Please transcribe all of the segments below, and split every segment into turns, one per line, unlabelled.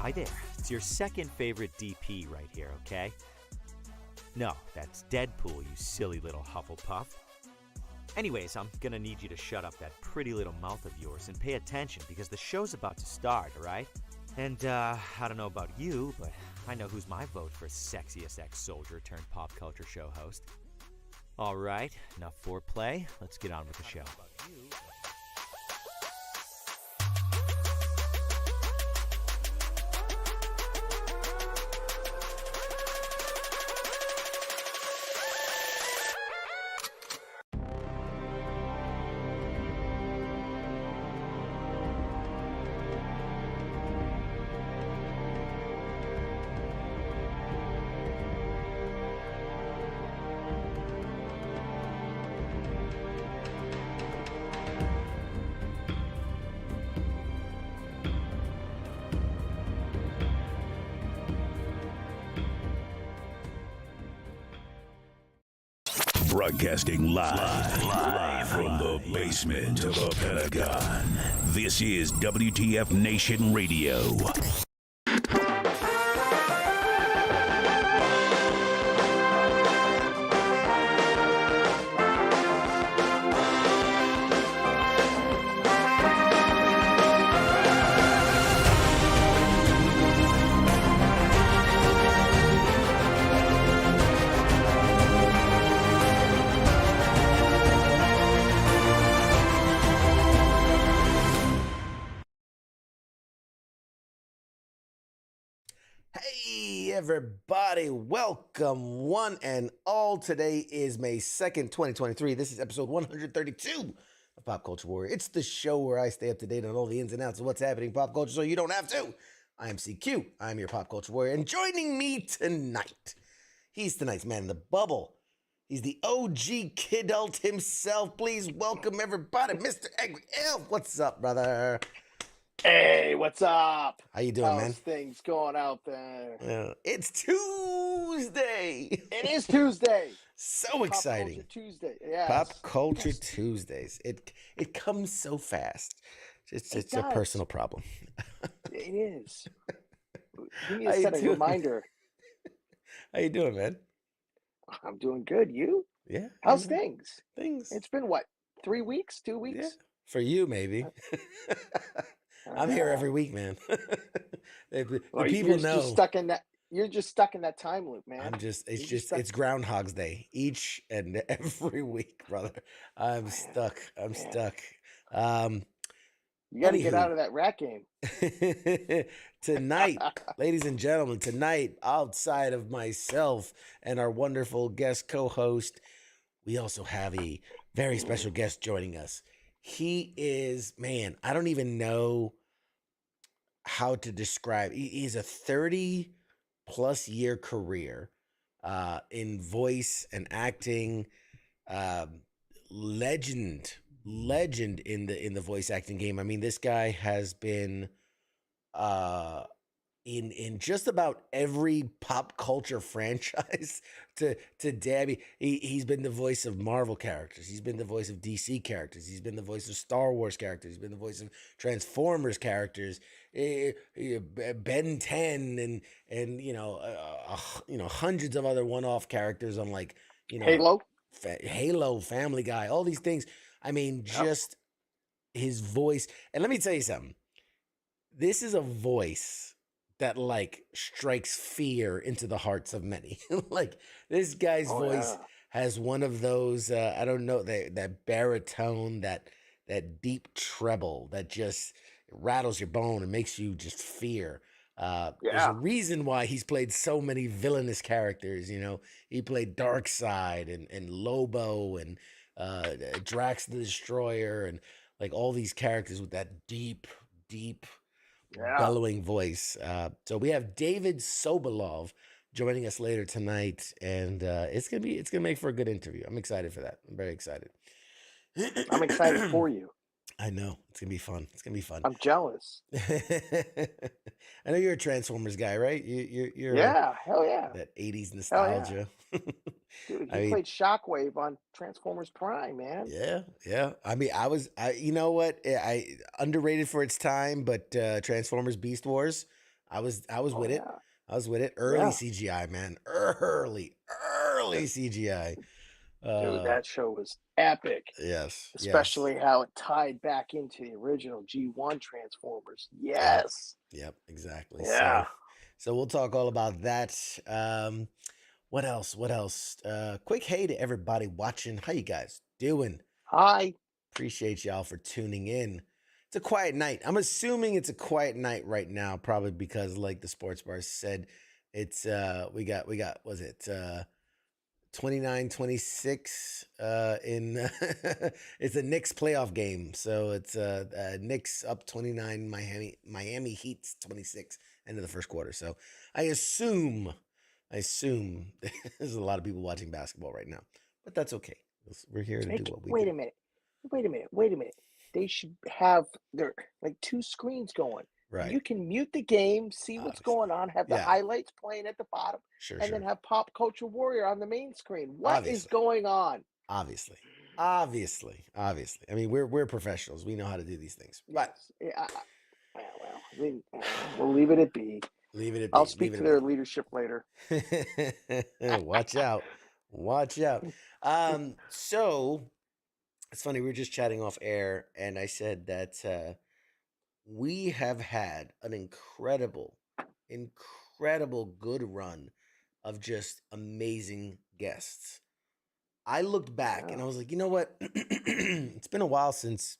Hi there, it's your second favorite DP right here, okay? No, that's Deadpool, you silly little Hufflepuff. Anyways, I'm gonna need you to shut up that pretty little mouth of yours and pay attention because the show's about to start, alright? And, I don't know about you, but I know who's my vote for sexiest ex-soldier turned pop culture show host. Alright, enough foreplay, let's get on with the show.
Broadcasting live from the basement of the Pentagon. This is WTF Nation Radio.
Hey everybody, welcome one and all. Today is May 2nd, 2023. This is episode 132 of Pop Culture Warrior. It's the show where I stay up to date on all the ins and outs of what's happening in pop culture so you don't have to. I am CQ, I'm your Pop Culture Warrior, and joining me tonight, he's tonight's man in the bubble. He's the OG kidult himself. Please welcome everybody, Mr. Angry Elf. What's up, brother?
Hey, what's up?
How you doing, man?
How's things going out there?
It's Tuesday.
It is Tuesday.
So exciting.
Pop Culture Tuesday. Yeah.
Pop Culture Tuesdays. It comes so fast. It's a personal problem.
It is. We need to set a reminder.
How you doing, man?
I'm doing good. You?
Yeah.
How's things?
Things.
It's been what? 3 weeks? 2 weeks?
Yeah. For you, maybe. I'm here every week, man. the people know.
You're just stuck in that time loop, man.
It's Groundhog's Day each and every week, brother. I'm stuck.
You got to get out of that rat game.
Tonight, ladies and gentlemen, outside of myself and our wonderful guest co-host, we also have a very special guest joining us. He is, man, I don't even know how to describe. He's a 30-plus year career in voice and acting, legend in the voice acting game. I mean, this guy has been in just about every pop culture franchise to Dabby. He's been the voice of Marvel characters. He's been the voice of DC characters. He's been the voice of Star Wars characters. He's been the voice of Transformers characters. Ben 10 and hundreds of other one-off characters on Halo, Family Guy, all these things. I mean, just his voice. And let me tell you something. This is a voice that strikes fear into the hearts of many. This guy's voice has one of those, I don't know, that baritone, that deep treble that just rattles your bone and makes you just fear. There's a reason why he's played so many villainous characters. He played Darkseid and Lobo and Drax the Destroyer and all these characters with that deep bellowing voice. So we have David Sobolov joining us later tonight, and it's gonna make for a good interview. I'm excited for that. I'm very excited.
I'm excited for you.
I know it's gonna be fun. It's gonna be fun.
I'm jealous.
I know you're a Transformers guy, right? You're
Yeah, hell yeah.
that 80s
Hell
nostalgia.
Dude,
I
he
mean,
played Shockwave on Transformers Prime, man.
yeah. I mean, you know what? I underrated for its time, but Transformers Beast Wars, I was with it.
Yeah.
I was with it. Early
Yeah.
CGI, man. Early CGI.
Dude, that show was epic.
Yes.
Especially how it tied back into the original G1 Transformers.
Yes.
Yes.
Yep, exactly.
Yeah.
So we'll talk all about that. What else? Quick hey to everybody watching. How you guys doing?
Hi.
Appreciate y'all for tuning in. It's a quiet night. I'm assuming it's a quiet night right now, probably because like the sports bar said, it's we got was it 29-26 in it's a Knicks playoff game. So it's Knicks up 29, Miami Heat's 26 end of the first quarter. So I assume there's a lot of people watching basketball right now, but that's okay. We're here to do what we do.
Wait a minute. They should have their like two screens going.
Right.
You can mute the game, see what's going on, have the highlights playing at the bottom, then have Pop Culture Warrior on the main screen. What is going on?
Obviously. I mean, we're professionals. We know how to do these things. But
we'll leave it at be.
Leave it at be.
I'll speak to their leadership later.
Watch out. So it's funny, we were just chatting off air, and I said that we have had an incredible good run of just amazing guests. I looked back and I was like, you know what? It's been a while since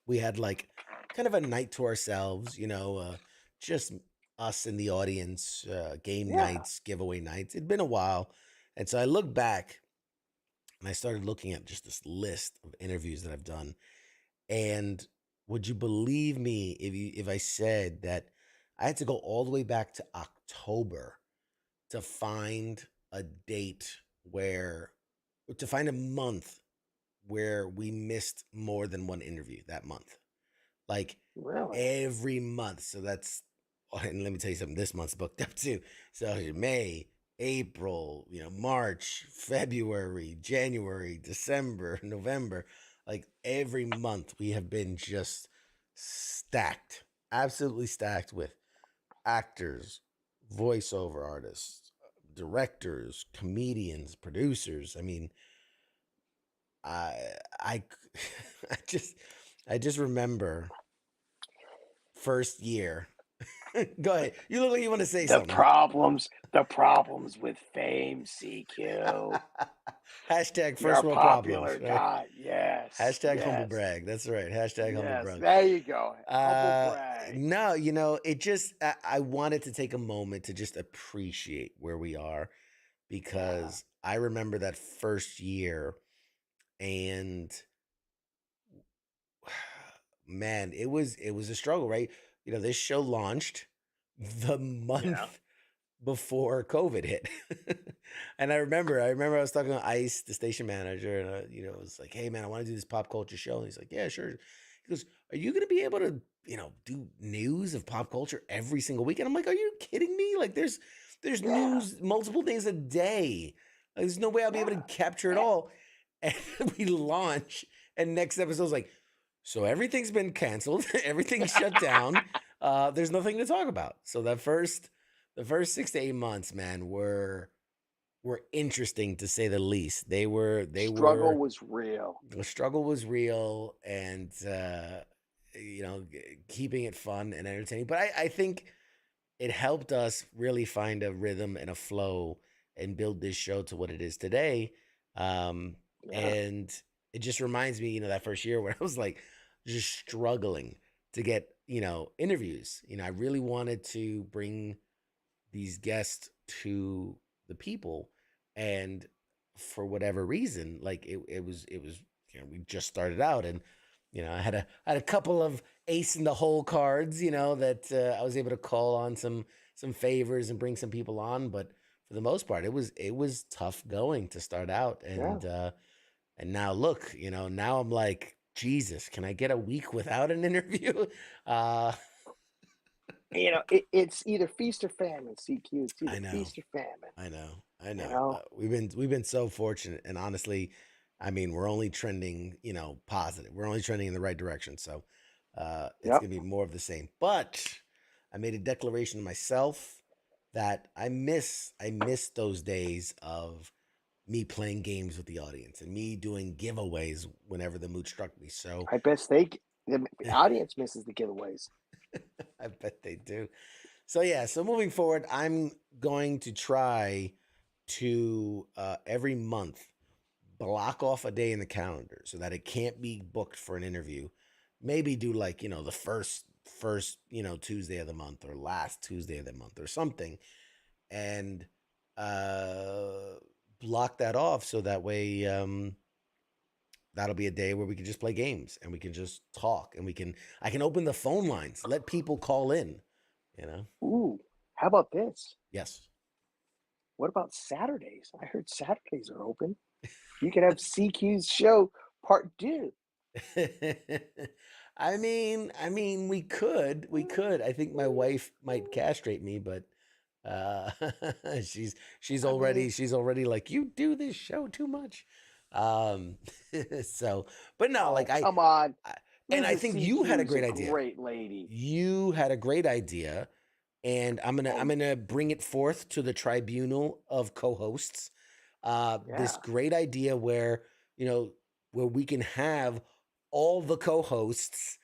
we had like kind of a night to ourselves, just us in the audience, game nights, giveaway nights. It'd been a while. And so I looked back and I started looking at just this list of interviews that I've done. And would you believe me if I said that I had to go all the way back to October to find a month where we missed more than one interview that month? Like every month. So that's, and let me tell you something, this month's booked up too. So May, April, March, February, January, December, November. Like every month we have been just stacked, absolutely stacked with actors, voiceover artists, directors, comedians, producers. I mean, I just remember first year. Go ahead. You look like you want to say something.
The problems with fame, CQ.
Hashtag first world problems.
Guy. Yes.
Hashtag humble brag. That's right. Hashtag humble brag.
There you go. Humble brag.
No, it just, I wanted to take a moment to just appreciate where we are, because I remember that first year, and man, it was a struggle, right? This show launched the month before COVID hit. And I remember I was talking to Ice, the station manager, and I was like, hey man, I want to do this pop culture show. And he's like, yeah, sure. He goes, are you going to be able to, do news of pop culture every single week? And I'm like, are you kidding me? Like there's news, multiple things a day. Like, there's no way I'll be able to capture it all. And we launch, and next episode's like, so everything's been canceled. Everything's shut down. There's nothing to talk about. So the first 6 to 8 months, man, were interesting to say the least. The struggle
was real.
The struggle was real, and keeping it fun and entertaining. But I think it helped us really find a rhythm and a flow and build this show to what it is today. And it just reminds me, that first year where I was like just struggling to get, interviews. I really wanted to bring these guests to the people, and for whatever reason, like it was, we just started out, and I had a couple of ace in the hole cards, that I was able to call on some favors and bring some people on, but for the most part, it was tough going to start out, and now look, now I'm like, Jesus, can I get a week without an interview?
It's either feast or famine, CQ. It's either feast or famine.
I know. We've been so fortunate, and honestly, I mean, we're only trending, positive. We're only trending in the right direction. So it's gonna be more of the same. But I made a declaration to myself that I miss those days of me playing games with the audience and me doing giveaways whenever the mood struck me. So
I bet the audience misses the giveaways.
I bet they do. So so moving forward, I'm going to try to every month block off a day in the calendar so that it can't be booked for an interview. Maybe do like, the first, Tuesday of the month or last Tuesday of the month or something, and block that off so that way that'll be a day where we can just play games and we can just talk and I can open the phone lines, let people call in,
Ooh, how about this?
Yes.
What about Saturdays? I heard Saturdays are open. You could have CQ's show part 2.
I mean, we could. I think my wife might castrate me, but she's already like, you do this show too much. So, but no,
come on.
And I think you had a great idea.
Great lady.
You had a great idea, and I'm gonna bring it forth to the tribunal of co-hosts. This great idea where where we can have all the co-hosts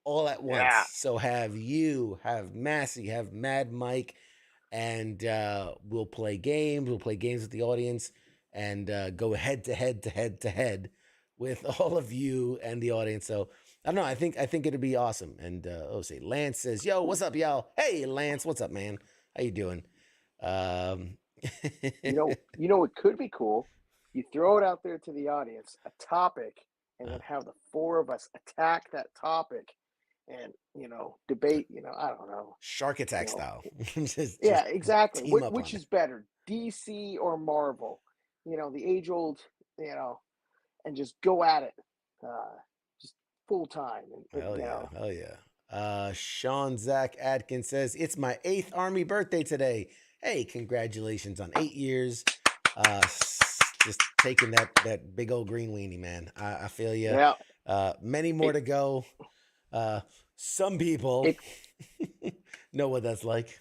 all at once.
Yeah.
So have you, have Massey, have Mad Mike, and we'll play games. We'll play games with the audience and go head to head with all of you and the audience. So I don't know. I think it'd be awesome. And Lance says, "Yo, what's up, y'all? Hey, Lance, what's up, man? How you doing?"
It could be cool. You throw it out there to the audience, a topic, and then have the 4 of us attack that topic and, debate, I don't know.
Shark Attack style. just
exactly. Which is better, DC or Marvel? The age-old, and just go at it. Just full time.
Hell yeah. Sean Zach Adkins says, "It's my 8th Army birthday today. Hey, congratulations on 8 years. Just taking that big old green weenie, man. I feel you.
Yeah.
Many more to go. Some people know what that's like.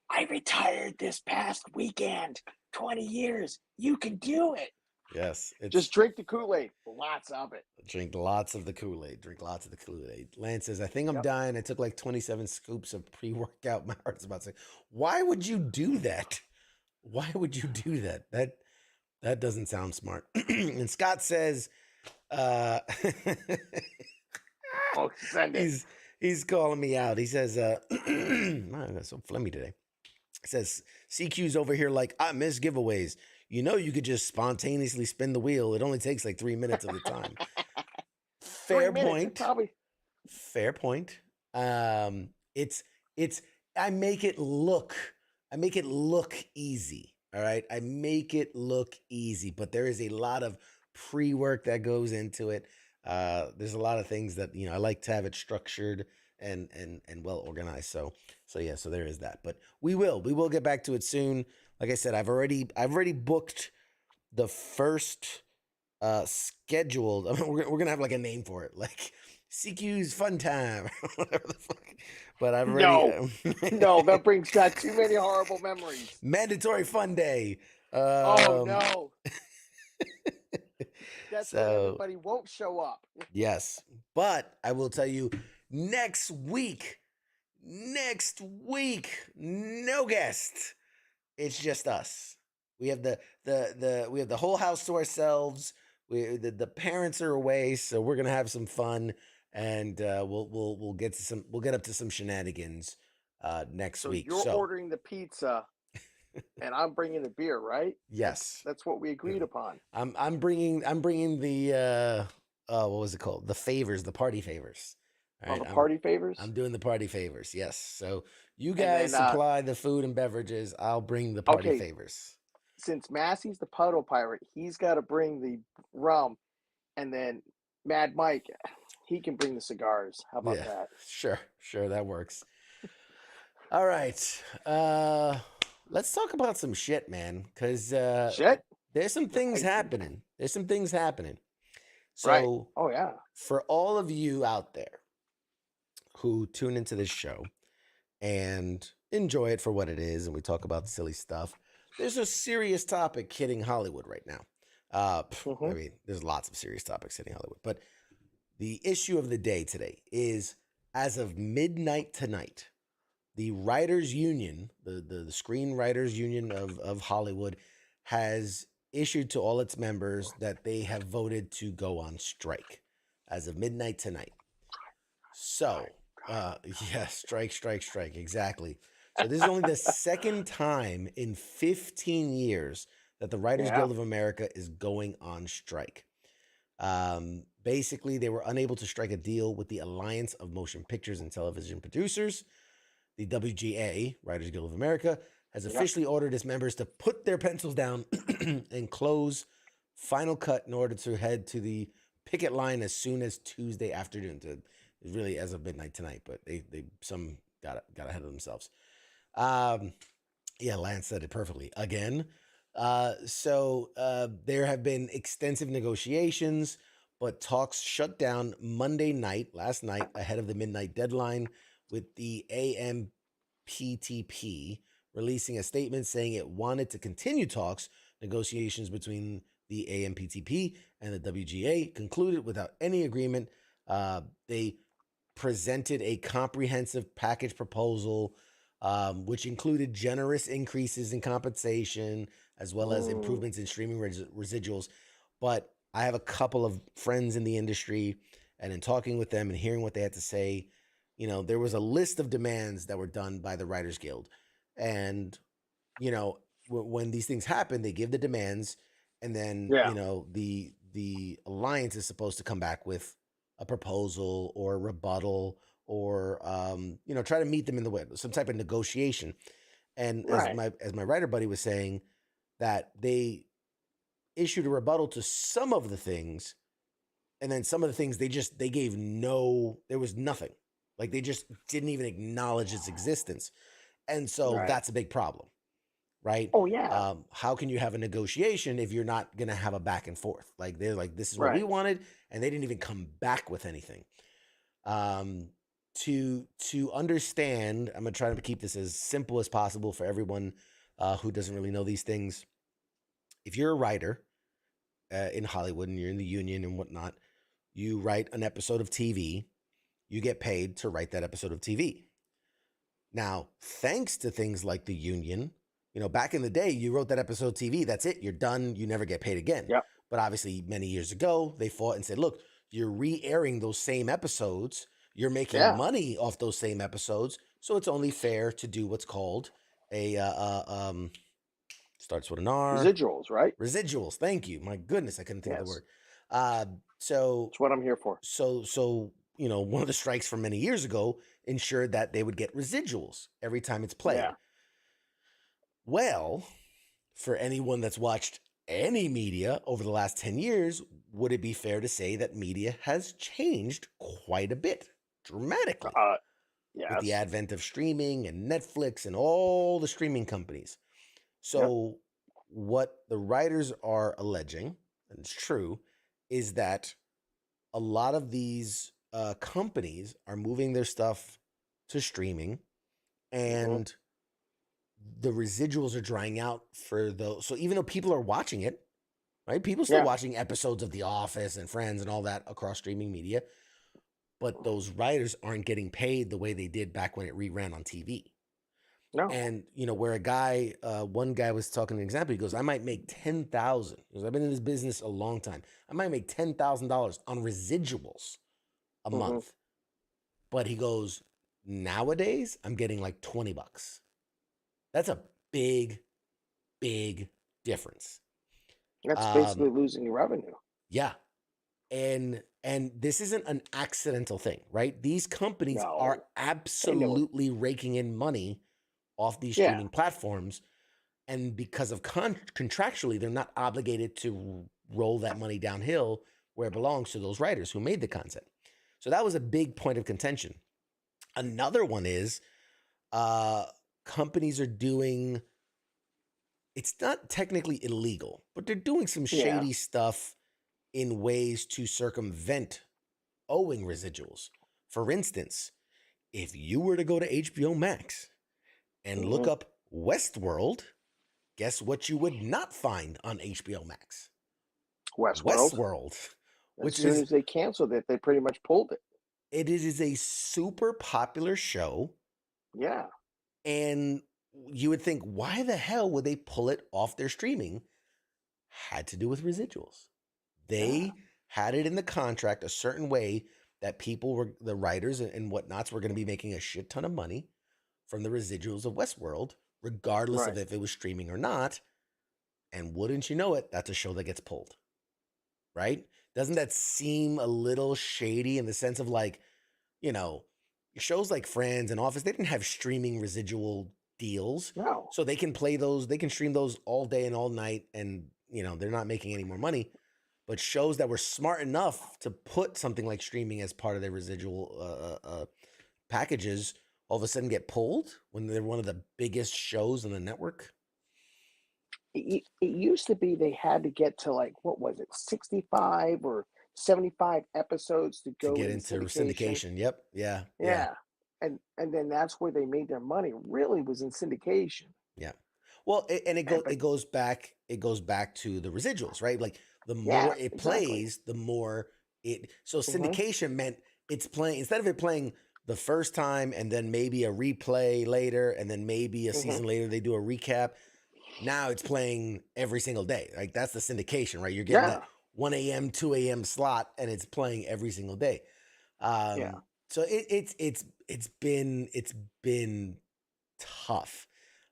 I retired this past weekend. 20 years. You can do it."
Yes.
Just drink the Kool-Aid. Lots of it.
Drink lots of the Kool-Aid. Lance says, "I think I'm dying. I took like 27 scoops of pre-workout." My heart's about to say, why would you do that? Why would you do that? That doesn't sound smart. And Scott says,
send it.
He's calling me out. He says, I'm so phlegmy today. He says, "CQ's over here like, I miss giveaways. You could just spontaneously spin the wheel. It only takes like 3 minutes of the time." Fair point. Fair point. I make it look easy. All right. I make it look easy, but there is a lot of pre-work that goes into it. There's a lot of things that, I like to have it structured and well organized. So there is that, but we will get back to it soon. Like I said, I've already booked the first scheduled. I mean, we're gonna have like a name for it, like CQ's Fun Time, whatever the fuck. But I've already
no, that brings back too many horrible memories.
Mandatory Fun Day.
Oh no. That's when everybody won't show up.
Yes, but I will tell you, next week, no guest. It's just us. We have the whole house to ourselves. The parents are away, so we're gonna have some fun, and we'll get up to some shenanigans next week.
You're ordering the pizza, and I'm bringing the beer, right?
Yes,
that's what we agreed upon.
I'm bringing the what was it called? The favors, the party favors. All
On
right,
the party favors?
I'm doing the party favors. Yes. So you
And
guys
then,
supply the food and beverages. I'll bring the party
okay,
favors.
since Massey's the puddle pirate, he's got to bring the rum. And then Mad Mike, he can bring the cigars. How about
Yeah,
that?
sure, that works. All right. Let's talk about some shit, man, because
Shit?
there's some things
Right.
happening. There's some things happening.
Right.
So
Oh, yeah.
for all of you out there who tune into this show and enjoy it for what it is, and we talk about silly stuff, there's a serious topic hitting Hollywood right now. I mean, there's lots of serious topics hitting Hollywood, but the issue of the day today is, as of midnight tonight, the Writers Union, the Screenwriters Union of Hollywood, has issued to all its members that they have voted to go on strike as of midnight tonight. So, yeah, strike, exactly. So this is only the second time in 15 years that the Writers Guild of America is going on strike. Basically, they were unable to strike a deal with the Alliance of Motion Pictures and Television Producers. The WGA, Writers Guild of America, has officially ordered its members to put their pencils down and close Final Cut in order to head to the picket line as soon as Tuesday afternoon. Really as of midnight tonight, but they some got ahead of themselves. Yeah, Lance said it perfectly again. So there have been extensive negotiations, but talks shut down Monday night, last night, ahead of the midnight deadline, with the AMPTP releasing a statement saying it wanted to continue talks. Negotiations between the AMPTP and the WGA concluded without any agreement. They presented a comprehensive package proposal, which included generous increases in compensation, as well as improvements in streaming residuals. But I have a couple of friends in the industry, and in talking with them and hearing what they had to say, you know, there was a list of demands that were done by the Writers Guild. And, you know, when these things happen, they give the demands, and then, you know, the alliance is supposed to come back with a proposal or a rebuttal or, you know, try to meet them in the way, some type of negotiation. And as my writer buddy was saying, that they issued a rebuttal to some of the things, and then some of the things they gave there was nothing. Like, they just didn't even acknowledge its existence. And so that's a big problem, right?
Oh, yeah.
How can you have a negotiation if you're not going to have a back and forth? Like, they're like, this is what we wanted, and they didn't even come back with anything. To understand, I'm going to try to keep this as simple as possible for everyone who doesn't really know these things. If you're a writer in Hollywood and you're in the union and whatnot, you write an episode of TV, you get paid to write that episode of TV. Now, thanks to things like the union, you know, back in the day, you wrote that episode of TV, that's it, you're done, you never get paid again.
Yep.
But obviously, many years ago, they fought and said, look, you're re-airing those same episodes, you're making money off those same episodes, so it's only fair to do what's called a starts with an R.
Residuals, right?
Residuals. Thank you. My goodness, I couldn't think of the word.
So that's what I'm here for.
So you know, one of the strikes from many years ago ensured that they would get residuals every time it's played.
Yeah.
Well, for anyone that's watched any media over the last 10 years, would it be fair to say that media has changed quite a bit, dramatically? With the advent of streaming and Netflix and all the streaming companies. So what the writers are alleging, and it's true, is that a lot of these companies are moving their stuff to streaming, and the residuals are drying out for those. So even though people are watching it, right? People still watching episodes of The Office and Friends and all that across streaming media, but those writers aren't getting paid the way they did back when it reran on TV.
No.
And, you know, where a guy, one guy was talking an example, he goes, I might make $10,000. Because I've been in this business a long time. I might make $10,000 on residuals a month. But he goes, nowadays, I'm getting like $20. That's a big, big difference.
That's basically losing your revenue.
Yeah. And And this isn't an accidental thing, right? These companies are
No.
absolutely raking in money off these
Yeah.
streaming platforms. And because of contractually, they're not obligated to roll that money downhill where it belongs to those writers who made the content. So that was a big point of contention. Another one is companies are doing, it's not technically illegal, but they're doing some shady stuff in ways to circumvent owing residuals. For instance, if you were to go to HBO Max and look up Westworld, guess what you would not find on HBO Max? Westworld.
As soon as they canceled it, they pretty much pulled it.
It is a super popular show.
Yeah.
And you would think, why the hell would they pull it off their streaming? Had to do with residuals. They had it in the contract a certain way that people were, the writers and whatnots, were going to be making a shit ton of money from the residuals of Westworld, regardless of if it was streaming or not. And wouldn't you know it, that's a show that gets pulled. Right? Doesn't that seem a little shady in the sense of, like, you know, shows like Friends and Office, they didn't have streaming residual deals.
No.
So they can play those, they can stream those all day and all night, and, you know, they're not making any more money. But shows that were smart enough to put something like streaming as part of their residual packages all of a sudden get pulled when they're one of the biggest shows on the network.
It used to be they had to get to, like, what was it, 65 or 75 episodes to go
get into syndication. Yep. Yeah.
And then that's where they made their money, really, was in syndication.
Yeah. Well, it goes back to the residuals, right? Like, the more it plays, the more it. So syndication meant it's playing, instead of it playing the first time and then maybe a replay later and then maybe a season later they do a recap. Now it's playing every single day. Like, that's the syndication, right? You're getting that 1 a.m., 2 a.m. slot, and it's playing every single day. So it's been tough.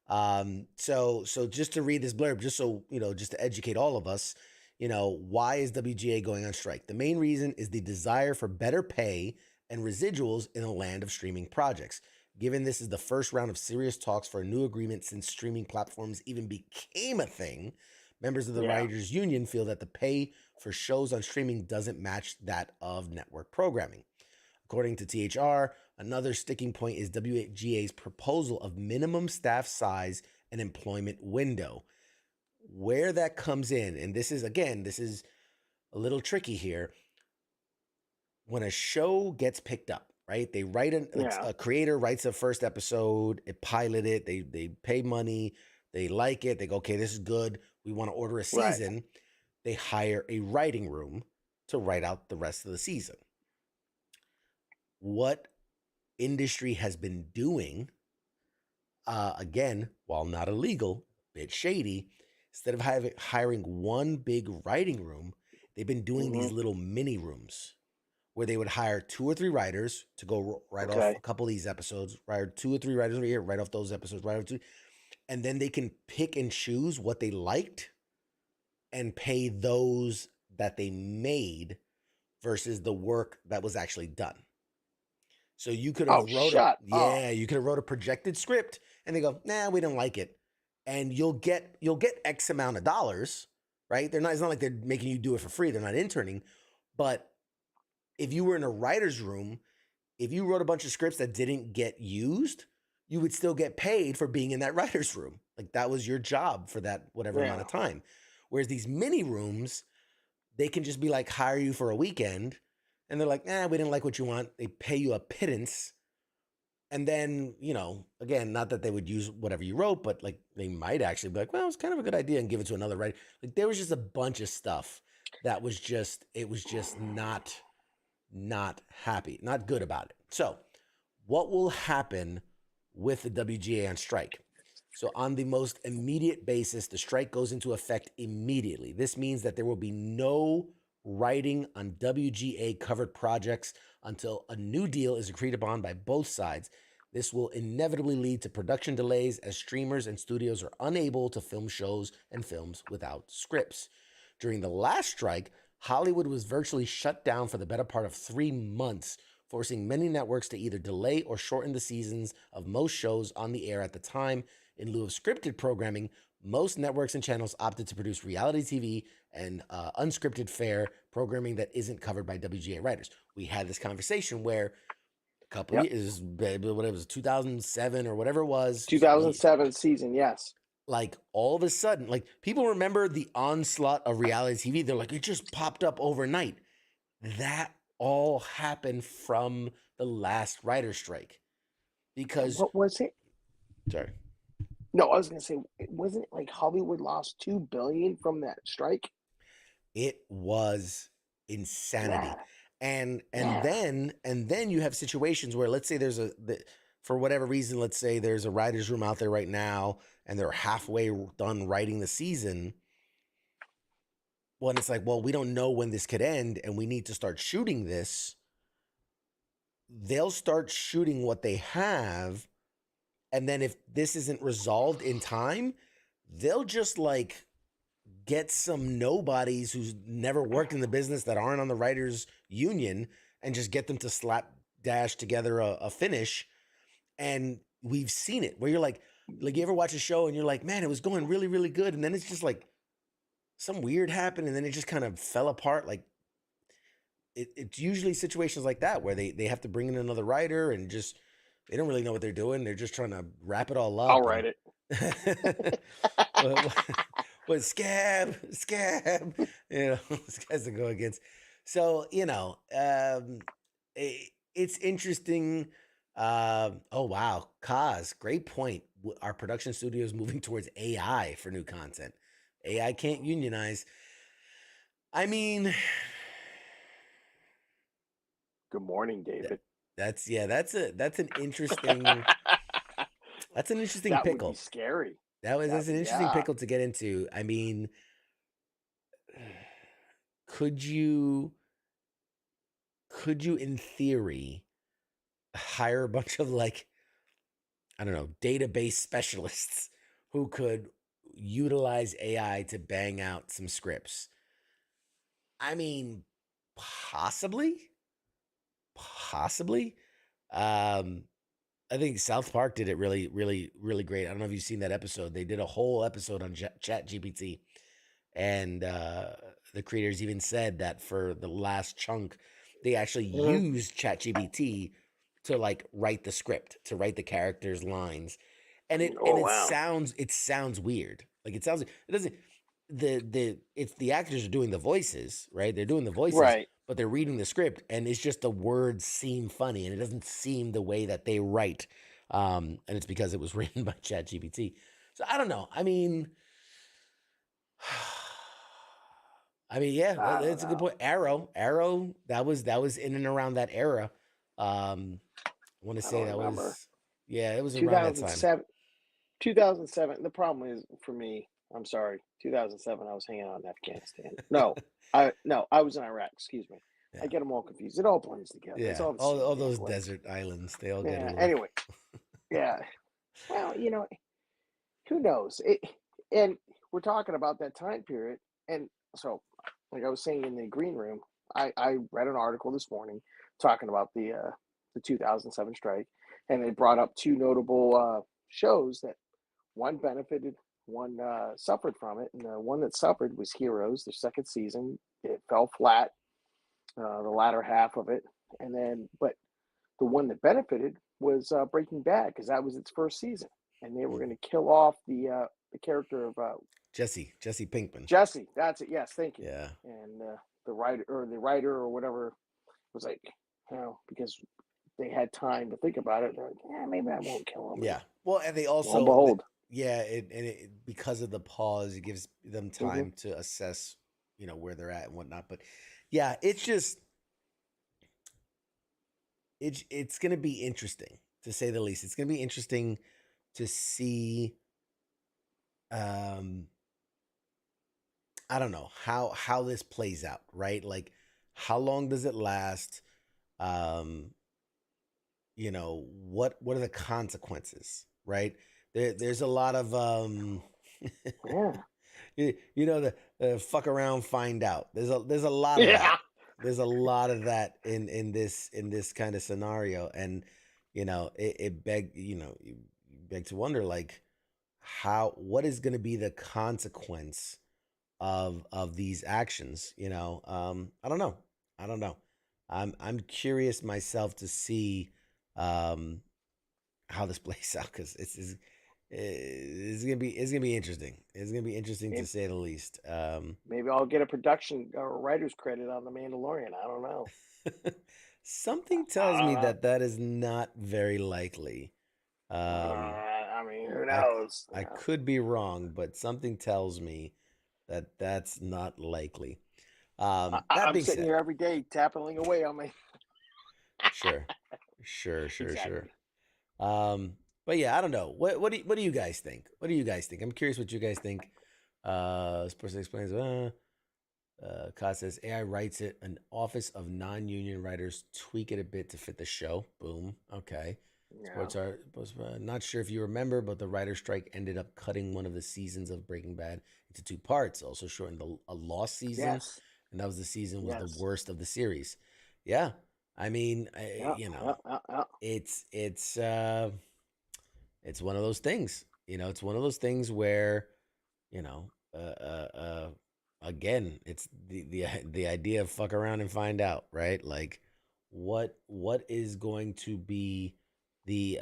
So just to read this blurb, just so you know, just to educate all of us, you know, why is WGA going on strike? The main reason is the desire for better pay and residuals in a land of streaming projects. Given this is the first round of serious talks for a new agreement since streaming platforms even became a thing, members of the Writers Union feel that the pay for shows on streaming doesn't match that of network programming. According to THR, another sticking point is WGA's proposal of minimum staff size and employment window. Where that comes in, and this is a little tricky here. When a show gets picked up, right? They write a creator writes a first episode, it pilot it, they pay money, they like it, they go, okay, this is good, we want to order a season. Right. They hire a writing room to write out the rest of the season. What industry has been doing, again, while not illegal, a bit shady, instead of hiring one big writing room, they've been doing these little mini rooms where they would hire 2 or 3 writers to go write off a couple of these episodes, write 2 or 3 writers over here, write off those episodes, write off 2, and then they can pick and choose what they liked and pay those that they made versus the work that was actually done. So you could have you could have wrote a projected script and they go, nah, we don't like it. And you'll get X amount of dollars, right? It's not like they're making you do it for free. They're not interning. But if you were in a writer's room, if you wrote a bunch of scripts that didn't get used, you would still get paid for being in that writer's room. Like, that was your job for that whatever amount of time. Whereas these mini rooms, they can just be like, hire you for a weekend. And they're like, nah, we didn't like what you want. They pay you a pittance. And then, you know, again, not that they would use whatever you wrote, but like they might actually be like, well, it's kind of a good idea and give it to another writer. Like, there was just a bunch of stuff that was just, it was just not happy, not good about it. So what will happen with the WGA on strike? So on the most immediate basis, the strike goes into effect immediately. This means that there will be no writing on WGA covered projects until a new deal is agreed upon by both sides. This will inevitably lead to production delays as streamers and studios are unable to film shows and films without scripts. During the last strike, Hollywood was virtually shut down for the better part of 3 months, forcing many networks to either delay or shorten the seasons of most shows on the air at the time. In lieu of scripted programming, most networks and channels opted to produce reality TV and unscripted fare programming that isn't covered by WGA writers. We had this conversation where a couple of years, whatever it was, 2007 or whatever it was.
2007 season, yes.
Like all of a sudden, like people remember the onslaught of reality TV. They're like, it just popped up overnight. That all happened from the last writer's strike. Because
what was it?
Sorry.
No, I was gonna say, wasn't it like Hollywood lost $2 billion from that strike?
It was insanity.
Yeah.
And then you have situations where, let's say there's for whatever reason, let's say there's a writer's room out there right now and they're halfway done writing the season. Well, and it's like, well, we don't know when this could end and we need to start shooting this. They'll start shooting what they have. And then if this isn't resolved in time, they'll just like get some nobodies who's never worked in the business that aren't on the writers union and just get them to slapdash together a finish. And we've seen it where you're like you ever watch a show and you're like, man, it was going really, really good. And then it's just like some weird happened. And then it just kind of fell apart. Like it's usually situations like that where they have to bring in another writer and just, they don't really know what they're doing. They're just trying to wrap it all up.
I'll write it.
But scab, you know, this guy's to go against. So, you know, it's interesting. Oh, wow. Kaz, great point. Our production studio is moving towards AI for new content. AI can't unionize. I mean,
good morning, David.
That's an interesting that's an interesting
that
pickle.
Would be scary.
That's an interesting pickle to get into. I mean, could you in theory hire a bunch of like, I don't know, database specialists who could utilize AI to bang out some scripts? I mean, possibly. I think South Park did it really, really, really great. I don't know if you've seen that episode. They did a whole episode on ChatGPT, and the creators even said that for the last chunk, they actually used ChatGPT to like write the script, to write the characters' lines, and it sounds weird. Like it doesn't. It's the actors are doing the voices, right? They're doing the voices,
right?
But they're reading the script, and it's just the words seem funny, and it doesn't seem the way that they write. And it's because it was written by ChatGPT. So I don't know. I mean, yeah, that's a good point. Arrow, that was in and around that era. I want to say that was, it was around that time.
2007. The problem is for me, I'm sorry, 2007, I was hanging out in Afghanistan. No, I was in Iraq. Excuse me. Yeah. I get them all confused. It all blends together.
Yeah,
it's
all those desert islands, they all get a little...
Anyway, yeah. Well, you know, who knows? And we're talking about that time period. And so, like I was saying in the green room, I read an article this morning talking about the 2007 strike, and they brought up two notable shows that one benefited, one suffered from it, and the one that suffered was Heroes. The second season, it fell flat, the latter half of it, and then but the one that benefited was Breaking Bad, because that was its first season, and they were going to kill off the character of
Jesse Pinkman.
Jesse, that's it. Yes, thank you.
Yeah,
and the writer or whatever was like, you know, because they had time to think about it. They're like, yeah, maybe I won't kill him.
Yeah, well, and they also
behold.
Yeah, because of the pause, it gives them time to assess, you know, where they're at and whatnot. But yeah, it's just it's going to be interesting, to say the least. It's going to be interesting to see. I don't know how this plays out, right? Like, how long does it last? You know, what are the consequences, right? There's a lot of you know the fuck around, find out. There's a lot of that. There's a lot of that in this kind of scenario, and it you beg to wonder, like, what is going to be the consequence of these actions? I don't know. I'm curious myself to see how this plays out, because it's gonna be interesting. It's gonna be interesting to say the least.
Maybe I'll get a production or writer's credit on The Mandalorian. I don't know.
Something tells me that is not very likely.
I mean, who knows?
I could be wrong, but something tells me that that's not likely.
I'm sitting here every day tapping away on my.
Sure. Exactly. But yeah, I don't know. What do you guys think? I'm curious what you guys think. This person explains. Kaz says AI writes it. An office of non-union writers tweak it a bit to fit the show. Boom. Okay. Yeah. Sports are not sure if you remember, but the writer strike ended up cutting one of the seasons of Breaking Bad into 2 parts. Also shortened a lost season,
yes.
And that was the season was the worst of the series. Yeah. I mean, it's one of those things. It's one of those things where, again, it's the idea of fuck around and find out, right? Like, what is going to be the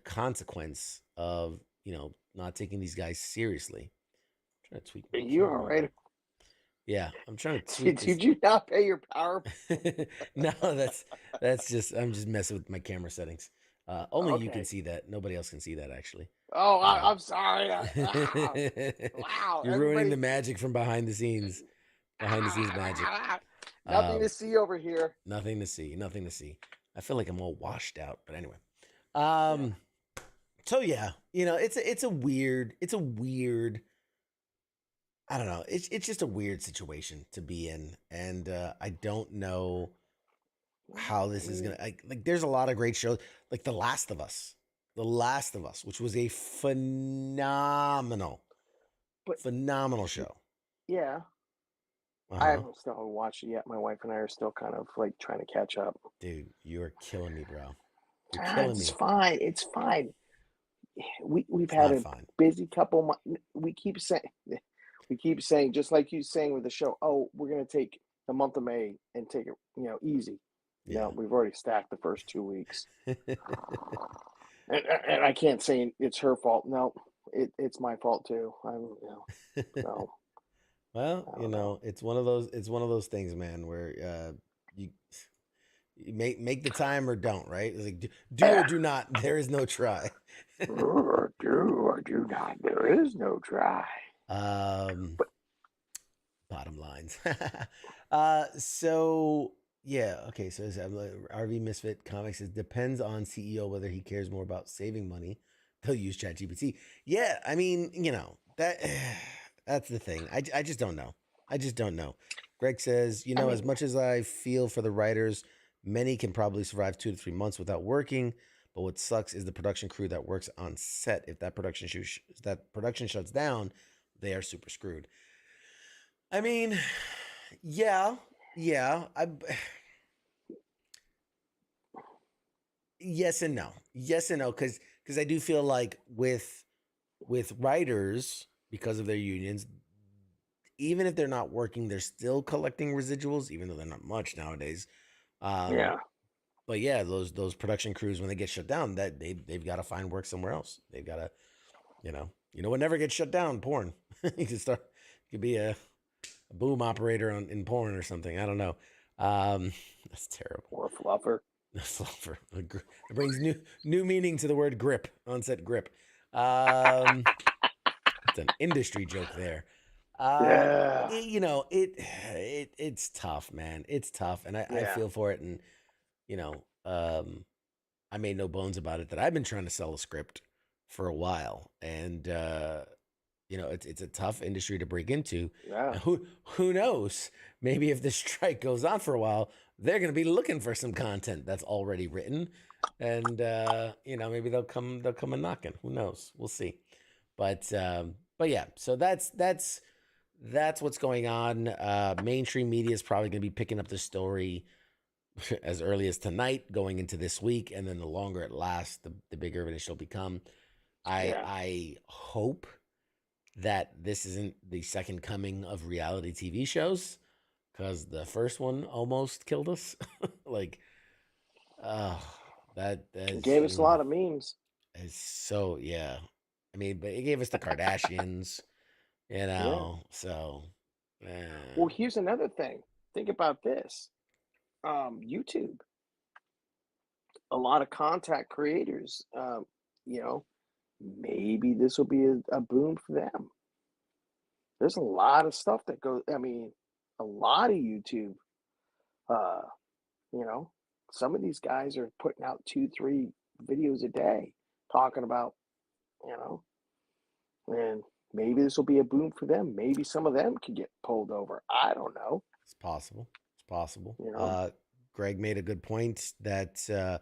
consequence of not taking these guys seriously? I'm trying to tweak.
You all right?
Yeah, I'm trying to tweak.
Did you not pay your power?
No, that's just, I'm just messing with my camera settings. Only you can see that. Nobody else can see that, actually.
Oh, I'm sorry.
Wow. You're ruining the magic from behind the scenes. Behind the scenes magic.
Nothing to see over here.
Nothing to see. I feel like I'm all washed out, but anyway. So yeah, it's a weird, I don't know. It's just a weird situation to be in, and I don't know how this is gonna like. There's a lot of great shows, like The Last of Us, which was a phenomenal show.
Yeah, I haven't still watched it yet. My wife and I are still kind of like trying to catch up.
Dude, you are killing me, bro. You're killing me.
It's fine. We've had a busy couple months. We keep saying, just like you saying with the show, oh, we're going to take the month of May and take it, easy. Yeah. No, we've already stacked the first 2 weeks. and I can't say it's her fault. No, it's my fault too. So.
Well, it's one of those things, man, where you make the time or don't, right? It's like do or do not. There is no try.
Do or do not. There is no try.
Bottom lines. So yeah, okay. So RV Misfit Comics says depends on CEO whether he cares more about saving money. They'll use ChatGPT. Yeah, I mean, that's the thing. I just don't know. Greg says, as much as I feel for the writers, many can probably survive 2 to 3 months without working. But what sucks is the production crew that works on set. If that production shuts down, they are super screwed. I mean, yeah. Yes and no, because I do feel like with writers, because of their unions, even if they're not working, they're still collecting residuals, even though they're not much nowadays.
Yeah.
But yeah, those production crews, when they get shut down, that they've got to find work somewhere else. They've got to, what never gets shut down? Porn. You could be a boom operator in porn or something. I don't know. That's terrible.
Or a fluffer.
Fluffer. It brings new meaning to the word grip. On-set grip. It's an industry joke there.
Yeah.
It's tough, man. It's tough, and I feel for it. And I made no bones about it that I've been trying to sell a script for a while, and it's a tough industry to break into.
Yeah.
Who knows? Maybe if this strike goes on for a while, they're going to be looking for some content that's already written, and maybe they'll come a knocking. Who knows? We'll see. But yeah, so that's what's going on. Mainstream media is probably going to be picking up the story as early as tonight, going into this week, and then the longer it lasts, the bigger it shall become. I hope that this isn't the second coming of reality TV shows, because the first one almost killed us. Like, that
gave us a lot of memes.
It's so, yeah. I mean, but it gave us the Kardashians, so.
Well, here's another thing. Think about this. YouTube. A lot of content creators, maybe this will be a boom for them. There's a lot of stuff that goes, a lot of YouTube, some of these guys are putting out 2-3 videos a day talking about, and maybe this will be a boom for them. Maybe some of them could get pulled over. I don't know.
It's possible. Greg made a good point that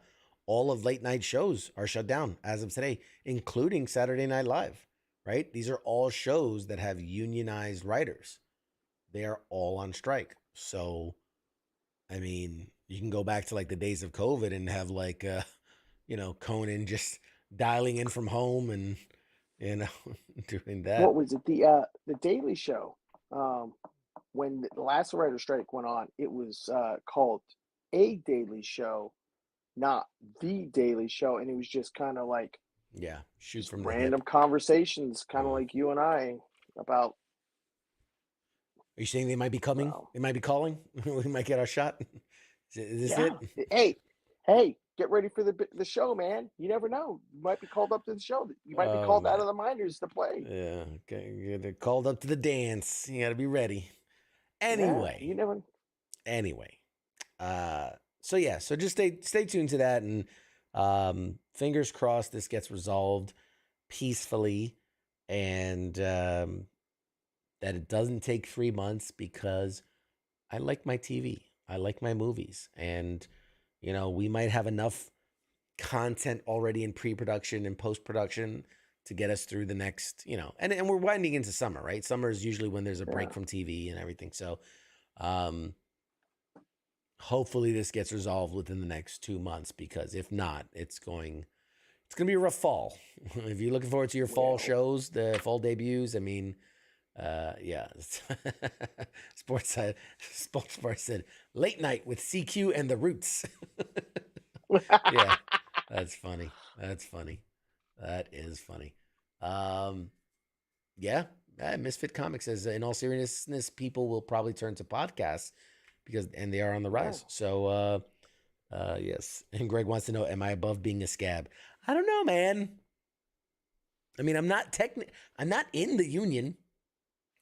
all of late night shows are shut down as of today, including Saturday Night Live, right? These are all shows that have unionized writers. They are all on strike. So, I mean, you can go back to like the days of COVID and have like, Conan just dialing in from home and, doing that.
What was it? The Daily Show. When the last writer strike went on, it was called A Daily Show, not The Daily Show. And it was just kind of like,
shoot from
random conversations, kind of like you and I about.
Are you saying they might be coming? Wow. They might be calling? We might get our shot? Is this
it? Hey, get ready for the show, man. You never know. You might be called up to the show. You might be called out of the minors to play.
Yeah, okay. You're called up to the dance. You got to be ready. Anyway.
You never.
Anyway. So just stay tuned to that, and fingers crossed this gets resolved peacefully, and that it doesn't take 3 months, because I like my TV. I like my movies, and we might have enough content already in pre-production and post-production to get us through the next, and we're winding into summer, right? Summer is usually when there's a break from TV and everything. So, hopefully this gets resolved within the next 2 months, because if not, it's going to be a rough fall. If you're looking forward to your fall shows, the fall debuts, Sports Bar said late night with CQ and the Roots. Yeah, that's funny. That is funny. Misfit Comics says, in all seriousness, people will probably turn to podcasts and they are on the rise. So, yes. And Greg wants to know, am I above being a scab? I don't know, man. I mean, I'm not in the union.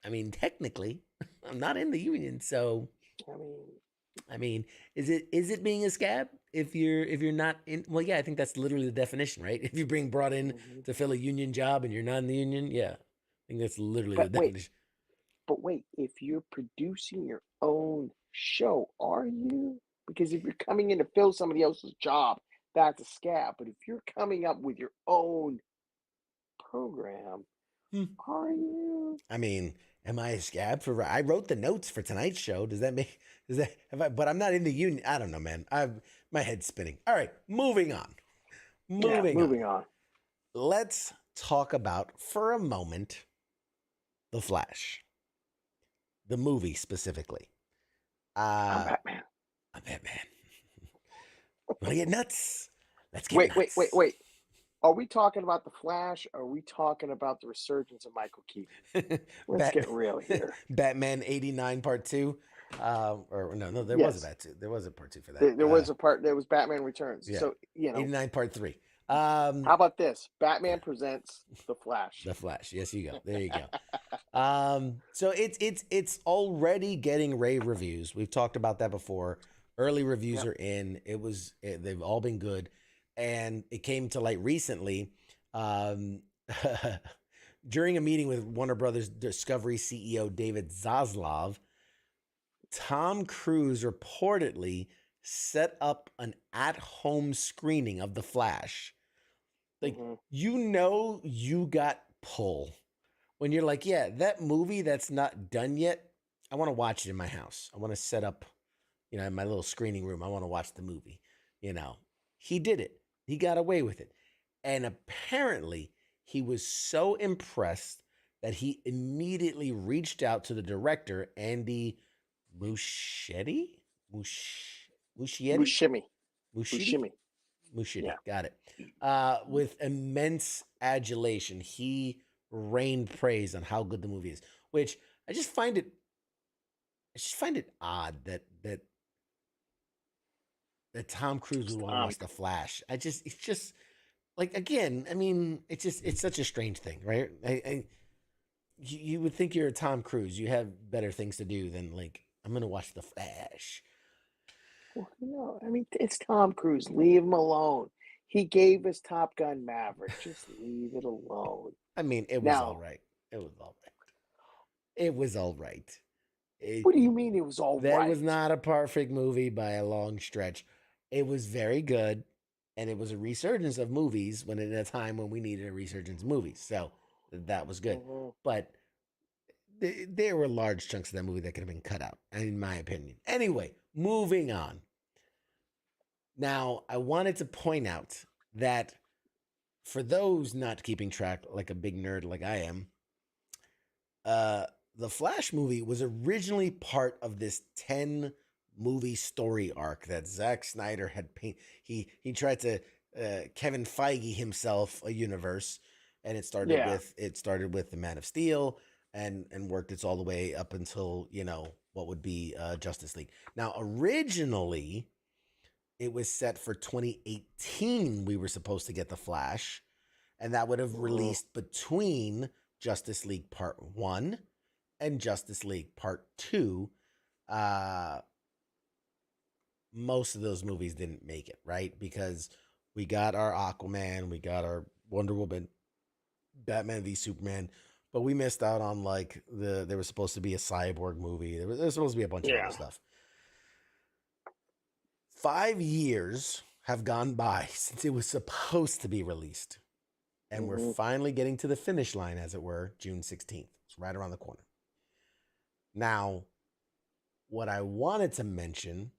I mean, technically, I'm not in the union. So, I mean, is it being a scab if you're not in? Well, yeah, I think that's literally the definition, right? If you're being brought in to fill a union job and you're not in the union, yeah, I think that's literally the definition.
But wait, if you're producing your own show, are you? Because if you're coming in to fill somebody else's job, that's a scab. But if you're coming up with your own program, are you?
I mean, am I a scab I wrote the notes for tonight's show. But I'm not in the union. I don't know, man. My head's spinning. All right, moving on. Moving on. Let's talk about, for a moment, The Flash. The movie specifically.
I'm
Batman. Want to get nuts? Let's get nuts.
Wait. Are we talking about The Flash? Or are we talking about the resurgence of Michael Keaton? Let's get real here.
Batman 89 Part 2. There was a Part 2. There was a Part 2 for that.
There was Batman Returns. Yeah. So,
89 Part 3.
How about this? Batman presents The Flash.
The Flash. Yes, you go. There you go. So it's already getting rave reviews. We've talked about that before. Early reviews are in. They've all been good. And it came to light recently during a meeting with Warner Brothers Discovery CEO David Zaslav. Tom Cruise reportedly set up an at-home screening of The Flash. Like, you got pull when you're like, yeah, that movie that's not done yet, I want to watch it in my house. I want to set up, in my little screening room. I want to watch the movie. He did it. He got away with it. And apparently he was so impressed that he immediately reached out to the director, Andy Muschietti?
Muschietti.
Muschietti, got it. With immense adulation, he rained praise on how good the movie is, which I just find it odd that Tom Cruise would want to watch The Flash. It's just like, again, I mean, it's such a strange thing, right? You would think you're a Tom Cruise. You have better things to do than like, I'm going to watch The Flash.
Well, no, I mean, it's Tom Cruise. Leave him alone. He gave us Top Gun Maverick. Just leave it alone.
I mean, it was all right. It was all right.
What do you mean it was all right?
That was not a perfect movie by a long stretch. It was very good, and it was a resurgence of movies in a time when we needed a resurgence of movies. So that was good.
Mm-hmm.
But there were large chunks of that movie that could have been cut out, in my opinion. Anyway, moving on. Now, I wanted to point out that for those not keeping track like a big nerd like I am, the Flash movie was originally part of this 10-movie story arc that Zack Snyder had painted. He tried to Kevin Feige himself a universe, and it started with the Man of Steel and worked its all the way up until what would be Justice League. Now, originally, it was set for 2018. We were supposed to get the Flash, and that would have released between Justice League Part 1 and Justice League Part 2. Most of those movies didn't make it, right? Because we got our Aquaman, we got our Wonder Woman, Batman v Superman, but we missed out on like there was supposed to be a Cyborg movie. There was supposed to be a bunch of other stuff. 5 years have gone by since it was supposed to be released. And we're finally getting to the finish line, as it were, June 16th. It's right around the corner. Now, what I wanted to mention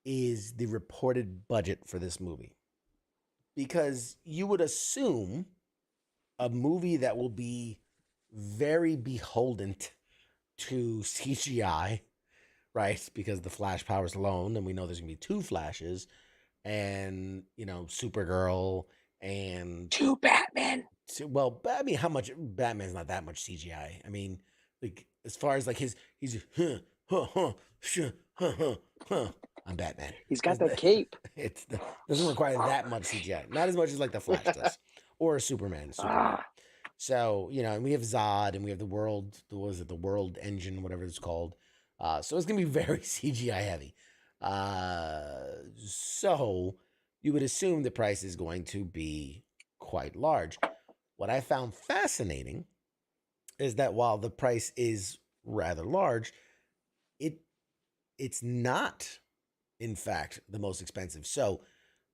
is the reported budget for this movie. Because you would assume a movie that will be very beholden to CGI, right? Because the Flash powers alone, and we know there's going to be 2 Flashes, and, Supergirl, and
2 Batman.
Well, I mean, how much? Batman's not that much CGI. I mean, like, as far as like he's I'm Batman.
He's got the cape.
It doesn't require that much CGI. Not as much as like the Flash does, or Superman. So and we have Zod, and we have the world. What was it? The World Engine, whatever it's called. So it's gonna be very CGI heavy. So you would assume the price is going to be quite large. What I found fascinating is that while the price is rather large, it's not, in fact, the most expensive. So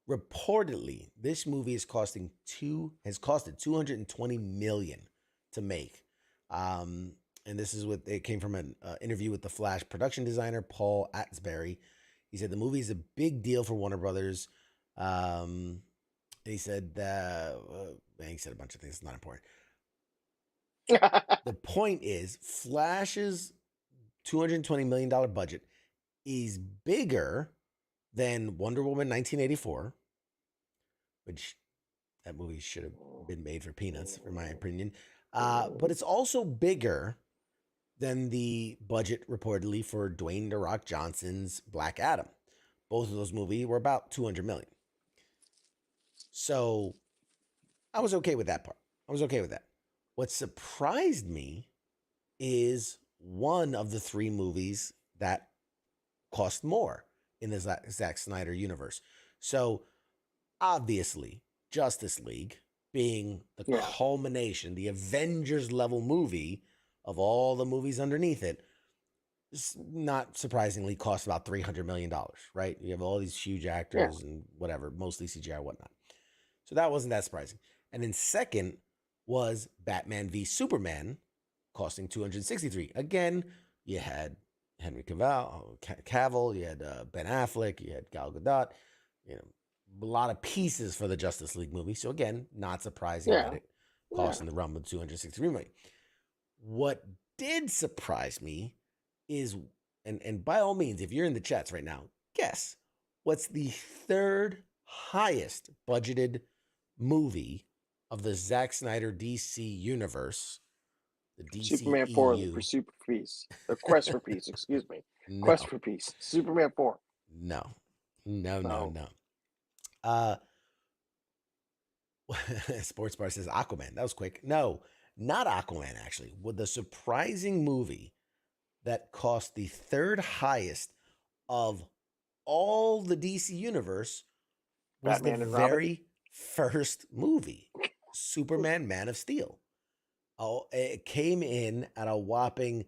reportedly, this movie has costed $220 million to make. And this is what it came from an interview with the Flash production designer, Paul Atsbury. He said the movie is a big deal for Warner Brothers. He said he said a bunch of things. It's not important. The point is, Flash's $220 million budget is bigger than Wonder Woman 1984, which that movie should have been made for peanuts, in my opinion. But it's also bigger than the budget reportedly for Dwayne "The Rock" Johnson's Black Adam. Both of those movies were about $200 million. So I was okay with that part. What surprised me is one of the 3 movies that cost more in the Zack Snyder universe. So obviously, Justice League being the culmination, the Avengers level movie of all the movies underneath it, not surprisingly costs about $300 million, right? You have all these huge actors and whatever, mostly CGI, whatnot. So that wasn't that surprising. And then second, was Batman v Superman, costing 263. Again, you had Henry Cavill, you had Ben Affleck, you had Gal Gadot, you know, a lot of pieces for the Justice League movie. So again, not surprising that it cost in the realm of 263 million. What did surprise me is, and by all means, if you're in the chats right now, guess what's the third highest budgeted movie of the Zack Snyder DC universe? The DC
Superman 4 for Super Peace. The Quest for Peace, excuse me.
No.
Quest for Peace. Superman 4.
No. Sports Bar says Aquaman. That was quick. No, not Aquaman, actually. Well, the surprising movie that cost the third highest of all the DC universe was
Batman
the
and Robin?
very first movie, Superman Man of Steel. Oh, it came in at a whopping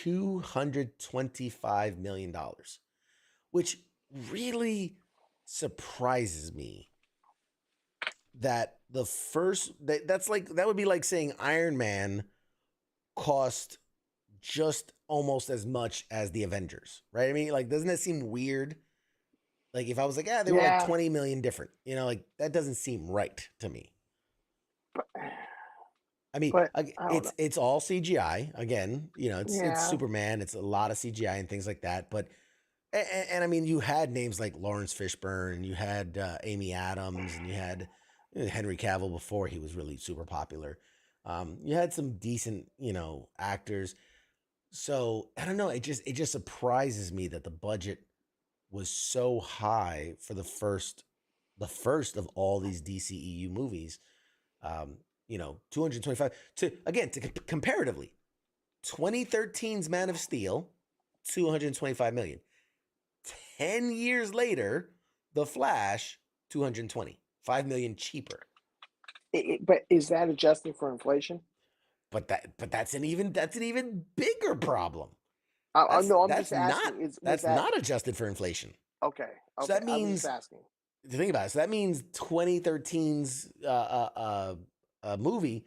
$225 million, which really surprises me that the first, that would be like saying Iron Man cost just almost as much as the Avengers, right? I mean, like, doesn't that seem weird? Like, if I was like, they were like 20 million different, like, that doesn't seem right to me. I mean, it's all CGI. Again, it's Superman. It's a lot of CGI and things like that. But, and I mean, you had names like Lawrence Fishburne, you had Amy Adams, and you had Henry Cavill before he was really super popular. You had some decent, actors. So I don't know. It just surprises me that the budget was so high for the first of all these DCEU movies. 225 to comparatively 2013's Man of Steel, 225 million. 10 years later, The Flash, 220, 5 million cheaper.
But is that adjusting for inflation?
But that's an even bigger problem.
I'm just asking.
That's not adjusted for inflation.
Okay.
So that means,
I'm just asking.
Think about it. So that means 2013's movie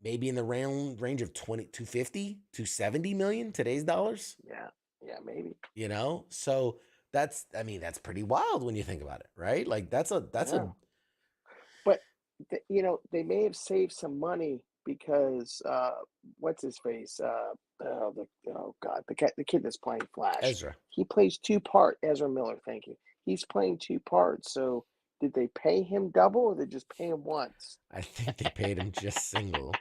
maybe in the range of 250 to 70 million today's dollars.
Yeah, maybe.
So that's pretty wild when you think about it, right? Like that's a.
But they may have saved some money because what's his face? The kid that's playing Flash.
Ezra.
He plays two parts. Ezra Miller. Thank you. He's playing two parts. So did they pay him double or did they just pay him once?
I think they paid him just single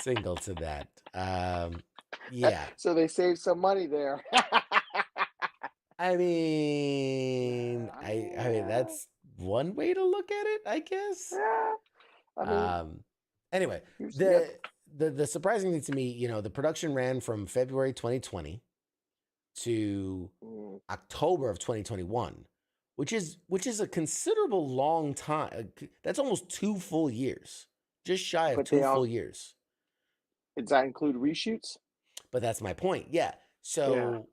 to that. Yeah.
So they saved some money there.
I mean, that's one way to look at it, I guess.
Yeah.
Anyway, the surprising thing to me, the production ran from February 2020 to October of 2021, which is a considerable long time. That's almost 2 full years, just shy of 2 full years.
Does that include reshoots?
But that's my point. Yeah. So,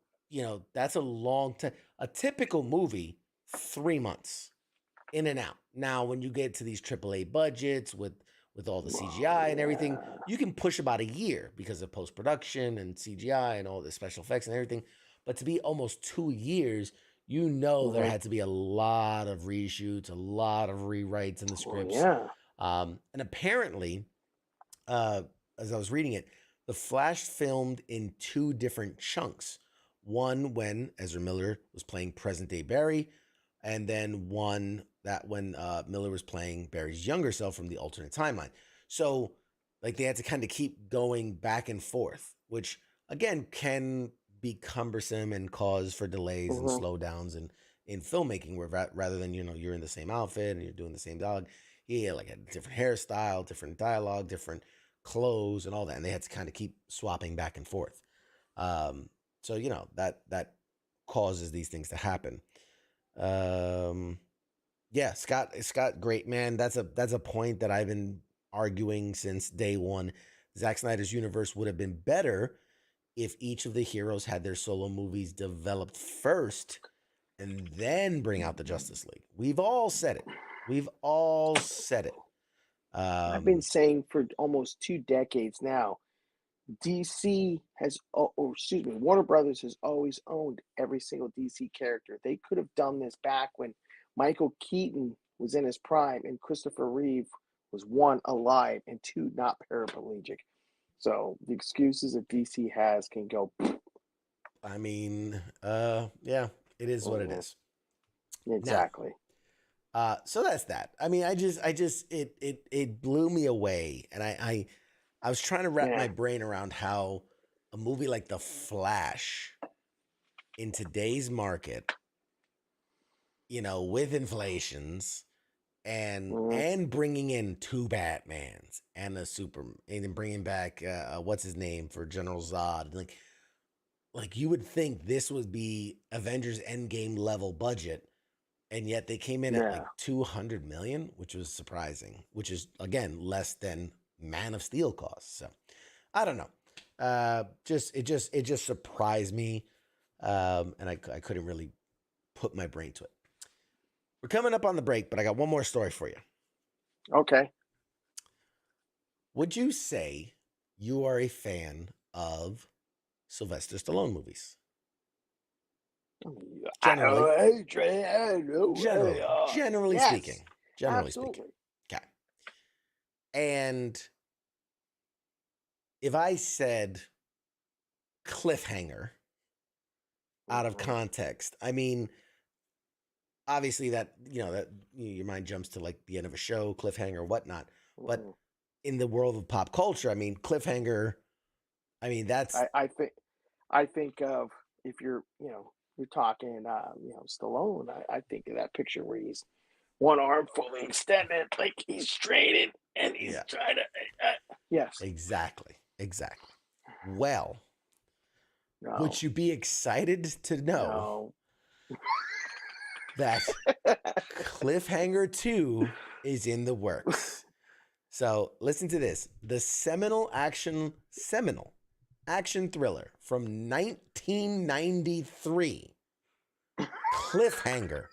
that's a long time. A typical movie, 3 months in and out. Now, when you get to these AAA budgets with all the CGI and everything, you can push about a year because of post-production and CGI and all the special effects and everything. But to be almost 2 years, there had to be a lot of reshoots, a lot of rewrites in the scripts. And apparently, as I was reading it, The Flash filmed in 2 different chunks. One when Ezra Miller was playing present-day Barry, and then one that when Miller was playing Barry's younger self from the alternate timeline. So, they had to kind of keep going back and forth, which, again, can be cumbersome and cause for delays and slowdowns in filmmaking, where rather than, you're in the same outfit and you're doing the same dialogue, like a different hairstyle, different dialogue, different clothes and all that. And they had to kind of keep swapping back and forth. So, that causes these things to happen. Scott, great man. That's a point that I've been arguing since day one. Zack Snyder's universe would have been better if each of the heroes had their solo movies developed first and then bring out the Justice League. We've all said it.
I've been saying for almost 2 decades now, DC has, Warner Brothers has always owned every single DC character. They could have done this back when Michael Keaton was in his prime and Christopher Reeve was, 1, alive, and 2, not paraplegic. So the excuses that DC has can go.
I mean, yeah, it is what it is.
Exactly.
Now, so that's that. I mean, it blew me away, and I was trying to wrap my brain around how a movie like The Flash in today's market, you know, with inflations and bringing in 2 Batmans and a Superman, and bringing back what's his name for General Zod, like you would think this would be Avengers Endgame level budget, and yet they came in at like 200 million, which was surprising, which is again less than Man of Steel costs. So I don't know. It just surprised me. And I couldn't really put my brain to it. We're coming up on the break, but I got one more story for you.
Okay.
Would you say you are a fan of Sylvester Stallone movies? Generally
Yes,
speaking. Generally
absolutely.
speaking. Okay. And if I said cliffhanger out of context, I mean, obviously that, you know, that your mind jumps to like the end of a show, cliffhanger, whatnot. But in the world of pop culture, I mean, cliffhanger, I mean, that's...
I think of, if you're talking, Stallone, I think of that picture where he's one arm fully extended, like he's straining and he's trying to, yes.
Exactly. Well, would you be excited to know that Cliffhanger 2 is in the works? So listen to this. The seminal action thriller from 1993, Cliffhanger,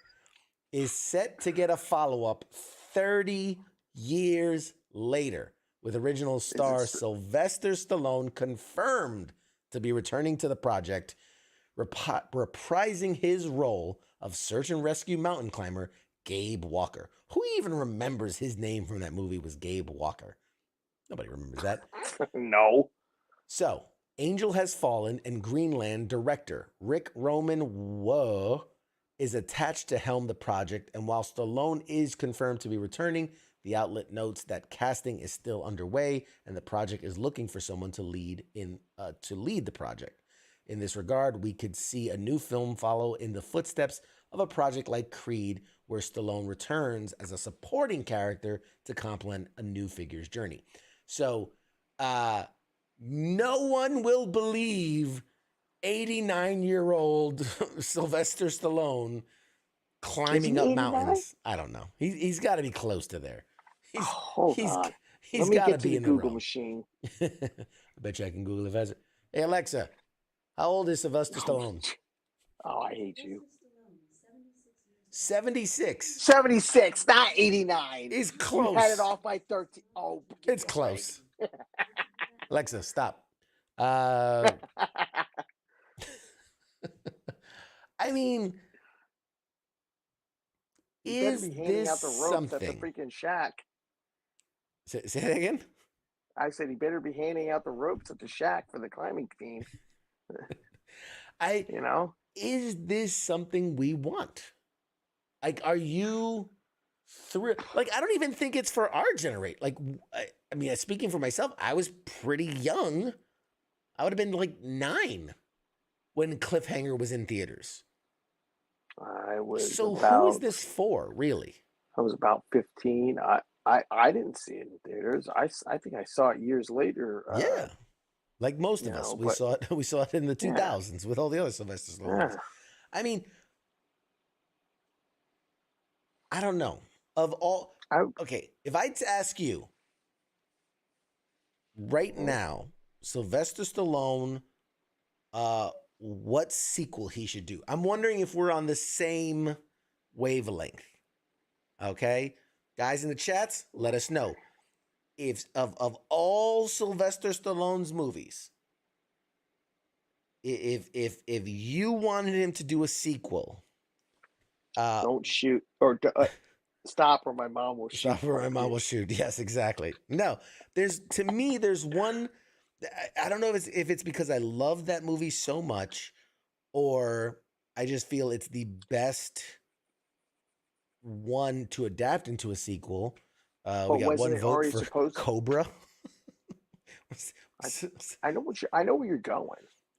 is set to get a follow-up 30 years later, with original star Sylvester Stallone confirmed to be returning to the project, reprising his role of search and rescue mountain climber Gabe Walker. Who even remembers his name from that movie was Gabe Walker? Nobody remembers that.
No.
So, Angel Has Fallen and Greenland director Rick Roman is attached to helm the project, and while Stallone is confirmed to be returning, the outlet notes that casting is still underway and the project is looking for someone to lead the project. In this regard, we could see a new film follow in the footsteps of a project like Creed, where Stallone returns as a supporting character to complement a new figure's journey. So, no one will believe 89-year-old Sylvester Stallone climbing up mountains. I don't know. He's got to be close to there.
Hold on.
He's
got
to be in the
Google
realm.
machine.
I bet you I can Google it. Hey, Alexa, how old is Sylvester Stallone?
Oh, I hate you.
76.
76, not 89.
Is close.
You had it off by 13. Oh,
it's close. Alexa, stop. I mean, is this
out the ropes
something?
At the freaking shack.
Say that again?
I said he better be handing out the ropes at the shack for the climbing team.
Is this something we want? Like, are you thrilled? Like, I don't even think it's for our generation. Like, I mean, speaking for myself, I was pretty young. I would have been like 9 when Cliffhanger was in theaters.
I was
who is this for, really?
I was about 15. I didn't see it in theaters. I think I saw it years later.
Yeah, like most of us, we saw it. We saw it in the 2000s with all the other Sylvester Stallone. Yeah. I mean, I don't know. Okay, if I ask you right now, Sylvester Stallone, what sequel he should do? I'm wondering if we're on the same wavelength. Okay, guys in the chats, let us know. if of all Sylvester Stallone's movies, if you wanted him to do a sequel,
Don't shoot or stop, or my mom will shoot.
stop or my mom will shoot. Yes, exactly. No, there's one. I don't know if it's because I love that movie so much, or I just feel it's the best one to adapt into a sequel. We got one vote for Cobra.
I know where you're going.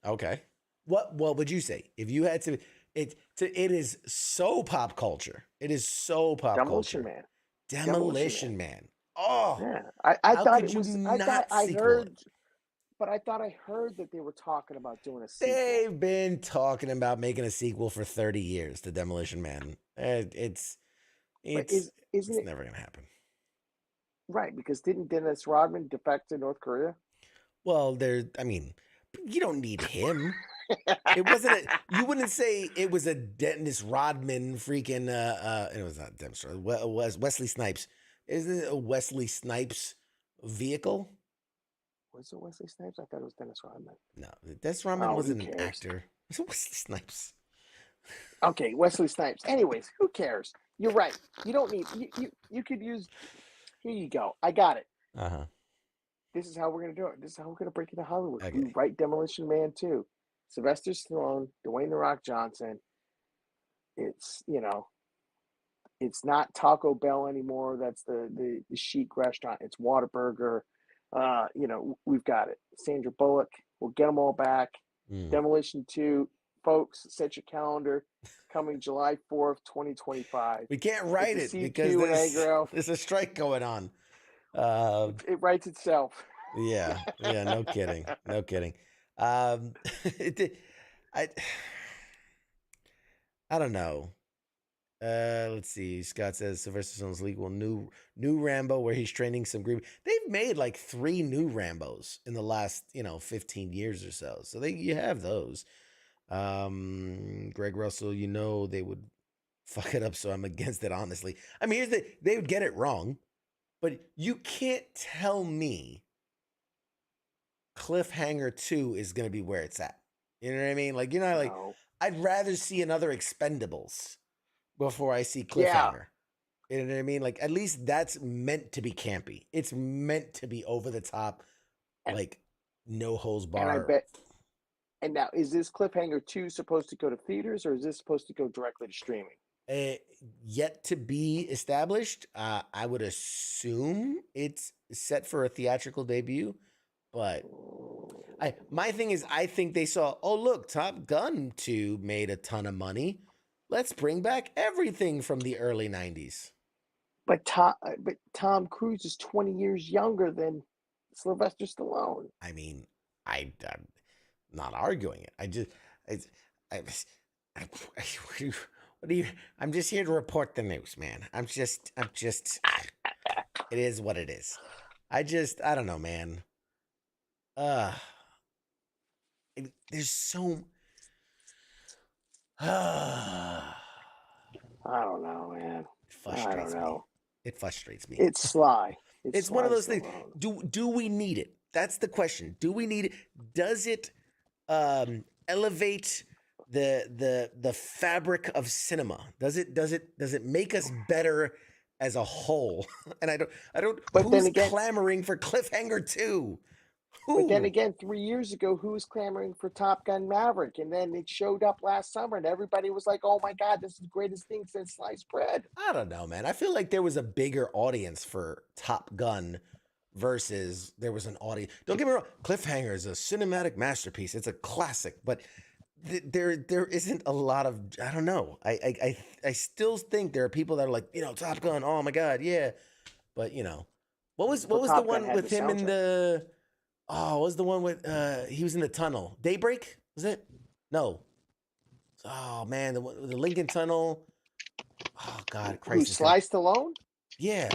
Okay. What would you say if you had to? It is so pop culture. It is so pop
Demolition
culture.
Man.
Demolition Man. Oh,
yeah. I thought it was. I heard,
it?
but I thought I heard that they were talking about doing a sequel.
They've been talking about making a sequel for 30 years to Demolition Man. It's never gonna happen.
Right, because didn't Dennis Rodman defect to North Korea?
Well, you don't need him. It wasn't. You wouldn't say it was a Dennis Rodman freaking. It was not Dennis Rodman. It was Wesley Snipes. Isn't it a Wesley Snipes vehicle?
Was it Wesley Snipes? I thought it was Dennis Rodman.
No, Dennis Rodman wasn't an actor. It was Wesley Snipes.
Okay, Wesley Snipes. Anyways, who cares? You're right. You don't need. You could use. Here you go. I got it. This is how we're gonna do it. This is how we're gonna break into Hollywood.
Okay.
We write Demolition Man 2. Sylvester Stallone, Dwayne The Rock Johnson. It's it's not Taco Bell anymore. That's the chic restaurant. It's Whataburger. We've got it. Sandra Bullock. We'll get them all back. Demolition 2. Folks, set your calendar. Coming July 4th, 2025.
We can't write it because there's a strike going on.
It writes itself.
Yeah, no kidding. I don't know. Let's see. Scott says Sylvester Stallone's legal new Rambo where he's training some green. They've made like 3 new Rambos in the last 15 years or so. So you have those. Greg Russell, they would fuck it up, so I'm against it, honestly. I mean, they would get it wrong, but you can't tell me Cliffhanger 2 is going to be where it's at. You know what I mean? Like,
No.
I'd rather see another Expendables before I see Cliffhanger. Yeah. You know what I mean? Like, at least that's meant to be campy. It's meant to be over the top, like, no holds barred.
And I bet. And now, is this Cliffhanger 2 supposed to go to theaters, or is this supposed to go directly to streaming?
Yet to be established. I would assume it's set for a theatrical debut, but my thing is, I think they saw, oh look, Top Gun 2 made a ton of money. Let's bring back everything from the early 90s.
But Tom Cruise is 20 years younger than Sylvester Stallone.
I mean, I'm not arguing it. What do you? I'm just here to report the news, man. I'm just. It is what it is. I don't know, man. There's so.
I don't know, man.
It frustrates me.
It's sly.
It's one of those things. Do we need it? That's the question. Do we need it? Does it elevate the fabric of cinema? Does it make us better as a whole? And I don't. But who's then again, clamoring for Cliffhanger 2?
But then again, 3 years ago, who was clamoring for Top Gun Maverick? And then it showed up last summer, and everybody was like, "Oh my God, this is the greatest thing since sliced bread."
I don't know, man. I feel like there was a bigger audience for Top Gun versus there was an audience. Don't get me wrong, Cliffhanger is a cinematic masterpiece. It's a classic, but there isn't a lot of, I don't know. I still think there are people that are like, Top Gun, oh my God, yeah. But what was the one with him in the what was the one with he was in the tunnel? Daybreak? Was it? No. Oh man, the Lincoln Tunnel. Oh God,
Who sliced alone?
Yeah.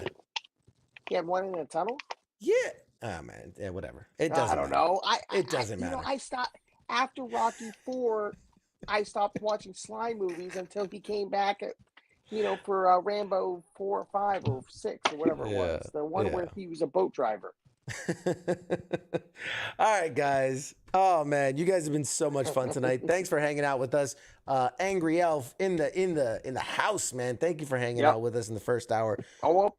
He had one in the tunnel?
Yeah. Oh man, yeah, whatever. It doesn't matter.
I don't know.
It doesn't matter.
I stopped after Rocky 4. I stopped watching Sly movies until he came back. for Rambo 4 or 5 or 6 or whatever it was. The one where he was a boat driver.
All right, guys. Oh man, you guys have been so much fun tonight. Thanks for hanging out with us. Angry Elf in the house, man. Thank you for hanging out with us in the first hour.
Oh well.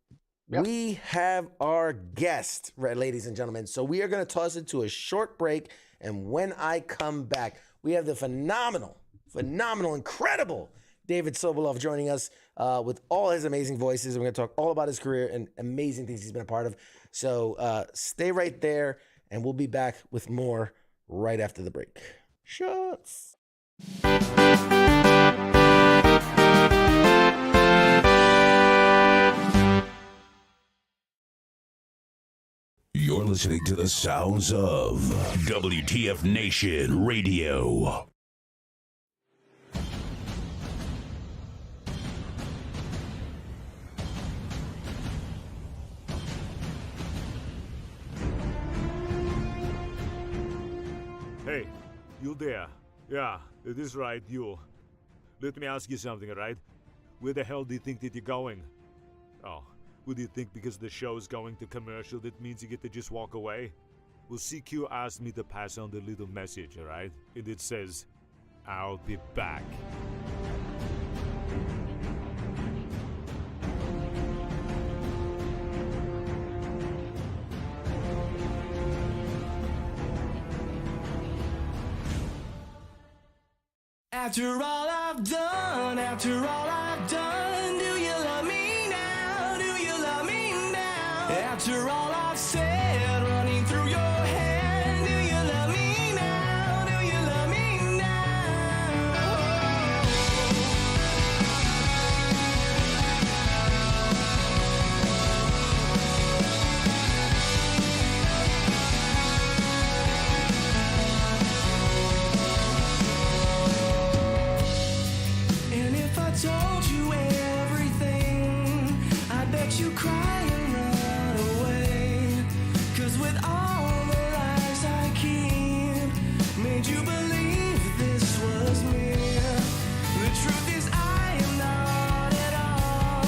Yep.
We have our guest, ladies and gentlemen. So we are going to toss it to a short break, and when I come back, we have the phenomenal, incredible David Sobolov joining us with all his amazing voices. We're going to talk all about his career and amazing things he's been a part of. So stay right there, and we'll be back with more right after the break. Shots.
You're listening to the sounds of WTF Nation Radio.
Hey, you there? Yeah, it is right, you. Let me ask you something, alright? Where the hell do you think that you're going? Oh, what do you think because the show is going to commercial that means you get to just walk away? Well, CQ asked me to pass on the little message, alright? And it says, I'll be back.
After all I've done, do you love me now? Do you love me now? After all I've said, running through your head, do you love me now? Do you love me told you everything, I bet you cry and run away. 'Cause with all the lies I keep, made you believe this was me. The truth is I am not at all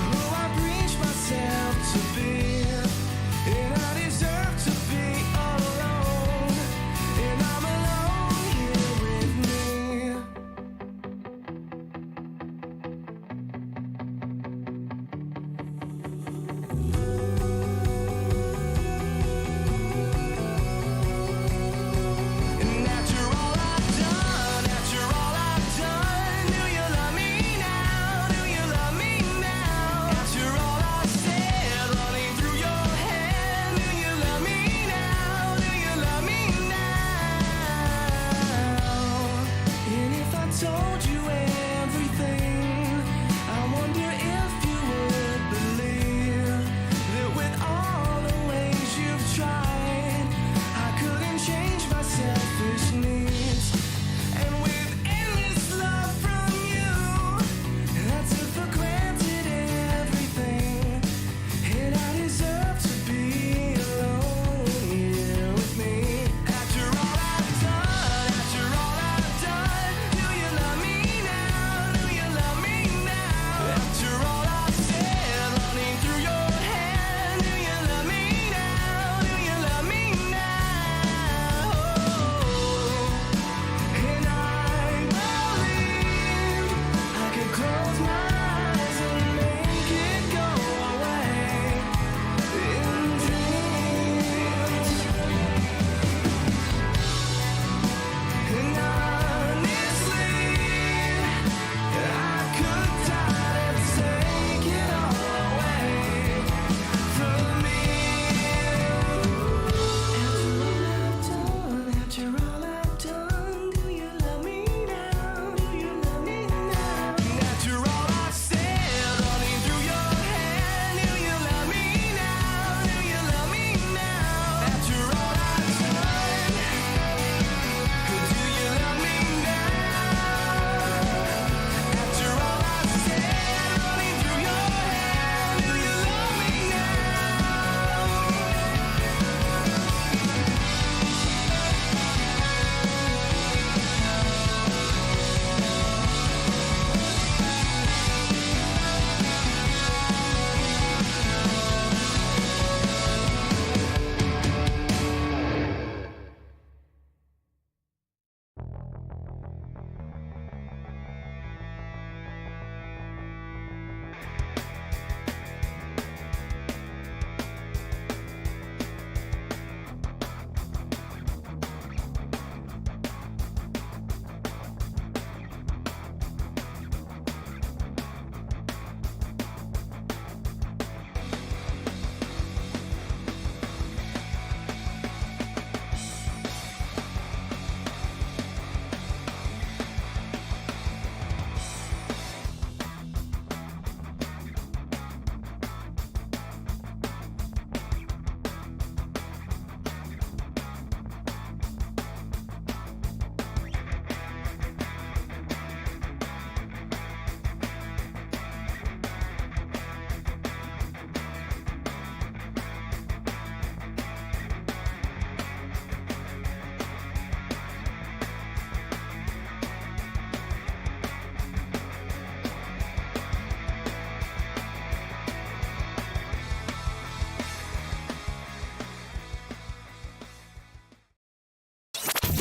who I preach myself to be. And I deserve to be alone, and I'm alone here with me. And after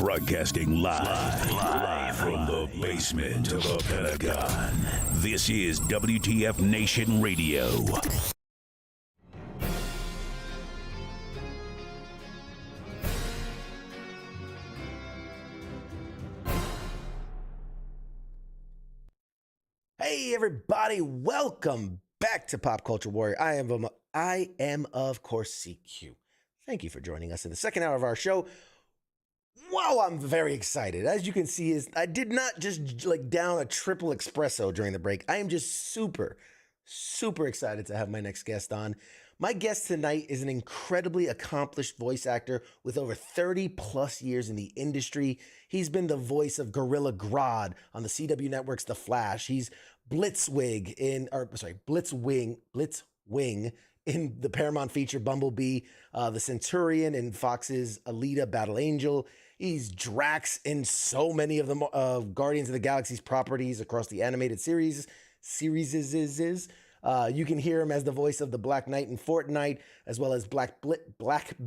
Broadcasting live from the basement of the Pentagon. This is WTF Nation Radio.
Hey everybody, welcome back to Pop Culture Warrior. I am of course CQ. Thank you for joining us in the second hour of our show. Wow, I'm very excited. As you can see, I did not just like down a triple espresso during the break. I am just super excited to have my next guest on. My guest tonight is an incredibly accomplished voice actor with over 30 plus years in the industry. He's been the voice of Gorilla Grodd on the CW network's The Flash. He's Blitzwing in the Paramount feature Bumblebee, the Centurion in Fox's Alita Battle Angel. He's Drax in so many of the Guardians of the Galaxy's properties across the animated series. You can hear him as the voice of the Black Knight in Fortnite, as well as Black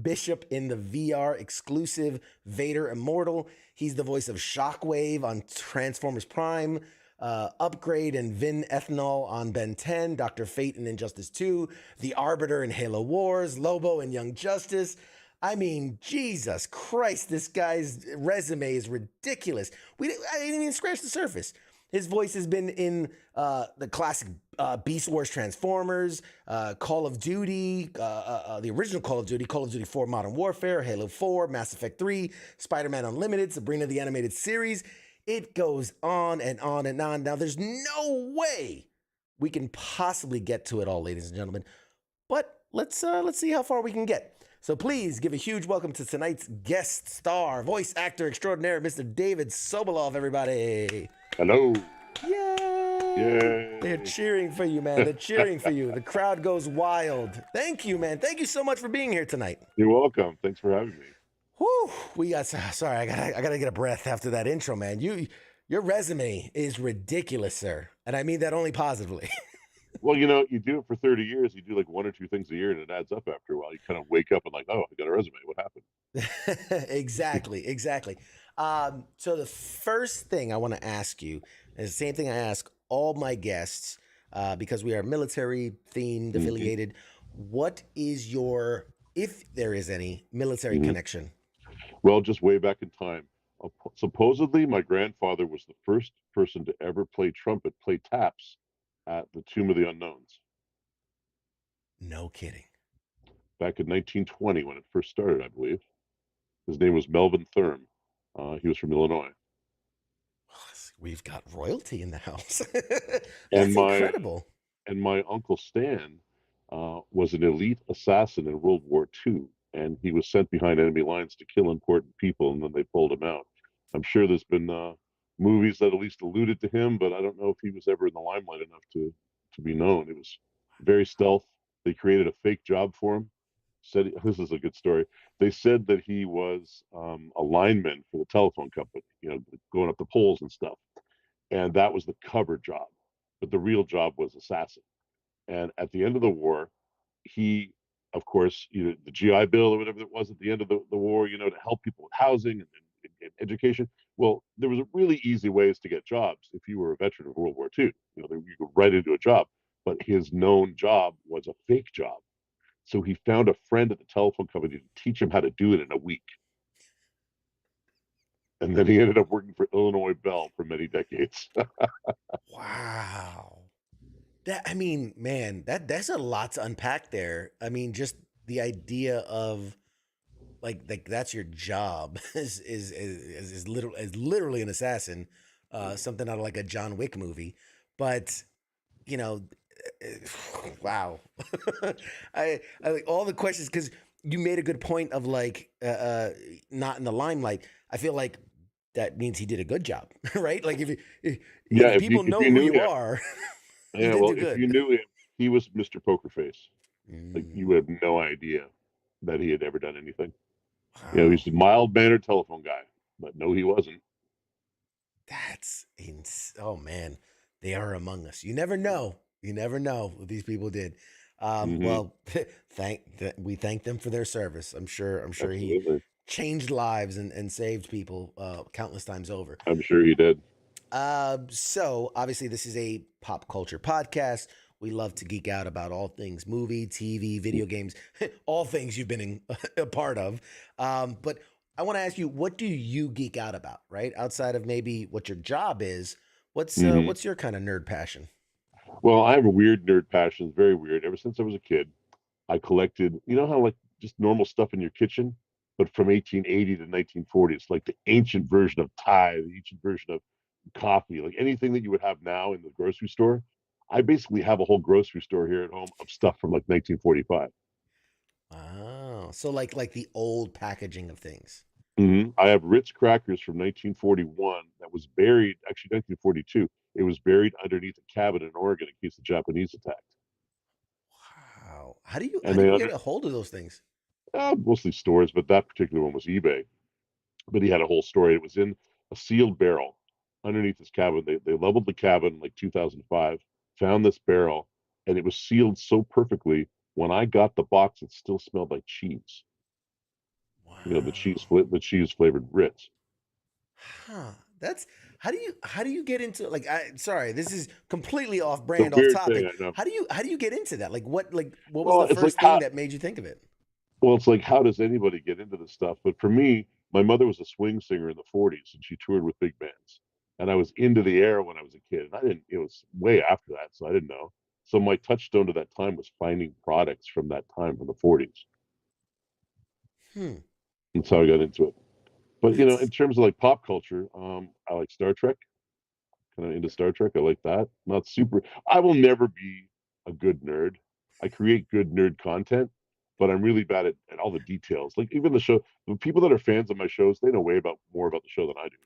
Bishop in the VR exclusive Vader Immortal. He's the voice of Shockwave on Transformers Prime, Upgrade and Vin Ethanol on Ben 10, Dr. Fate in Injustice 2, the Arbiter in Halo Wars, Lobo in Young Justice. I mean, Jesus Christ, this guy's resume is ridiculous. I didn't even scratch the surface. His voice has been in the classic Beast Wars Transformers, Call of Duty, the original Call of Duty 4 Modern Warfare, Halo 4, Mass Effect 3, Spider-Man Unlimited, Sabrina the Animated Series. It goes on and on and on. Now, there's no way we can possibly get to it all, ladies and gentlemen. But let's see how far we can get. So please give a huge welcome to tonight's guest star, voice actor extraordinaire, Mr. David Sobolov, everybody.
Hello.
Yay!
Yay.
They're cheering for you, man. They're cheering for you. The crowd goes wild. Thank you, man. Thank you so much for being here tonight.
You're welcome. Thanks for having me.
Whew. Sorry, I gotta get a breath after that intro, man. Your resume is ridiculous, sir. And I mean that only positively.
Well, you know, you do it for 30 years. You do like 1 or 2 things a year, and it adds up after a while. You kind of wake up and like, oh, I got a resume. What happened?
Exactly. So the first thing I want to ask you is the same thing I ask all my guests because we are military themed, affiliated. What is your, if there is any, military connection?
Well, just way back in time. Supposedly, my grandfather was the first person to ever play trumpet, play taps at the Tomb of the Unknowns.
No kidding.
Back in 1920, when it first started, I believe. His name was Melvin Thurm. He was from Illinois.
We've got royalty in the house. That's incredible.
And my uncle Stan was an elite assassin in World War II, and he was sent behind enemy lines to kill important people, and then they pulled him out. I'm sure there's been movies that at least alluded to him, but I don't know if he was ever in the limelight enough to be known. It was very stealth. They created a fake job for him. This is a good story. They said that he was a lineman for the telephone company, you know, going up the poles and stuff. And that was the cover job. But the real job was assassin. And at the end of the war, he, of course, you know, the GI Bill or whatever it was at the end of the war, you know, to help people with housing and education. Well, there was really easy ways to get jobs if you were a veteran of World War II. You know, you could right into a job. But his known job was a fake job. So he found a friend at the telephone company to teach him how to do it in a week. And then he ended up working for Illinois Bell for many decades.
Wow. I mean, man, that's a lot to unpack there. I mean, just the idea of like that's your job is literally an assassin, something out of like a John Wick movie. But you know, wow. I like all the questions because you made a good point of like not in the limelight. I feel like that means he did a good job, right? Like if people know who you are.
Yeah, well, if you knew him, he was Mr. Poker Face. Like you would have no idea that he had ever done anything. Wow. You know, he's a mild-mannered telephone guy, but no, he wasn't.
That's oh man, they are among us. You never know. You never know what these people did. Well, we thank them for their service. I'm sure
Absolutely.
changed lives and saved people countless times over.
I'm sure he did.
So obviously this is a pop culture podcast. We love to geek out about all things movie, TV, video games, all things you've been a part of. But I want to ask you, what do you geek out about, right? Outside of maybe what your job is, what's your kind of nerd passion?
Well, I have a weird nerd passion. It's very weird. Ever since I was a kid, I collected, you know how like just normal stuff in your kitchen, but from 1880 to 1940, it's like the ancient version of tie, the ancient version of coffee, like anything that you would have now in the grocery store. I basically have a whole grocery store here at home of stuff from like 1945.
Oh, so like the old packaging of things.
I have Ritz crackers from 1941 that was buried, actually 1942. It was buried underneath a cabin in Oregon in case the Japanese attacked.
Wow. How do you get a hold of those things?
Mostly stores, but that particular one was eBay. But he had a whole story. It was in a sealed barrel underneath his cabin. They leveled the cabin in like 2005, found this barrel, and it was sealed so perfectly. When I got the box, it still smelled like cheese.
Wow.
You know, the cheese flavored Ritz.
Huh. That's how do you get into like sorry, this is completely off brand, off
Weird
topic.
thing, I know.
How do you get into that? Like what was
Well,
the
it's
first
like
thing that made you think of it?
Well, it's like, how does anybody get into this stuff? But for me, my mother was a swing singer in the 40s and she toured with big bands. And I was into the air when I was a kid. And I didn't, it was way after that, so I didn't know. So my touchstone to that time was finding products from that time from the 40s. That's how I got into it. But, you know, in terms of like pop culture, I like Star Trek, kind of into Star Trek. I like that. Not super, I will never be a good nerd. I create good nerd content, but I'm really bad at all the details. Like even the show, the people that are fans of my shows, they know more about the show than I do.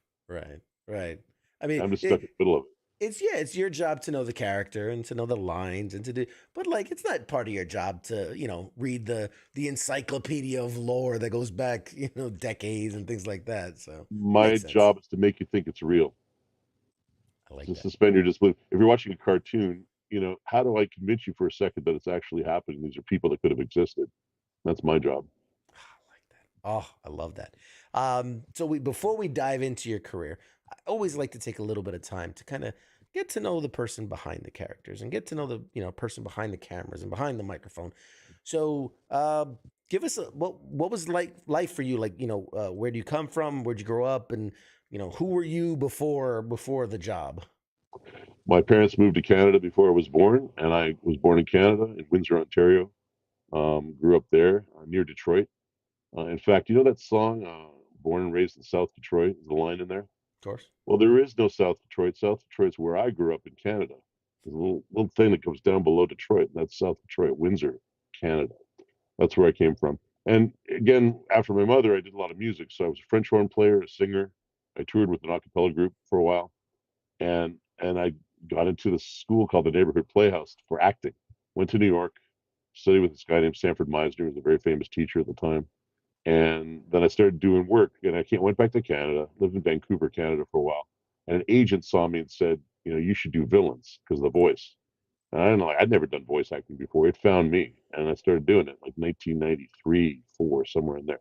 Right. I mean,
I'm just stuck in the middle of it.
It's your job to know the character and to know the lines and to do, but like it's not part of your job to, read the encyclopedia of lore that goes back, decades and things like that. So
My job is to make you think it's real.
I like
to
that.
Suspend your disbelief. If you're watching a cartoon, how do I convince you for a second that it's actually happening? These are people that could have existed. That's my job.
I like that. Oh, I love that. So before we dive into your career, I always like to take a little bit of time to kind of get to know the person behind the characters and get to know the person behind the cameras and behind the microphone. So give us what was life for you? Like, where do you come from? Where'd you grow up? And, who were you before the job?
My parents moved to Canada before I was born, and I was born in Canada, in Windsor, Ontario. Grew up there near Detroit. In fact, you know that song, Born and Raised in South Detroit? Is the line in there?
Of course.
Well, there is no South Detroit. South Detroit's where I grew up in Canada. There's a little thing that comes down below Detroit, and that's South Detroit, Windsor, Canada. That's where I came from. And again, after my mother, I did a lot of music. So I was a French horn player, a singer. I toured with an a cappella group for a while. And I got into this school called the Neighborhood Playhouse for acting. Went to New York, studied with this guy named Sanford Meisner, who was a very famous teacher at the time. And then I started doing work, and I went back to Canada, lived in Vancouver, Canada for a while. And an agent saw me and said, you should do villains because of the voice. And I don't know, I'd never done voice acting before. It found me, and I started doing it like 1993, 4, somewhere in there.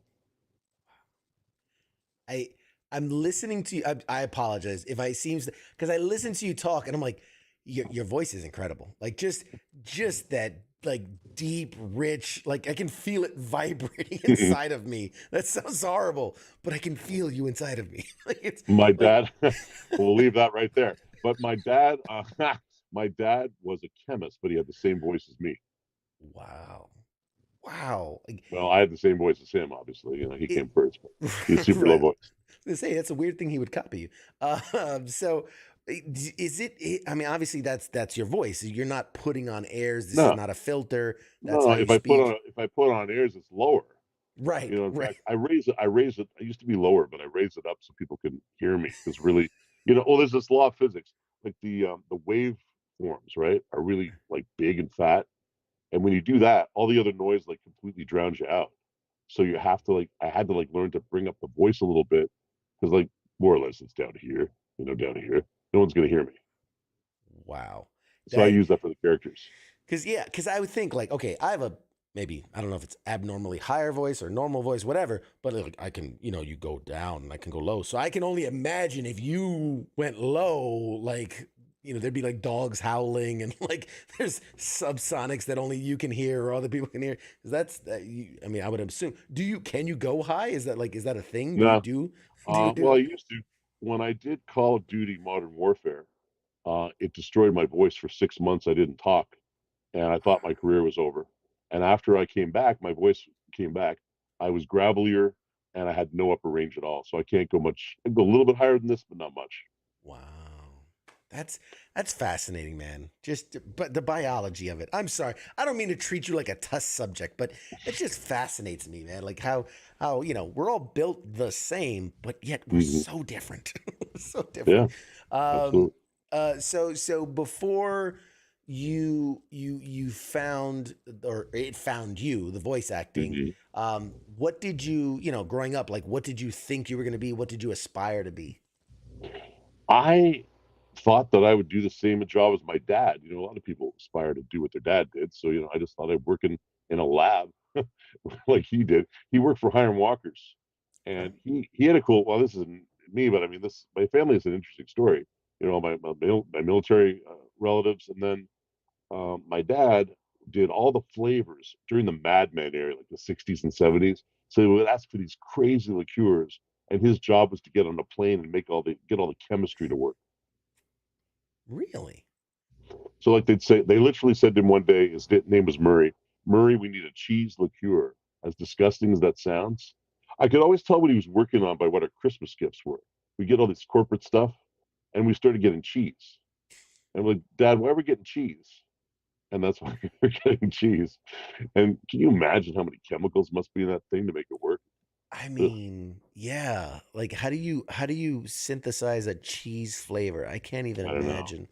I'm listening to you. I apologize if I seems because I listen to you talk and I'm like, your voice is incredible. Like just that like deep, rich, like I can feel it vibrating inside of me. That sounds horrible, but I can feel you inside of me.
My dad, we'll leave that right there. But my dad was a chemist, but he had the same voice as me.
Wow.
Well, I had the same voice as him, obviously. He came first, but he's super low voice.
Say that's a weird thing he would copy you. So is it? I mean, obviously that's your voice. You're not putting on airs. This is not a filter. That's
no,
how
if I put on airs, it's lower.
Right.
In
right.
fact, I raise it. I used to be lower, but I raised it up so people can hear me. Because really, there's this law of physics. Like the wave forms, right, are really like big and fat. And when you do that, all the other noise like completely drowns you out. So you have to I had to learn to bring up the voice a little bit because more or less it's down here, down here. No one's going to hear me.
Wow.
So I use that for the characters.
Because I would think okay, I have a maybe, I don't know if it's abnormally higher voice or normal voice, whatever, but like I can, you go down and I can go low. So I can only imagine if you went low, like, there'd be like dogs howling and like there's subsonics that only you can hear or other people can hear. I would assume, can you go high? Is that a thing?
No.
Do
Well, I used to. When I did Call of Duty Modern Warfare, it destroyed my voice for 6 months. I didn't talk, and I thought my career was over. And after I came back, my voice came back. I was gravelier, and I had no upper range at all. So I can't go much. I go a little bit higher than this, but not much.
Wow. That's fascinating, man. But the biology of it. I'm sorry. I don't mean to treat you like a tuss subject, but it just fascinates me, man. Like how we're all built the same, but yet we're so different. So different.
Yeah.
So before you found, or it found you, the voice acting, what did you, growing up, like what did you think you were going to be? What did you aspire to be?
I thought that I would do the same job as my dad. A lot of people aspire to do what their dad did. So, I just thought I'd work in a lab like he did. He worked for Hiram Walkers, and he had a cool, well, this isn't me, but I mean, my family is an interesting story. My military relatives, and then my dad did all the flavors during the Mad Men era, like the 60s and 70s. So he would ask for these crazy liqueurs, and his job was to get on a plane and get all the chemistry to work.
Really?
So like they literally said to him one day, his name was Murray. Murray, we need a cheese liqueur. As disgusting as that sounds, I could always tell what he was working on by what our Christmas gifts were. We get all this corporate stuff, and we started getting cheese. And we're like, Dad, why are we getting cheese? And that's why we're getting cheese. And can you imagine how many chemicals must be in that thing to make it work?
I mean, yeah. Like, how do you synthesize a cheese flavor? I can't even imagine.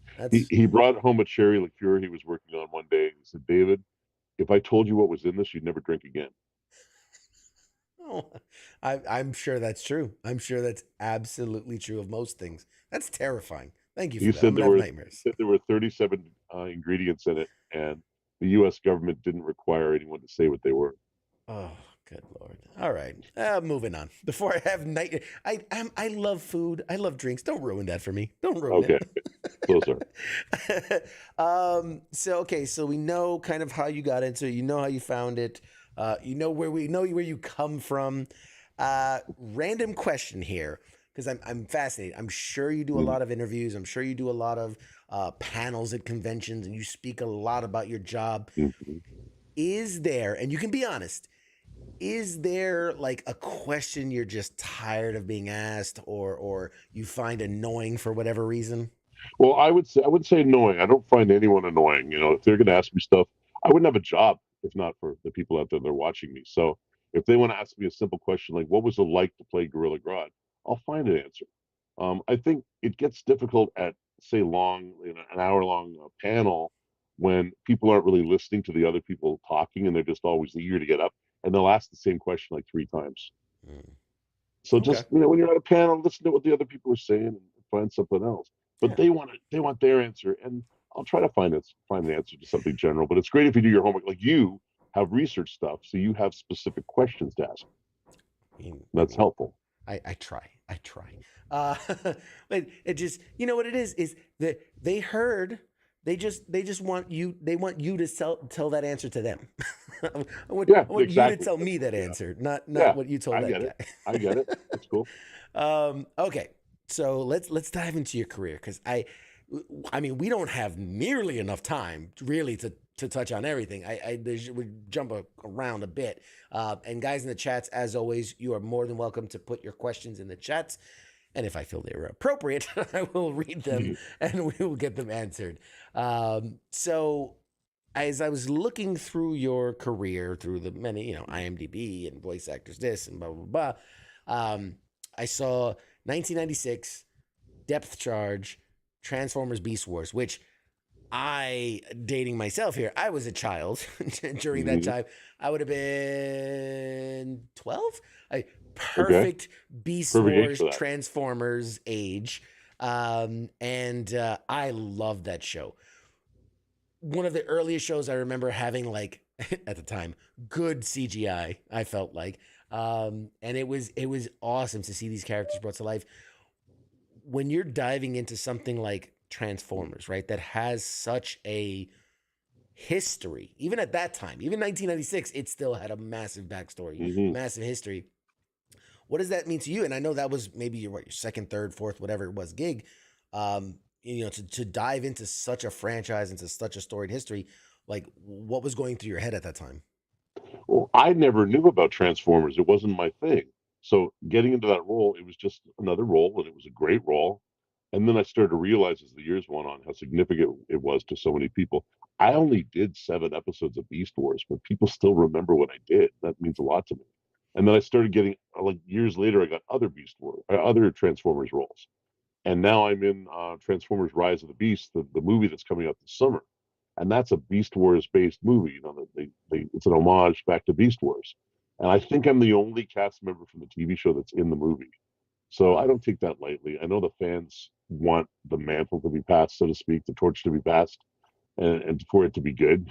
He brought home a cherry liqueur he was working on one day. He said, David, if I told you what was in this, you'd never drink again.
Oh, I'm sure that's true. I'm sure that's absolutely true of most things. That's terrifying. Thank you for that. I'm gonna have nightmares.
There were 37 ingredients in it, and the U.S. government didn't require anyone to say what they were.
Oh, good Lord. All right. Moving on. Before I have I love food. I love drinks. Don't ruin that for me. Don't ruin it.
Okay.
So we know kind of how you got into it. You know how you found it. You know where you come from. Random question here, because I'm fascinated. I'm sure you do a lot of interviews. I'm sure you do a lot of panels at conventions, and you speak a lot about your job. Is there, and you can be honest, is there like a question you're just tired of being asked, or you find annoying for whatever reason?
Well, I would say annoying. I don't find anyone annoying. If they're going to ask me stuff, I wouldn't have a job if not for the people out there that are watching me. So if they want to ask me a simple question like, what was it like to play Gorilla Grodd? I'll find an answer. I think it gets difficult at, say, an hour-long panel when people aren't really listening to the other people talking, and they're just always eager to get up, and they'll ask the same question like 3 times. So just, when you're at a panel, listen to what the other people are saying and find something else. But they want their answer, and I'll try to find an answer to something general. But it's great if you do your homework. Like you have research stuff, so you have specific questions to ask. That's helpful.
I try. But it just, what it is that they heard. They just want you. They want you to tell that answer to them. I want you to tell me that answer, not what you told that guy.
I get it. That's cool.
Okay, so let's dive into your career, because I mean, we don't have nearly enough time really to touch on everything. We jump around a bit. And guys in the chats, as always, you are more than welcome to put your questions in the chats. And if I feel they were appropriate, I will read them and we will get them answered. So as I was looking through your career, through the many, IMDb and voice actors this and blah, blah, blah, I saw 1996, Depth Charge, Transformers Beast Wars, which dating myself here, I was a child during that time. I would have been 12. Perfect Beast Wars Transformers age. And I loved that show. One of the earliest shows I remember having like at the time, good CGI. I felt like, and it was awesome to see these characters brought to life. When you're diving into something like Transformers, right, that has such a history, even at that time, even 1996, it still had a massive backstory,
Hmm.
massive history. What does that mean to you? And I know that was maybe your second, third, fourth, whatever it was gig. To dive into such a franchise, into such a storied history, like what was going through your head at that time?
Well, I never knew about Transformers. It wasn't my thing. So getting into that role, it was just another role, and it was a great role. And then I started to realize as the years went on how significant it was to so many people. I only did 7 episodes of Beast Wars, but people still remember what I did. That means a lot to me. And then I started getting, like years later, I got other other Transformers roles. And now I'm in Transformers: Rise of the Beast, the movie that's coming out this summer, and that's a Beast Wars based movie. You know, it's an homage back to Beast Wars, and I think I'm the only cast member from the TV show that's in the movie. So I don't take that lightly. I know the fans want the mantle to be passed, so to speak, the torch to be passed, and for it to be good.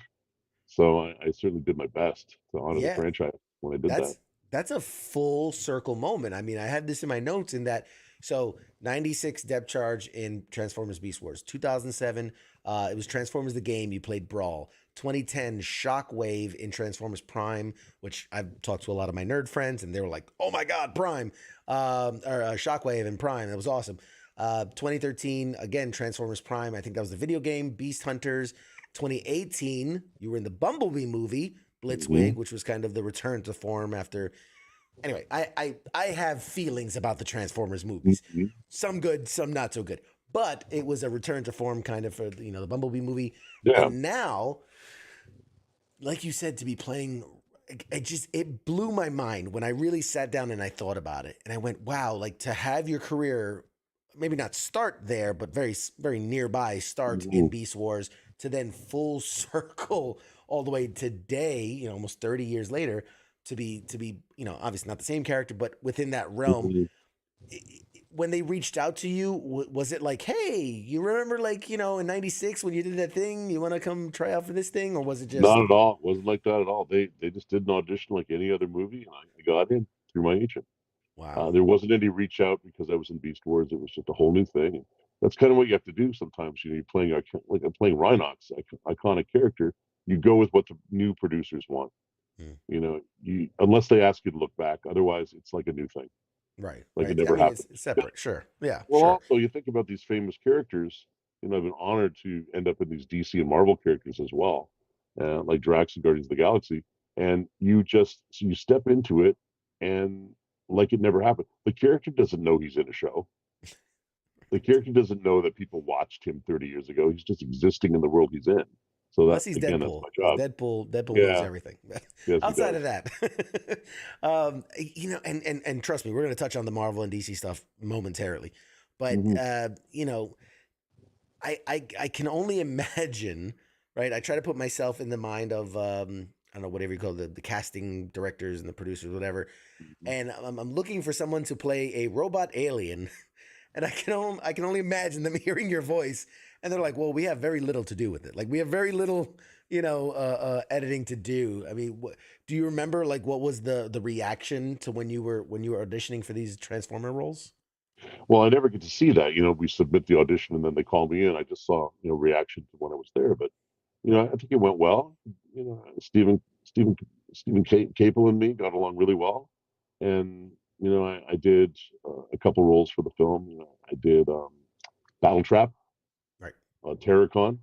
So I certainly did my best to honor the
Yeah,
franchise when I did that.
that's a full circle moment. I mean, I had this in my notes in that. So 96 depth charge in Transformers Beast Wars. 2007, it was Transformers the game. You played Brawl. 2010, Shockwave in Transformers Prime, which I've talked to a lot of my nerd friends, and they were like, "Oh my God, Prime!" Shockwave and Prime. That was awesome. 2013, again, Transformers Prime. I think that was the video game. Beast Hunters. 2018, you were in the Bumblebee movie, Blitzwing, which was kind of the return to form after. Anyway, I have feelings about the Transformers movies.
Mhm.
Some good, some not so good. But it was a return to form kind of for the Bumblebee movie.
Yeah.
And now, like you said, to be playing, it blew my mind when I really sat down and I thought about it. And I went, wow, like to have your career maybe not start there, but very, very nearby start in
Mhm.
Beast Wars to then full circle all the way today, almost 30 years later, to be, obviously not the same character, but within that realm.
Mhm.
When they reached out to you, was it like, hey, you remember in 96 when you did that thing, you want to come try out for this thing? Or was it just,
Not at all. It wasn't like that at all. They just did an audition like any other movie, and I got in through my agent.
wow.
There wasn't any reach out because I was in Beast Wars. It was just a whole new thing. And that's kind of what you have to do sometimes. You're playing like I'm playing Rhinox, iconic character. You go with what the new producers want.
Hmm.
You unless they ask you to look back. Otherwise, it's like a new thing.
Right.
Like it
I
never
mean,
happened.
it's separate. Sure. Yeah.
Well,
Sure.
also you think about these famous characters. I've been honored to end up in these DC and Marvel characters as well, like Drax and Guardians of the Galaxy. And you step into it, and like it never happened. The character doesn't know he's in a show. The character doesn't know that people watched him 30 years ago. He's just existing in the world he's in. So that
Unless he's
again, that's
Deadpool,
my
because
job.
Deadpool knows
Yeah,
everything.
yes, he
Outside
does.
of that, and trust me, we're going to touch on the Marvel and DC stuff momentarily, but
Hmm.
I can only imagine, right? I try to put myself in the mind of I don't know, whatever you call the casting directors and the producers, whatever, and I'm looking for someone to play a robot alien, and I can only imagine them hearing your voice, and they're like, "Well, we have very little to do with it. Like, we have very little, editing to do." I mean, do you remember what was the reaction to when you were auditioning for these Transformer roles?
Well, I never get to see that. We submit the audition and then they call me in. I just saw, reaction to when I was there, but I think it went well. Stephen Capel and me got along really well, and I did a couple roles for the film. I did Battle Trap,
Right.
Terracon,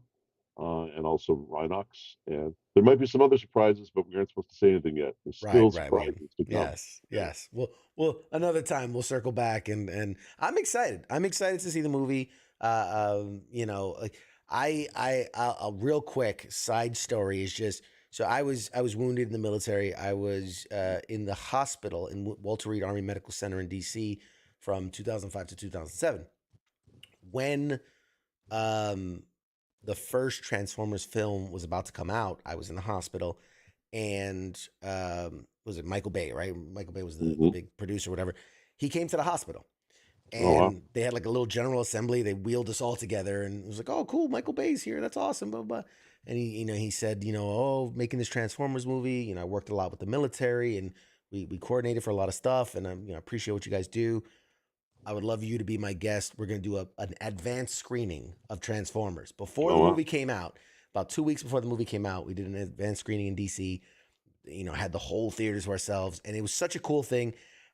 and also Rhinox. And there might be some other surprises, but we aren't supposed to say anything yet. There's
Right,
still
right.
surprises to come.
Yes, yes. Well, another time we'll circle back, and I'm excited. I'm excited to see the movie. Like I'll real quick side story is just so I was wounded in the military. I was in the hospital in Walter Reed Army Medical Center in D.C. from 2005 to 2007. When the first Transformers film was about to come out, I was in the hospital, and was it Michael Bay, right? Michael Bay was the
Hmm.
big producer, whatever. He came to the hospital,
Oh wow.
and they had like a little general assembly. They wheeled us all together, and it was like, "Oh, cool, Michael Bay's here. That's awesome." Blah blah. and he said, oh, making this Transformers movie, I worked a lot with the military, and we coordinated for a lot of stuff, and I appreciate what you guys do. I would love you to be my guest. We're going to do an advanced screening of Transformers before the movie came out. About 2 weeks before the movie came out, we did an advanced screening in DC. Had the whole theaters to ourselves, and it was such a cool thing.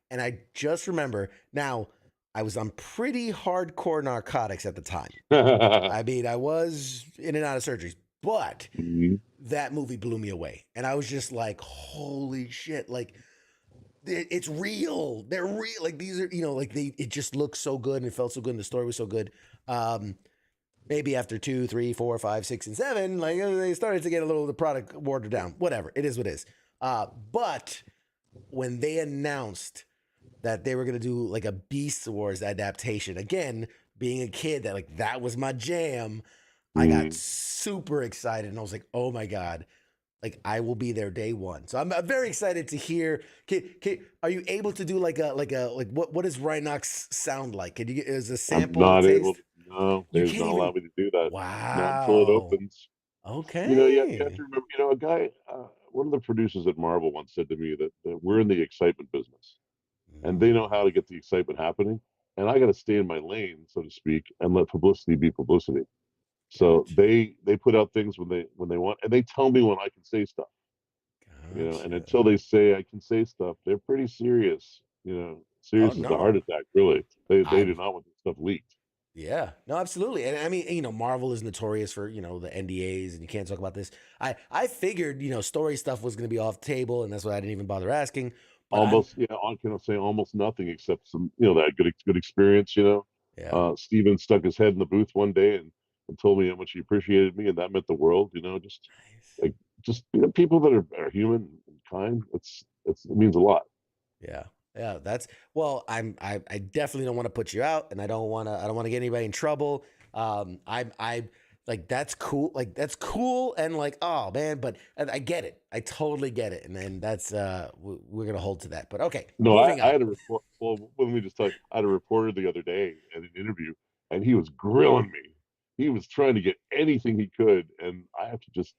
And I just remember, now I was on pretty hardcore narcotics at the time. I mean, I was in and out of surgeries, but that movie blew me away, and I was just like, holy shit, like. It's real. They're real. Like these are, it just looked so good and it felt so good and the story was so good. Maybe after 2, 3, 4, 5, 6, and 7, like they started to get a little the product watered down. Whatever. It is what it is. But when they announced that they were gonna do like a Beast Wars adaptation, again, being a kid that was my jam, I got super excited and I was like, oh my God. Like I will be there day one, so I'm very excited to hear. Are you able to do like what does Rhinox sound like? Can you get as a sample?
I'm not
taste?
able. No, they don't allow me to do that.
Wow.
Not until it opens.
Okay.
You have to remember. A guy, one of the producers at Marvel once said to me that we're in the excitement business, and they know how to get the excitement happening, and I got to stay in my lane, so to speak, and let publicity be publicity. So they put out things when they want, and they tell me when I can say stuff.
Gotcha.
And until they say I can say stuff, they're pretty serious. Serious as a heart attack. Really, they do not want this stuff leaked.
Yeah, no, absolutely. And I mean, Marvel is notorious for the NDAs, and you can't talk about this. I figured story stuff was going to be off the table, and that's why I didn't even bother asking. But
I can say almost nothing except some that good experience.
Yeah.
Steven stuck his head in the booth one day and told me how much he appreciated me, and that meant the world. Just people that are human and kind. It means a lot.
Yeah. That's I definitely don't want to put you out, and I don't want to get anybody in trouble. I like that's cool. Like that's cool, and like oh man, but I get it. I totally get it, and then that's we're gonna hold to that. But okay.
No, I had a report. Well, let me just tell you, I had a reporter the other day at an interview, and he was grilling me. He was trying to get anything he could, and I have to just,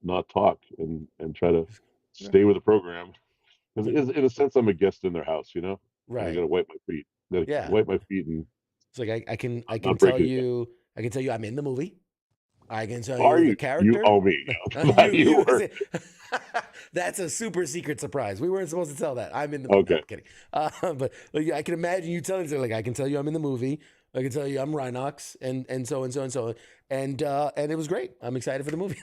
not talk and try to stay with the program. Because in a sense, I'm a guest in their house,
Right.
I got to wipe my feet. Wipe my feet, and
it's like I can tell you, I'm in the movie. I can tell you the character.
You owe me.
That's a super secret surprise. We weren't supposed to tell that. I'm in the movie.
Okay.
No, I'm kidding. But I can imagine you telling them I can tell you I'm in the movie. I can tell you I'm Rhinox and so and so and so and it was great. I'm excited for the movie.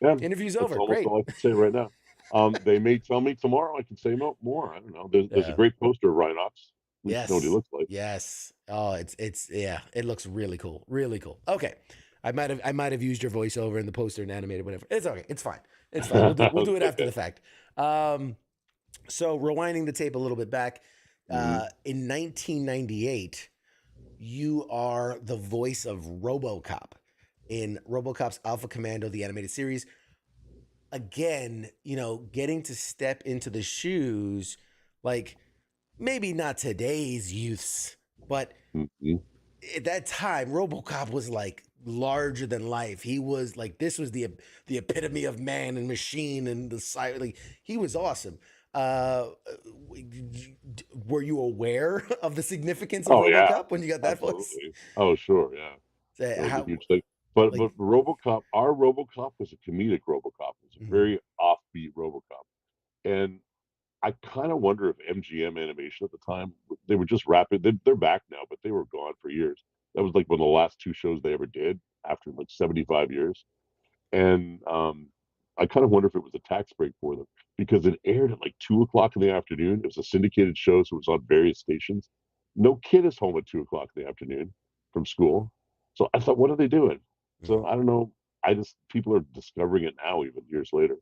Interview's over. Great.
That's all I can say right now. They may tell me tomorrow. I can say more. I don't know. There's a great poster of Rhinox.
Yes.
Know what he looks like.
Yes. Oh, it's it looks really cool. Really cool. Okay. I might have used your voiceover in the poster and animated, whatever. It's okay. It's fine. It's fine. We'll do it after the fact. So rewinding the tape a little bit back, in 1998, you are the voice of Robocop in Robocop's Alpha Commando, the animated series. Again, getting to step into the shoes, like maybe not today's youths, but at that time, Robocop was like larger than life. He was like, this was the epitome of man and machine and the side. Like he was awesome. Were you aware of the significance of Robocop when you got that voice?
Oh, sure, yeah. That was a huge thing. But Robocop, our Robocop was a comedic Robocop. It was a very offbeat Robocop, and I kind of wonder if MGM Animation at the time, they were just rapid. They're back now, but they were gone for years. That was like one of the last 2 shows they ever did after like 75 years, and I kind of wonder if it was a tax break for them because it aired at like 2:00 in the afternoon. It was a syndicated show, so it was on various stations. No kid is home at 2:00 in the afternoon from school. So I thought, what are they doing? So I don't know. People are discovering it now, even years later.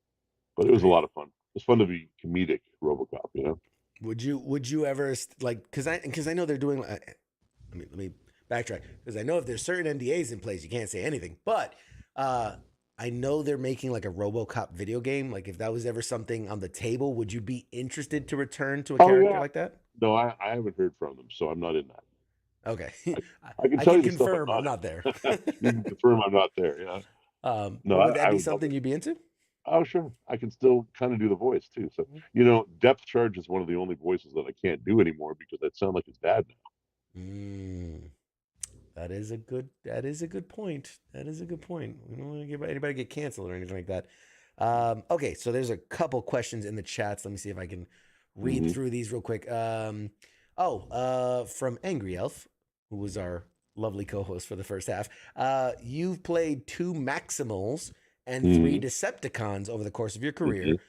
But it was a lot of fun. It was fun to be comedic RoboCop.
Would you ever because I know they're doing. Let me backtrack because I know if there's certain NDAs in place, you can't say anything. But I know they're making like a RoboCop video game. Like if that was ever something on the table, would you be interested to return to a character like that?
No, I haven't heard from them, so I'm not in that.
Okay.
I can tell you
confirm I'm not there.
You can confirm I'm not there, yeah. No,
Would that
I
be
would love
something
it.
you'd be into?
Oh, sure. I can still kind of do the voice too. So, Depth Charge is one of the only voices that I can't do anymore because I sound like his dad now.
Mm, that is a good point. That is a good point. We don't want to get anybody get canceled or anything like that. Okay, so there's a couple questions in the chats. Let me see if I can read
Mhm.
through these real quick. From Angry Elf, who was our lovely co-host for the first half. You've played 2 Maximals and 3
Mhm.
Decepticons over the course of your career.
Mhm.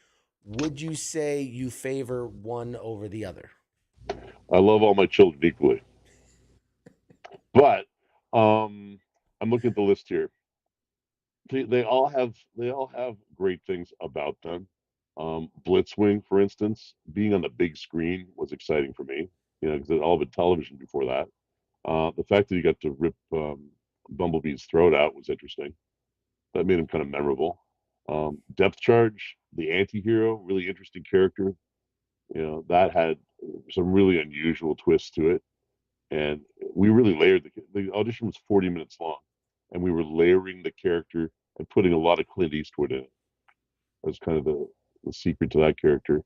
Would you say you favor one over the other?
I love all my children equally, but I'm looking at the list here. They all have great things about them. Blitzwing, for instance, being on the big screen was exciting for me. Because it all been television before that. The fact that you got to rip Bumblebee's throat out was interesting. That made him kind of memorable. Depth Charge, the anti-hero, really interesting character. That had some really unusual twists to it, and we really layered the audition was 40 minutes long, and we were layering the character and putting a lot of Clint Eastwood in it. That's kind of the secret to that character.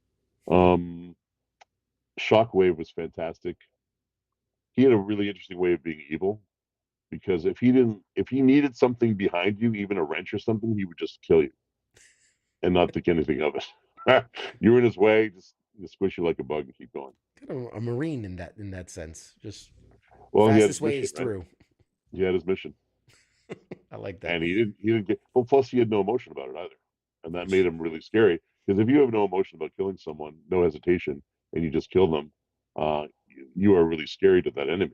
Um, Shockwave was fantastic. He had a really interesting way of being evil because if he needed something behind you, even a wrench or something, he would just kill you and not think anything of it. You're in his way, just squish you like a bug and keep going.
Kind of a marine in that sense. Just
Well, he had his
fastest way
mission,
is
right?
through.
He had his mission,
I like that.
and he didn't get. Well, plus he had no emotion about it either, and that made him really scary. Because if you have no emotion about killing someone, no hesitation, and you just kill them, you are really scary to that enemy.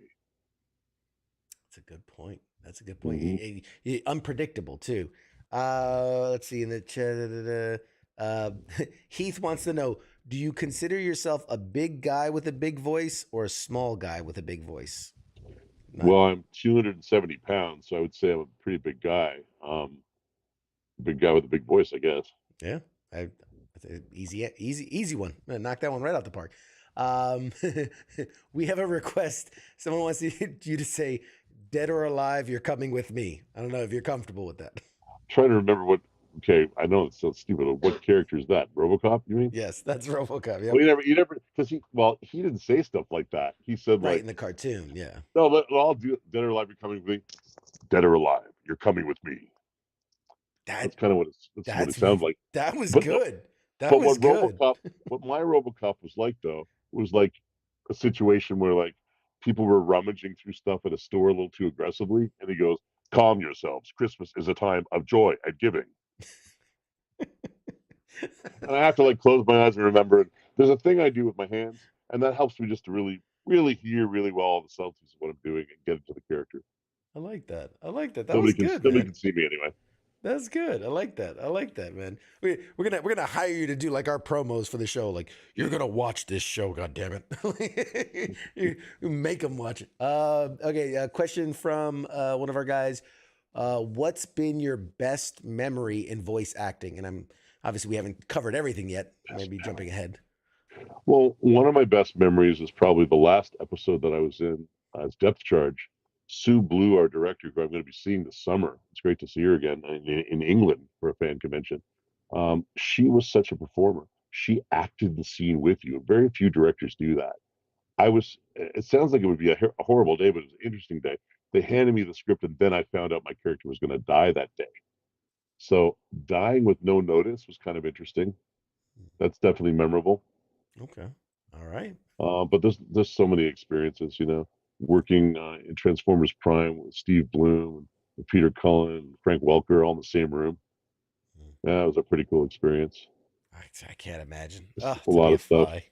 That's a good point. That's a good point.
Hmm.
Unpredictable too. Let's see in the chat. Heath wants to know: do you consider yourself a big guy with a big voice or a small guy with a big voice?
Well, I'm 270 pounds, so I would say I'm a pretty big guy. Big guy with a big voice, I guess.
Yeah, easy one. Knock that one right out the park. We have a request. Someone wants you to say, "Dead or alive, you're coming with me." I don't know if you're comfortable with that.
Trying to remember what. Okay, I know it's so stupid. What character is that? RoboCop? You mean?
Yes, that's RoboCop. Yep.
Well, you never, because he didn't say stuff like that. He said
Right
like,
in the cartoon. Yeah.
no, I'll do it. Dead or alive, you're coming with me. Dead or alive, you're coming with me.
That
That's kind of what it
that's
sounds like.
that was
But no,
good. That
but
was good.
what my RoboCop was like though, was like a situation where like people were rummaging through stuff at a store a little too aggressively, and he goes, "Calm yourselves. Christmas is a time of joy and giving." And I have to like close my eyes and remember it. There's a thing I do with my hands, and that helps me just to really, really hear really well all the subtleties of what I'm doing and get into the character.
I like that. I like that. That was good,
Nobody
man.
can see me anyway.
That's good. I like that. I like that, man. We're gonna hire you to do like our promos for the show. Like you're gonna watch this show. God damn it! you make them watch it. Okay. A question from one of our guys. What's been your best memory in voice acting? And I'm obviously we haven't covered everything yet. Maybe jumping ahead.
Well, one of my best memories is probably the last episode that I was in as Depth Charge. Sue Blue, our director, who I'm going to be seeing this summer. It's great to see her again in England for a fan convention. She was such a performer. She acted the scene with you. Very few directors do that. It sounds like it would be a horrible day, but it was an interesting day. They handed me the script, and then I found out my character was going to die that day. So dying with no notice was kind of interesting. That's definitely memorable.
Okay. All right.
But there's so many experiences, working in Transformers Prime with Steve Bloom, and Peter Cullen, Frank Welker, all in the same room. Yeah, it was a pretty cool experience.
I can't imagine.
Just
Oh,
a
to
lot
be a
of stuff.
fly.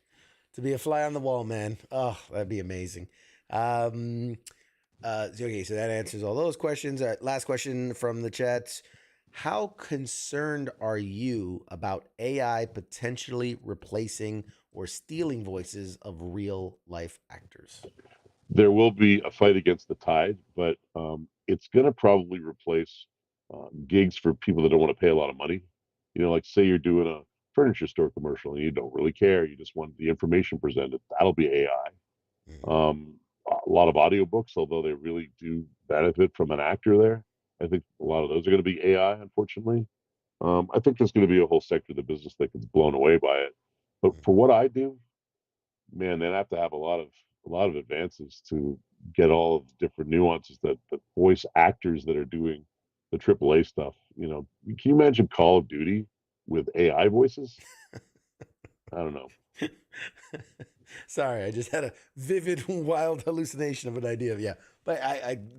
To be a fly on the wall, man. Oh, that'd be amazing. Okay, so that answers all those questions. Last question from the chats. How concerned are you about AI potentially replacing or stealing voices of real life actors?
There will be a fight against the tide, but it's going to probably replace gigs for people that don't want to pay a lot of money. Like say you're doing a furniture store commercial and you don't really care, you just want the information presented. That'll be AI.
Mhm.
A lot of audiobooks, although they really do benefit from an actor there. I think a lot of those are going to be AI, unfortunately. I think there's going to be a whole sector of the business that gets blown away by it. But for what I do, man, they'd have to have a lot of advances to get all of the different nuances that the voice actors that are doing the AAA stuff. Can you imagine Call of Duty with AI voices? I don't know.
Sorry, I just had a vivid, wild hallucination of an idea. Yeah, but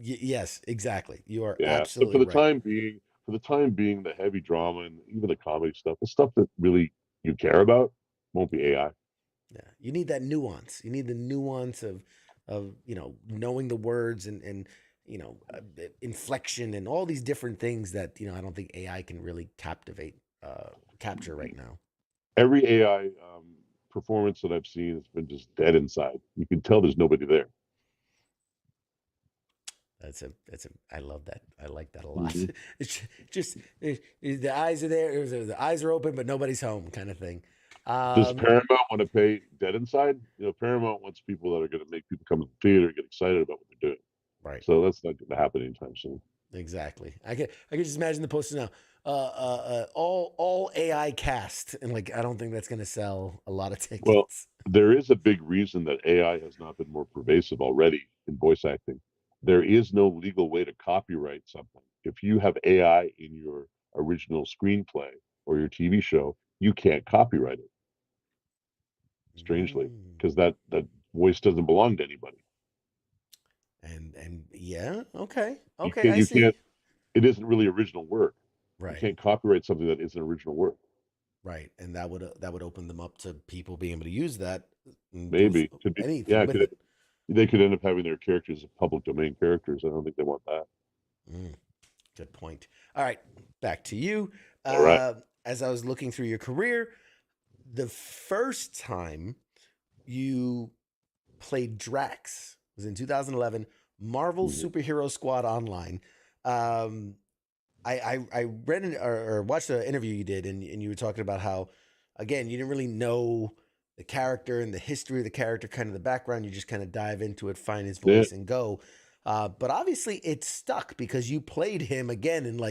yes, exactly. You are
Yeah. So
absolutely right.
for the time being, the heavy drama and even the comedy stuff, the stuff that really you care about, won't be AI.
Yeah, you need that nuance. You need the nuance of knowing the words and inflection and all these different things that I don't think AI can really capture right now.
Every AI performance that I've seen has been just dead inside. You can tell there's nobody there.
I love that. I like that a lot.
Mhm.
It's just the eyes are there. The eyes are open, but nobody's home, kind of thing.
Does Paramount want to pay dead inside? Paramount wants people that are going to make people come to the theater and get excited about what they're doing.
Right.
So that's not going to happen anytime soon.
Exactly. I can just imagine the posters now. All AI cast, and I don't think that's going to sell a lot of tickets.
Well, there is a big reason that AI has not been more pervasive already in voice acting. There is no legal way to copyright something. If you have AI in your original screenplay or your TV show, you can't copyright it, strangely, because that voice doesn't belong to anybody.
And yeah, okay,
You
okay,
can't,
I
you
see.
can't, it isn't really original work. You
Right,
can't copyright something that isn't original work.
right, and that would open them up to people being able to use that and do
Maybe could be,
anything
yeah,
with it.
they could end up having their characters as public domain characters. I don't think they want that.
Good point. All right, back to you.
All right.
As I was looking through your career, the first time you played Drax was in 2011, Marvel
Mhm.
Superhero Squad Online. Um, I read or watched an interview you did, and you were talking about how, again, you didn't really know the character and the history of the character, kind of the background. You just kind of dive into it, find his
Yeah.
voice, and go. But obviously, it stuck because you played him again in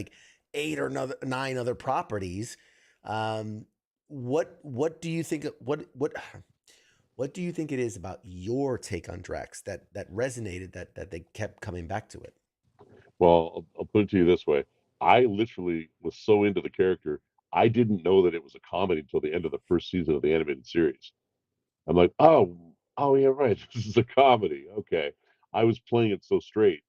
8 or 9 other properties. What do you think? What do you think it is about your take on Drax that resonated, that they kept coming back to it?
Well, I'll put it to you this way. I literally was so into the character, I didn't know that it was a comedy until the end of the first season of the animated series. I'm like, oh yeah, right. This is a comedy. Okay. I was playing it so straight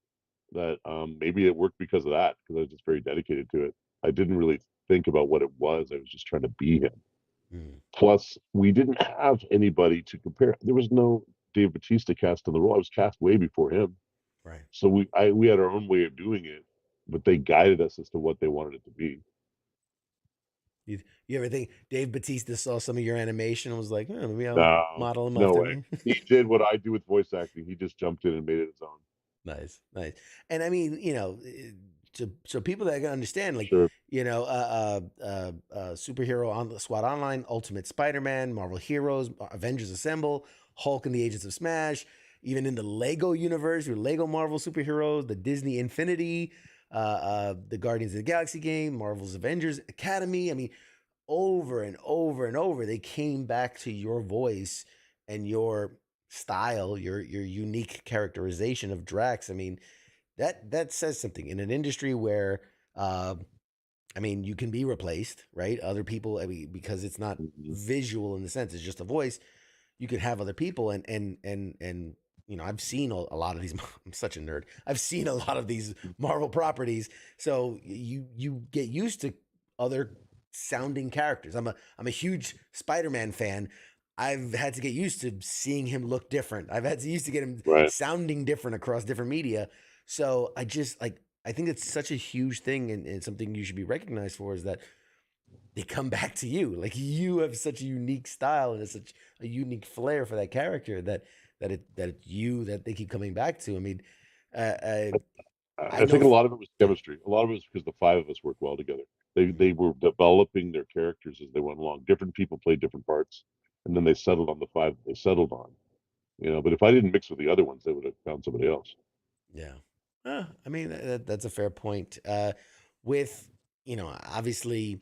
that maybe it worked because of that, because I was just very dedicated to it. I didn't really think about what it was. I was just trying to be him.
Mm,
Plus, we didn't have anybody to compare. There was no Dave Bautista cast in the role. I was cast way before him.
right.
So we had our own way of doing it, but they guided us as to what they wanted it to be.
You ever think Dave Bautista saw some of your animation and was like, maybe I'll
No,
model him
no
after
way.
me?
He did what I do with voice acting. He just jumped in and made it his own.
Nice, nice. And I mean, so people that can understand,
Sure.
Superhero on the Squad Online, Ultimate Spider-Man, Marvel Heroes, Avengers Assemble, Hulk and the Agents of Smash, even in the Lego universe, your Lego Marvel superheroes, the Disney Infinity, the Guardians of the Galaxy game, Marvel's Avengers Academy. I mean, over and over and over, they came back to your voice and your style, your unique characterization of Drax. I mean, that says something in an industry where, you can be replaced, right? Other people, because it's not
Mhm.
visual in the sense, it's just a voice. You could have other people, and I've seen a lot of these. I'm such a nerd. I've seen a lot of these Marvel properties, so you get used to other sounding characters. I'm a huge Spider-Man fan. I've had to get used to seeing him look different. I've had to used to get him
Right.
sounding different across different media. So I think it's such a huge thing, and something you should be recognized for is that they come back to you. Like, you have such a unique style and such a unique flair for that character that they keep coming back to. I mean, I
I
know.
think a lot of it was
Yeah.
chemistry. A lot of it was because the five of us worked well together. They
Mhm.
they were developing their characters as they went along. Different people played different parts, and then they settled on the five they settled on. But if I didn't mix with the other ones, they would have found somebody else.
Yeah. I mean, that's a fair point. With, obviously,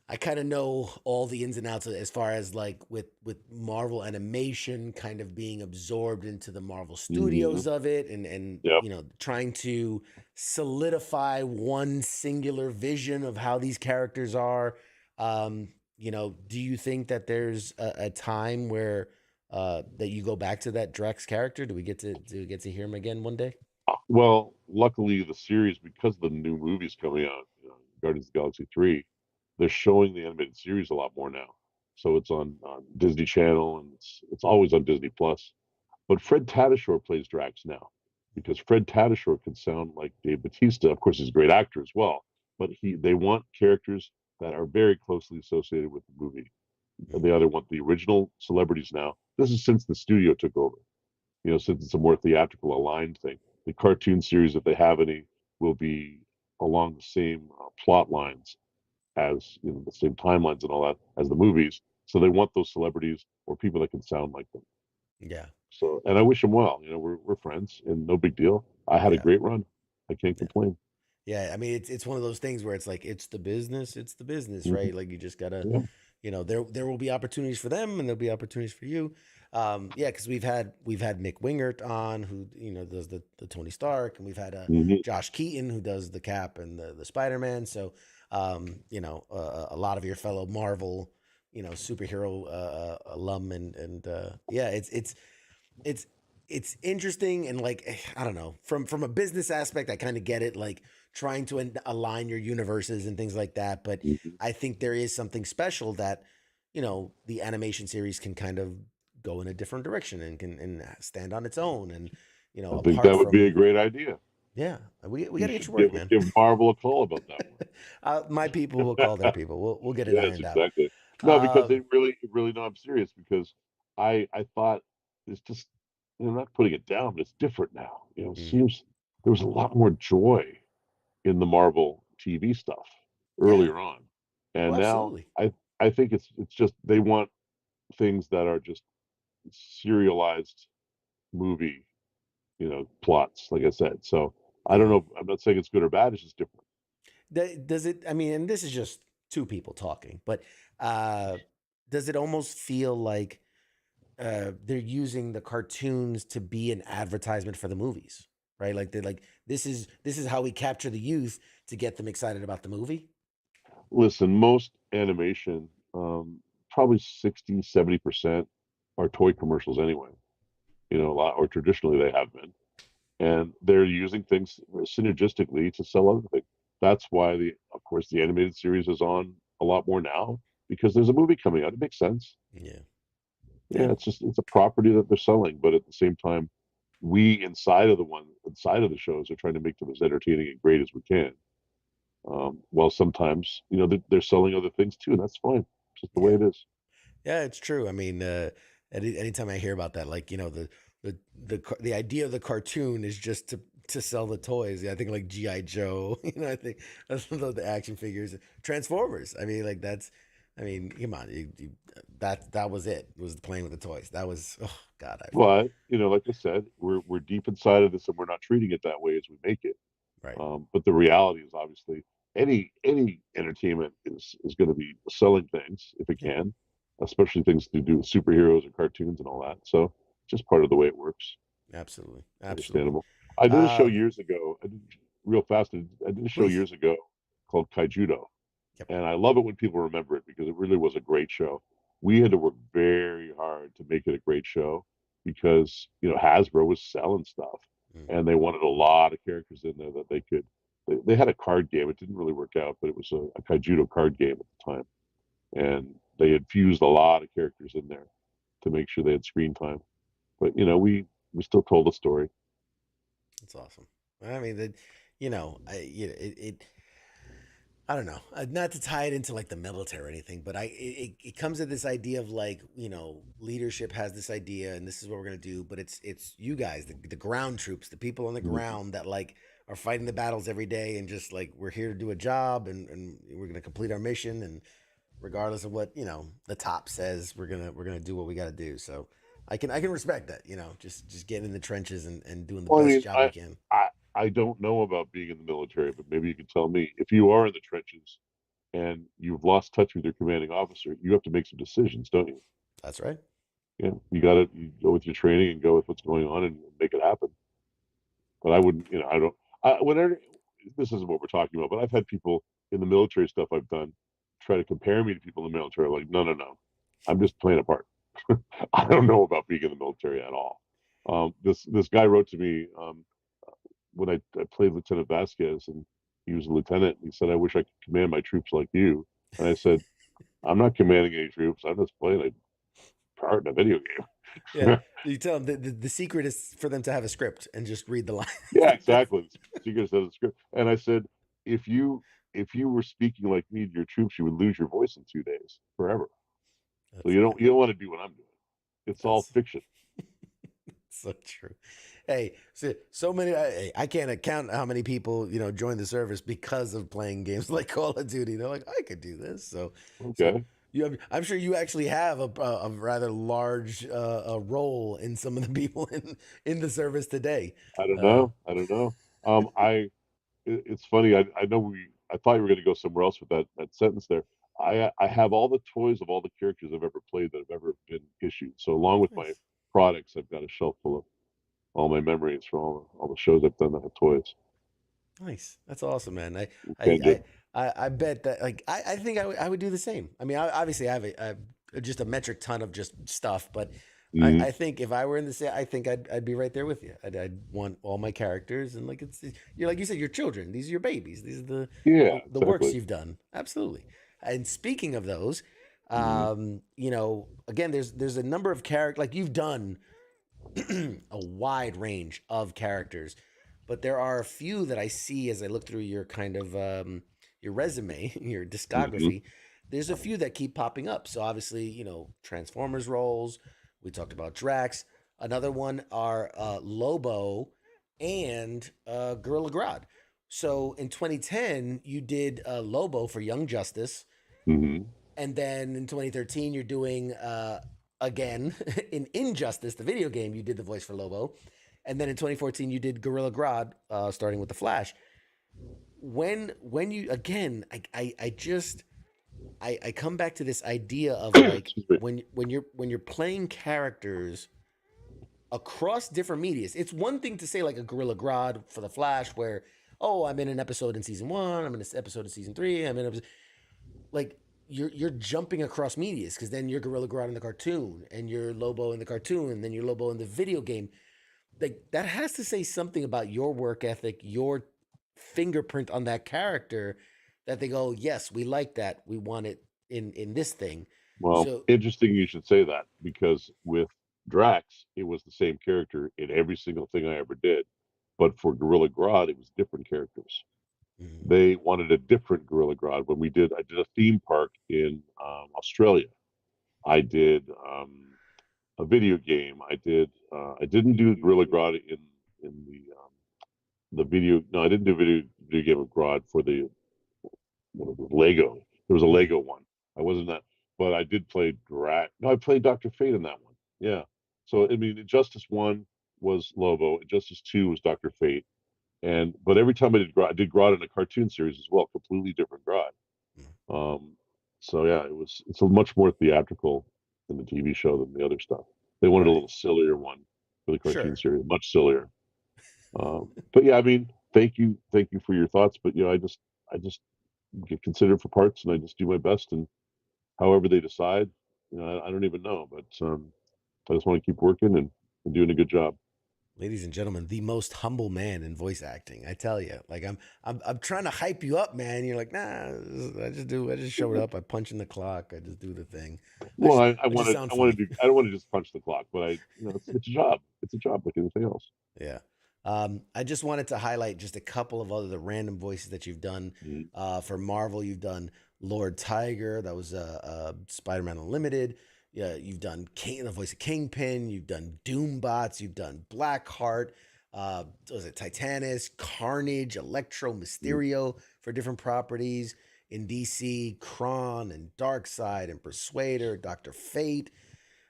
I kind of know all the ins and outs as far as like with Marvel animation kind of being absorbed into the Marvel
Hmm.
Studios of it, and
Yep.
trying to solidify one singular vision of how these characters are. Do you think that there's a time where that you go back to that Drax character? Do we get to hear him again one day?
Well, luckily the series, because the new movie's coming out, Guardians of the Galaxy 3, they're showing the animated series a lot more now. So it's on Disney Channel and it's always on Disney Plus. But Fred Tatasciore plays Drax now because Fred Tatasciore can sound like Dave Bautista. Of course, he's a great actor as well, but they want characters that are very closely associated with the movie. And they either want the original celebrities now. This is since the studio took over, since it's a more theatrical aligned thing. The cartoon series, if they have any, will be along the same plot lines as the same timelines and all that as the movies. So they want those celebrities or people that can sound like them.
Yeah,
So, and I wish him well. We're friends, and no big deal. I had a
yeah,
great run. I can't
yeah.
complain.
Yeah, I mean it's one of those things where it's like it's the business,
Hmm.
right? Like you just gotta,
Yeah.
there will be opportunities for them and there'll be opportunities for you. Yeah, because we've had Mick Wingert on who does the Tony Stark, and we've had
Hmm.
Josh Keaton who does the Cap and the Spider Man. So a lot of your fellow Marvel superhero alum, and yeah, it's it's interesting, and like I don't know, from a business aspect I kind of get it, like trying to align your universes and things like that, but
Hmm.
I think there is something special that the animation series can kind of go in a different direction and can stand on its own, and
I think
apart
that would be a
from,
great idea.
yeah, we
You
got to get
should
your work,
give
man.
give Marvel a call about that
My people will call their
one.
people. We'll get it
Yes,
ironed out.
exactly. No, because
um
they really know I'm serious because I thought it's just not putting it down, but it's different now. It
mm,
seems there was a lot more joy in the Marvel TV stuff
yeah,
earlier on, and
well,
now
absolutely.
I think it's just they want things that are just serialized movie plots, like I said. So I don't
Yeah.
know. I'm not saying it's good or bad. It's just different.
Does it? I mean, and this is just two people talking, but uh, does it almost feel like they're using the cartoons to be an advertisement for the movies, right? Like they're like, this is how we capture the youth to get them excited about the movie.
Listen, most animation, probably 60, 70% are toy commercials anyway. A lot, or traditionally they have been. And they're using things synergistically to sell other things. That's why of course, the animated series is on a lot more now because there's a movie coming out. It makes sense.
Yeah, yeah,
Yeah, it's a property that they're selling, but at the same time, we inside of the shows are trying to make them as entertaining and great as we can. Well, sometimes they're selling other things too, and that's fine. It's just the way
yeah,
it is.
yeah. It's true. I mean, anytime I hear about that, like the idea of the cartoon is just to sell the toys. Yeah, I think like GI Joe. I think that's the action figures, Transformers. I mean, like that's. I mean, come on, that was it. It was playing with the toys. That was, oh God, I
But like I said, we're deep inside of this, and we're not treating it that way as we make it.
right.
But the reality is obviously any entertainment is going to be selling things if it
Yeah,
can, especially things to do with superheroes and cartoons and all that. So just part of the way it works.
absolutely, absolutely.
Understandable. I did a show
Uh,
years ago. Real fast. I did a show
Please.
years ago called Kaijudo,
Yep.
and I love it when people remember it because it really was a great show. We had to work very hard to make it a great show because Hasbro was selling stuff,
Mm.
and they wanted a lot of characters in there that they could. They had a card game. It didn't really work out, but it was a Kaijudo card game at the time, and they infused a lot of characters in there to make sure they had screen time. But we still told the story.
That's awesome. I mean, I don't know, not to tie it into like the military or anything, but it comes to this idea of like, leadership has this idea and this is what we're gonna do, but it's you guys, the ground troops, the people on the
Mhm.
ground that like are fighting the battles every day, and just like we're here to do a job, and we're gonna complete our mission, and regardless of what the top says, we're gonna do what we got to do. So I can respect that, just getting in the trenches and doing the
Well, I
best
mean,
job you can.
I don't know about being in the military, but maybe you can tell me. If you are in the trenches and you've lost touch with your commanding officer, you have to make some decisions, don't you?
That's right.
Yeah, you go with your training and go with what's going on and make it happen. But I wouldn't, I don't. Whenever this isn't what we're talking about, but I've had people in the military stuff I've done try to compare me to people in the military. Like, no, no, no, I'm just playing a part. I don't know about being in the military at all. This guy wrote to me when I played Lieutenant Vasquez, and he was a lieutenant. And he said, "I wish I could command my troops like you." And I said, "I'm not commanding any troops. I'm just playing a part in a video game."
Yeah. You tell them the secret is for them to have a script and just read the line.
Yeah, exactly. Secret says the script. And I said, if you were speaking like me to your troops, you would lose your voice in 2 days forever. So you don't want to do what I'm doing. It's all fiction.
So true. Hey, so many. I can't count how many people join the service because of playing games like Call of Duty. They're like, I could do this. So
okay.
I'm sure you actually have a rather large role in some of the people in the service today.
I don't know. It's funny. I know I thought you were going to go somewhere else with that sentence there. I have all the toys of all the characters I've ever played that have ever been issued. So along with my products, I've got a shelf full of all my memories from all the shows I've done that have toys.
Nice. That's awesome, man. I bet that I think I would do the same. I mean, obviously I have just a metric ton of just stuff, but I think if I were in the same, I think I'd be right there with you. I'd want all my characters, and like you're like you said, your children. These are your babies. These are the works you've done. Absolutely. And speaking of those, again, there's a number of characters like you've done a wide range of characters, but there are a few that I see as I look through your kind of your resume, your discography. There's a few that keep popping up. So obviously, Transformers roles. We talked about Drax. Another one are Lobo and Gorilla Grodd. So in 2010, you did Lobo for Young Justice. And then in 2013, you're doing, again, in Injustice, the video game, you did the voice for Lobo. And then in 2014, you did Gorilla Grodd, starting with The Flash. When you, again, I come back to this idea of like when you're playing characters across different medias. It's one thing to say like a Gorilla Grodd for The Flash, where I'm in an episode in season 1, I'm in an episode in season 3, I'm in an episode, like you're jumping across medias, because then you're Gorilla Grodd in the cartoon, and you're Lobo in the cartoon, and then you're Lobo in the video game. Like that has to say something about your work ethic, your fingerprint on that character, that they go, yes, we like that, we want it in this thing.
Well, interesting you should say that, because with Drax, it was the same character in every single thing I ever did. But for Gorilla Grodd, it was different characters. They wanted a different Gorilla Grodd. I did a theme park in Australia. I did a video game. I didn't do Gorilla Grodd in the video. No, I didn't do video game of Grodd for the Lego. There was a Lego one. I wasn't that, but I did play Drax. No, I played Dr. Fate in that one. Yeah. So I mean, Injustice 1 was Lobo. Injustice 2 was Dr. Fate. But every time I did Grodd in a cartoon series as well, completely different Grodd. So yeah, it's a much more theatrical in the TV show than the other stuff. They wanted a little sillier one for the cartoon series, much sillier. But yeah, I mean, thank you for your thoughts. But I just get considered for parts, and I just do my best, and however they decide, I don't even know. But I just want to keep working and doing a good job.
Ladies and gentlemen, the most humble man in voice acting. I tell you, like I'm trying to hype you up, man. You're like, nah, I just showed up. I punch in the clock. I just do the thing.
Well, I don't want to just punch the clock, but it's a job. It's a job like anything else.
Yeah. I just wanted to highlight just a couple of the random voices that you've done. For Marvel, you've done Lord Tyger. That was Spider-Man Unlimited. Yeah, you've done the voice of Kingpin. You've done Doombots. You've done Blackheart. Was it Titanus, Carnage, Electro, Mysterio for different properties in DC, Kron and Darkseid and Persuader, Dr. Fate.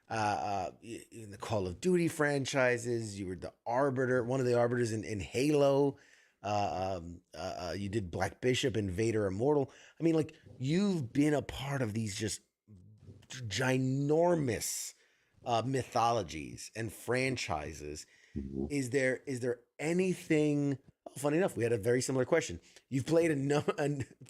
In the Call of Duty franchises, you were the Arbiter, one of the Arbiters in Halo. You did Black Bishop and Vader Immortal. I mean, like you've been a part of these just ginormous mythologies and franchises.
Mhm.
Is there anything? Oh, funny enough, we had a very similar question. You've played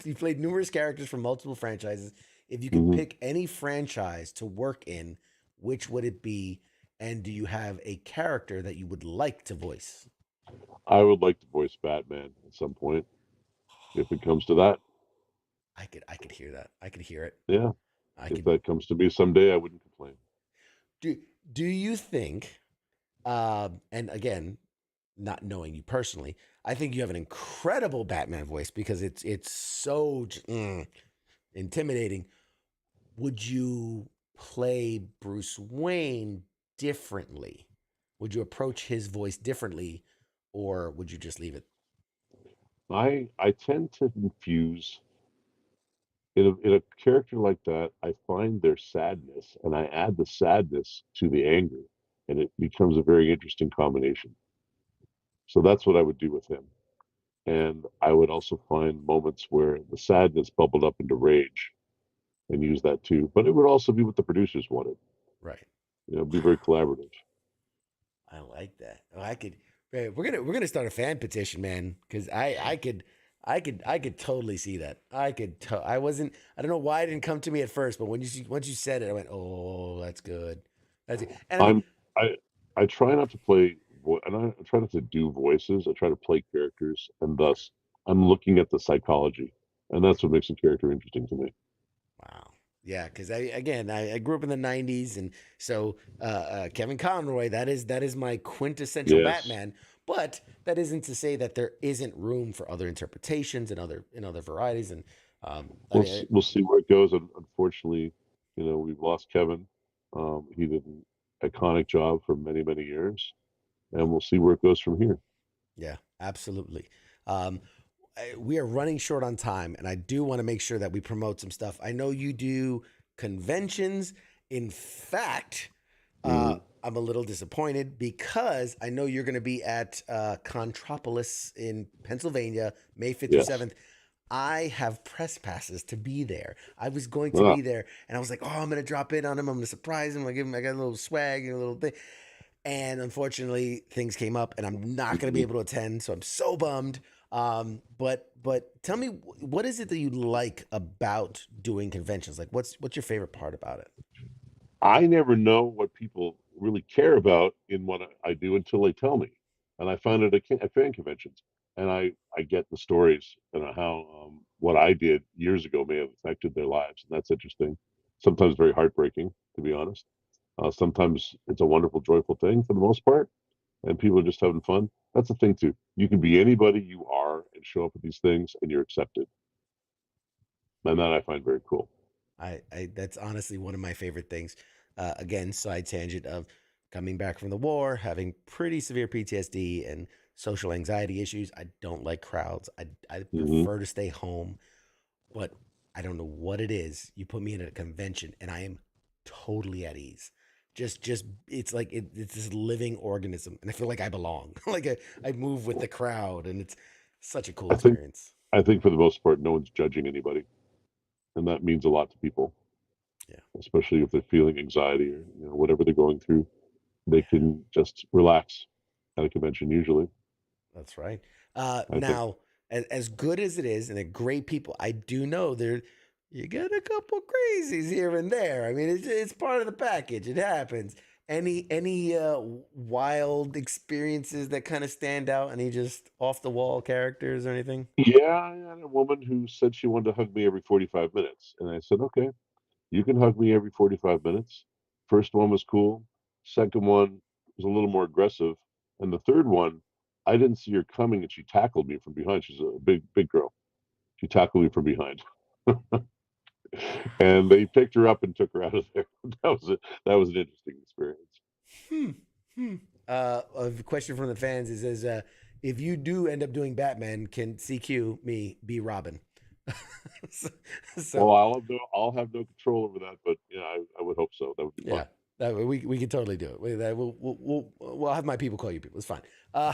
you've played numerous characters from multiple franchises. If you could
Mhm.
pick any franchise to work in, which would it be? And do you have a character that you would like to voice?
I would like to voice Batman at some point if it comes to that.
I could hear that. I could hear it.
Yeah,
I
if
could.
that comes to me someday, I wouldn't complain.
Do Do you think? And again, not knowing you personally, I think you have an incredible Batman voice because it's so intimidating. Would you play Bruce Wayne differently? Would you approach his voice differently, or would you just leave it?
I tend to infuse in a character like that. I find their sadness, and I add the sadness to the anger, and it becomes a very interesting combination. So that's what I would do with him. And I would also find moments where the sadness bubbled up into rage and use that too. But it would also be what the producers wanted.
Right.
Be very collaborative.
I like that. Oh, I could. Man, we're gonna start a fan petition, man, because I could totally see that. I wasn't. I don't know why it didn't come to me at first, but once you said it, I went, oh, that's good. That's it. And I mean,
I'm I I try not to play and I try not to do voices. I try to play characters, and thus I'm looking at the psychology, and that's what makes a character interesting to me.
wow. Yeah, because I grew up in the '90s, and so Kevin Conroy, that is my quintessential
Yes,
Batman. But that isn't to say that there isn't room for other interpretations and other varieties. And I
we'll
mean,
we'll see where it goes. Unfortunately, we've lost Kevin. He did an iconic job for many many years, and we'll see where it goes from here.
yeah, absolutely. Um, we are running short on time, and I do want to make sure that we promote some stuff. I know you do conventions. In fact,
Mhm.
I'm a little disappointed because I know you're going to be at Contropolis in Pennsylvania, May 5th through
Yes.
7th. I have press passes to be there. I was going to
Ah,
be there, and I was like, "Oh, I'm gonna drop in on him. I'm gonna surprise him. I got a little swag and a little thing." And unfortunately, things came up, and I'm not going to be
mhm.
able to attend. So I'm so bummed. But tell me, what is it that you like about doing conventions? Like, what's your favorite part about it?
I never know what people really care about in what I do until they tell me. And I found it at fan conventions, and I get the stories and how what I did years ago may have affected their lives, and that's interesting. Sometimes very heartbreaking, to be honest. Sometimes it's a wonderful, joyful thing for the most part, and people are just having fun. That's the thing too. You can be anybody you are and show up at these things, and you're accepted, and that I find very cool.
I That's honestly one of my favorite things. Again, side tangent of coming back from the war, having pretty severe PTSD and social anxiety issues. I don't like crowds. I
Hmm.
prefer to stay home, but I don't know what it is. You put me in a convention and I am totally at ease. Just it's like it's this living organism, and I feel like I belong. Like I move with the crowd, and it's such a cool
I think
experience.
I think for the most part, no one's judging anybody, and that means a lot to people,
Yeah,
especially if they're feeling anxiety or whatever they're going through. They
yeah,
can just relax at a convention. Usually,
that's right.
I think.
Now, as good as it is, and a great people, I do know there you get a couple crazies here and there. I mean, it's part of the package. It happens. Any wild experiences that kind of stand out? Any just off the wall characters or anything?
Yeah, I had a woman who said she wanted to hug me every 45 minutes, and I said, okay, you can hug me every 45 minutes. First one was cool. Second one was a little more aggressive, and the third one, I didn't see her coming, and she tackled me from behind. She's a big girl. She tackled me from behind. And they picked her up and took her out of there. That was an interesting experience.
Hmm. Hmm. A question from the fans is if you do end up doing Batman, can CQ me be Robin? so,
Well,
so
I'll have no control over that, but yeah, I would hope so. That would be fun.
yeah, We can totally do it. We'll have my people call you people. It's fine.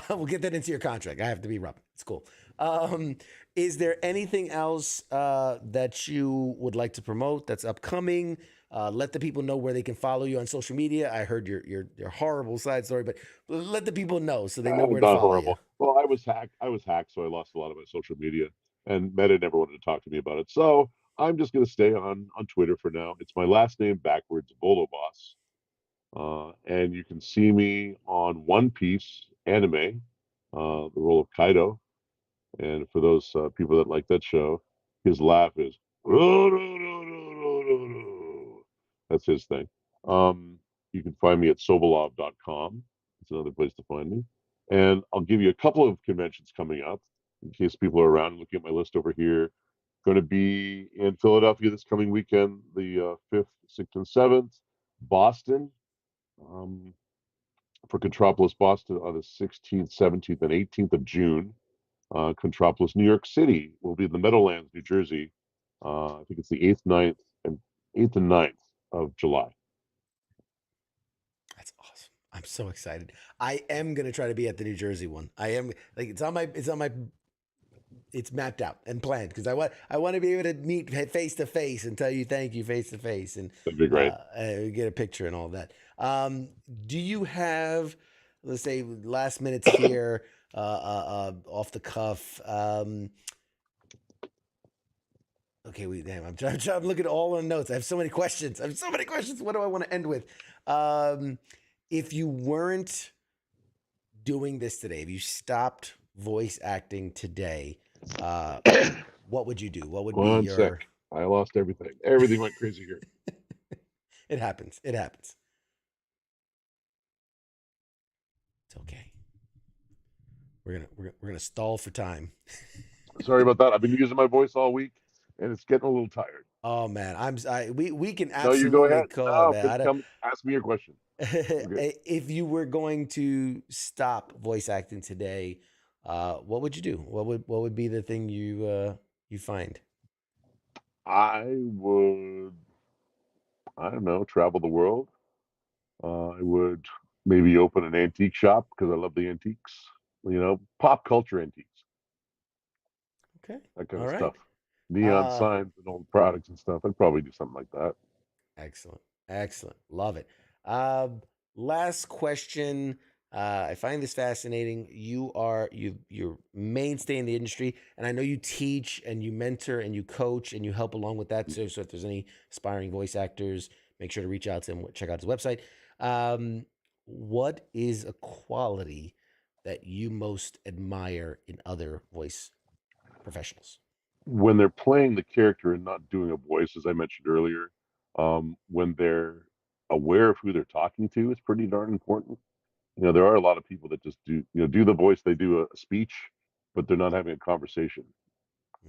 We'll get that into your contract. I have to be Robin. It's cool. Is there anything else that you would like to promote that's upcoming? Let the people know where they can follow you on social media. I heard your horrible side story, but let the people know so they know where to
Not
follow
horrible. Well, I was hacked, so I lost a lot of my social media, and Meta never wanted to talk to me about it. So I'm just going to stay on Twitter for now. It's my last name backwards, Bolo Boss. And you can see me on One Piece anime, the role of Kaido. And for those people that like that show, his laugh is that's his thing. You can find me at sobolov.com. It's another place to find me. And I'll give you a couple of conventions coming up in case people are around. Looking at my list over here. Going to be in Philadelphia this coming weekend, the 5th, 6th, and 7th. Boston, for Contropolis Boston on the 16th, 17th, and 18th of June. Contropolis New York City will be in the Meadowlands, New Jersey. I think it's the 8th, and 9th of July.
That's awesome. I'm so excited. I am gonna try to be at the New Jersey one. I am like it's mapped out and planned because I want to be able to meet face to face and tell you thank you face to face and
that'd be great.
Get a picture and all that. Do you have, let's say, last minutes here, off the cuff? Okay, I'm looking at all the notes. I have so many questions. What do I want to end with? If you weren't doing this today, if you stopped voice acting today, what would you do? What would be your...
Sec. I lost everything. Everything went crazy here.
It happens. It's okay. We're gonna stall for time.
Sorry about that. I've been using my voice all week, and it's getting a little tired.
Oh man, we can absolutely
no, you go ahead.
call
come ask me your question.
If you were going to stop voice acting today, what would you do? What would be the thing you find?
I would, I don't know, travel the world. I would maybe open an antique shop because I love the antiques. Pop culture antiques.
Okay,
that kind of stuff. Neon signs and old products and stuff. I'd probably do something like that.
Excellent. Love it. Last question. I find this fascinating. You're mainstay in the industry, and I know you teach and you mentor and you coach and you help along with that. So if there's any aspiring voice actors, make sure to reach out to him. Check out his website. What is a quality that you most admire in other voice professionals?
When they're playing the character and not doing a voice, as I mentioned earlier, when they're aware of who they're talking to, is pretty darn important. There are a lot of people that just do the voice. They do a speech, but they're not having a conversation,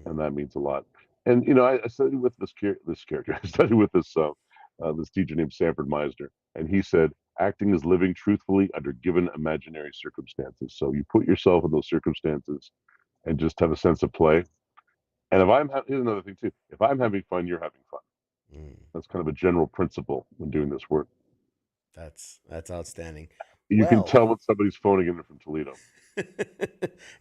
and that means a lot. And I studied with this character. I studied with this teacher named Sanford Meisner, and he said acting is living truthfully under given imaginary circumstances. So you put yourself in those circumstances, and just have a sense of play. And here's another thing too. If I'm having fun, you're having fun. That's kind of a general principle when doing this work.
That's outstanding.
You can tell when somebody's phoning in from Toledo.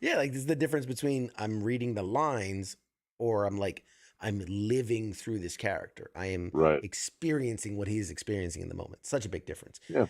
Yeah, like this is the difference between I'm reading the lines or I'm living through this character. I am experiencing what he's experiencing in the moment. Such a big difference.
Yeah.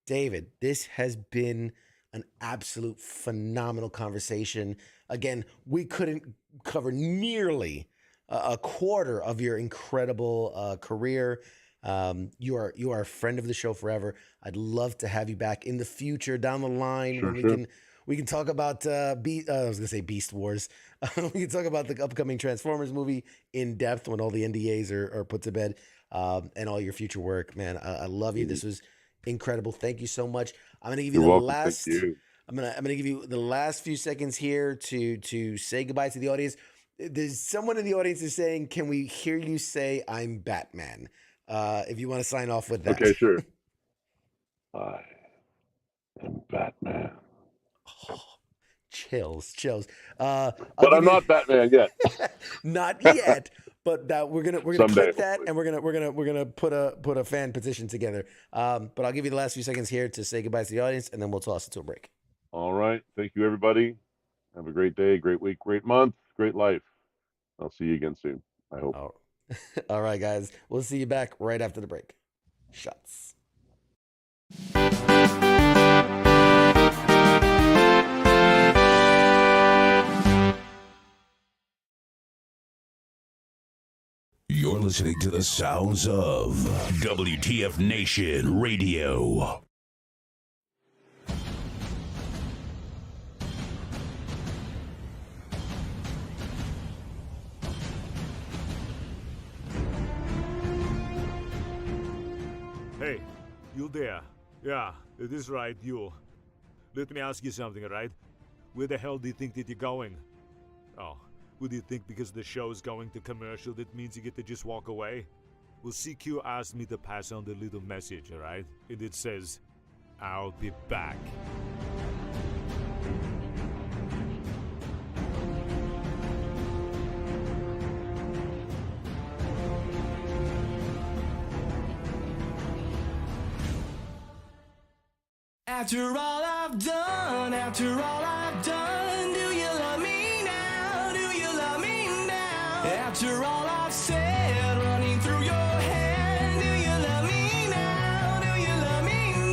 David, this has been an absolute phenomenal conversation. Again, we couldn't cover nearly a quarter of your incredible career. You are a friend of the show forever. I'd love to have you back in the future down the line when we can talk about I was gonna say Beast Wars. We can talk about the upcoming Transformers movie in depth when all the NDAs are put to bed, and all your future work. Man, I love you. This was incredible. Thank you so much. I'm gonna give you I'm gonna give you the last few seconds here to say goodbye to the audience. There's someone in the audience is saying, "Can we hear you say I'm Batman?" If you want to sign off with that.
Okay, sure. I am Batman.
Oh, chills.
But I'm not Batman yet.
Not yet. But we're gonna
Someday,
clip that,
hopefully.
and we're gonna put a fan petition together. But I'll give you the last few seconds here to say goodbye to the audience, and then we'll toss it to a break.
All right. Thank you, everybody. Have a great day, great week, great month, great life. I'll see you again soon, I hope.
All right, guys. We'll see you back right after the break. Shots.
You're listening to the sounds of WTF Nation Radio.
Hey, you there? Yeah, it is right, you. Let me ask you something, alright? Where the hell do you think that you're going? Oh, would you think because the show's going to commercial that means you get to just walk away? Well, CQ asked me to pass on the little message, alright? And it says, I'll be back.
After all I've done, do you love me now? Do you love me now? After all I've said, running through your head, do you love me now? Do you love me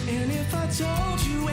And if I told you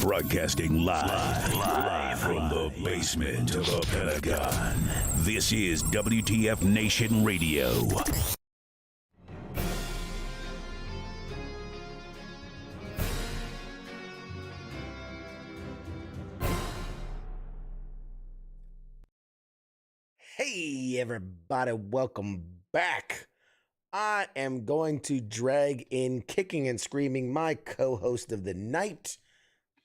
Broadcasting live from the basement of the Pentagon. This is WTF Nation Radio.
Hey, everybody, welcome back. I am going to drag in kicking and screaming my co-host of the night,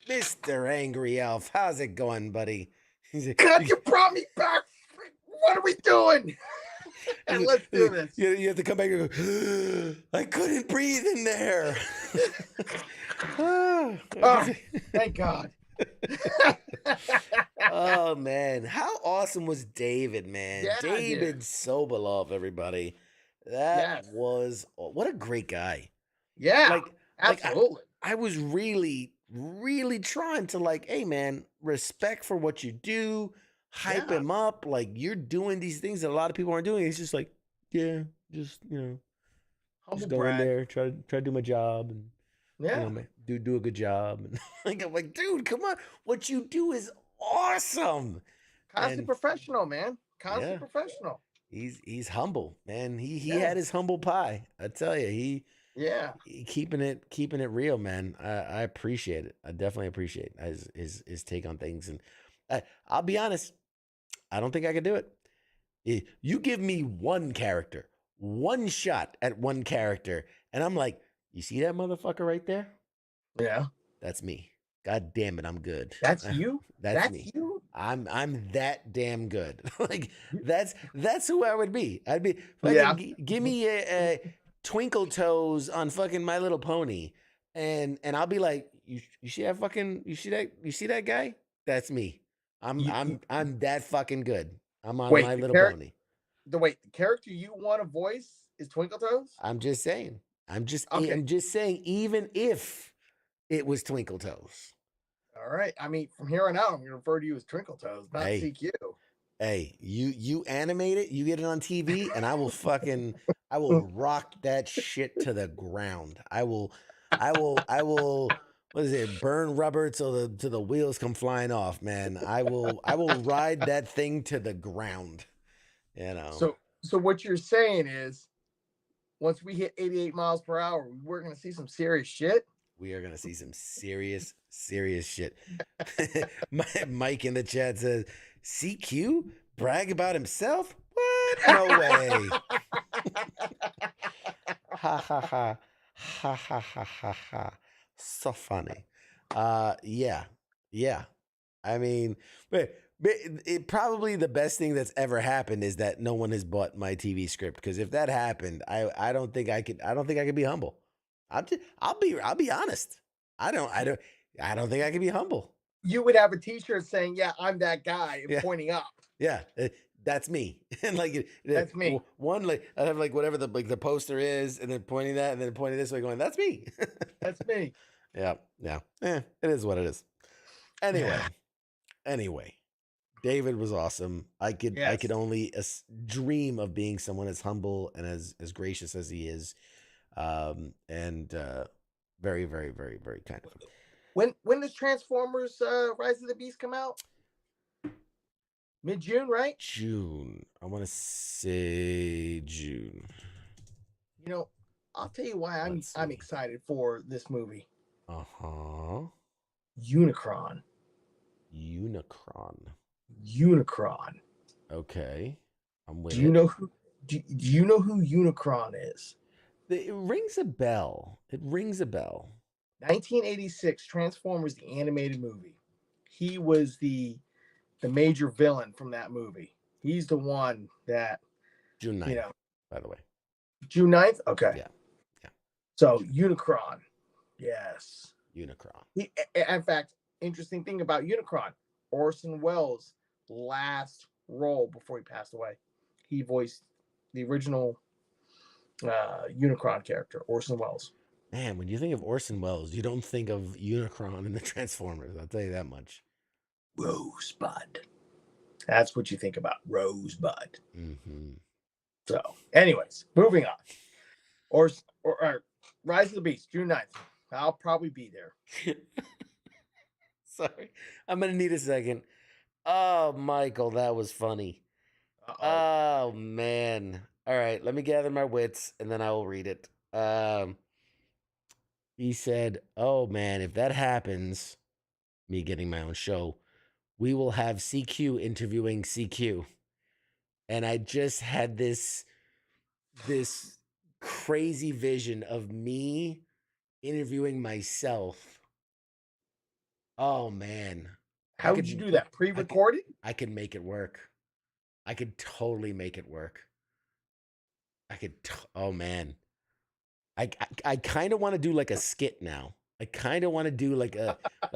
Mr. Angry Elf. How's it going, buddy?
God, you brought me back. What are we doing? And let's do this.
You have to come back and go, I couldn't breathe in there.
Oh, thank God.
Oh, man. How awesome was David, man?
Yeah,
David Sobolov, everybody. That was, what a great guy.
Yeah, absolutely.
I was really trying to hey, man, respect for what you do, hype him up. Like, you're doing these things that a lot of people aren't doing. He's just like, yeah, just, just go in there, try to do my job and do a good job. And I'm like, dude, come on. What you do is awesome.
Constant professional, man. Constant professional.
He's humble, man. He had his humble pie. I tell you, he keeping it real, man. I appreciate it. I definitely appreciate his take on things. And I'll be honest, I don't think I could do it. You give me one character, one shot at one character, and I'm like, you see that motherfucker right there?
Yeah,
that's me. God damn it, I'm good.
That's you.
That's me.
You.
I'm that damn good. That's who I would be. I'd be give me a Twinkle Toes on fucking My Little Pony, and I'll be like, you see that fucking you see that guy? That's me. I'm that fucking good. I'm on My Little Pony.
The character you want to voice is Twinkle Toes?
I'm just saying. I'm just saying. Even if it was Twinkle Toes.
All right. I mean, from here on out, I'm going to refer to you as Twinkle Toes, not CQ.
Hey, you animate it, you get it on TV, and I will rock that shit to the ground. I will what is it? Burn rubber till the wheels come flying off, man. I will ride that thing to the ground.
So what you're saying is, once we hit 88 miles per hour, we're going to see some serious shit.
We are going to see some serious shit. Mike in the chat says, CQ brag about himself? What? No way. Ha ha ha. Ha ha ha ha ha. So funny. Yeah. I mean, probably the best thing that's ever happened is that no one has bought my TV script, because if that happened, I don't think I could be humble. I'll be honest. I don't think I can be humble.
You would have a t-shirt saying, "Yeah, I'm that guy," and pointing up.
Yeah, that's me. And
that's me.
One I have whatever the poster is, and then pointing that, and then pointing this way, going, "That's me."
That's me.
Yeah. It is what it is. Anyway, David was awesome. I could only dream of being someone as humble and as gracious as he is. And very, very, very, very kind of him.
When does Transformers Rise of the Beast come out? Mid-June, right?
June. I want to say June.
I'll tell you why I'm excited for this movie.
Unicron. Okay. I'm with
Do you know who Unicron is?
It rings a bell.
1986 Transformers, the animated movie. He was the major villain from that movie. He's the one that
June 9th, by the way.
June 9th? Okay.
Yeah.
So Unicron. Yes.
Unicron.
In fact, interesting thing about Unicron, Orson Welles' last role before he passed away. He voiced the original Unicron character, Orson Welles.
Man, when you think of Orson Welles, you don't think of Unicron in the Transformers. I'll tell you that much.
Rosebud. That's what you think about, Rosebud.
Mm-hmm.
So, anyways, moving on. Or Rise of the Beast, June 9th. I'll probably be there.
Sorry. I'm going to need a second. Oh, Michael, that was funny. Oh, man. All right. Let me gather my wits and then I will read it. He said, oh, man, if that happens, me getting my own show, we will have CQ interviewing CQ. And I just had this crazy vision of me interviewing myself. Oh, man.
How would you do that? Pre-recorded?
I could make it work. I could totally make it work. Oh, man. I kind of want to do like a skit now. I kind of want to do like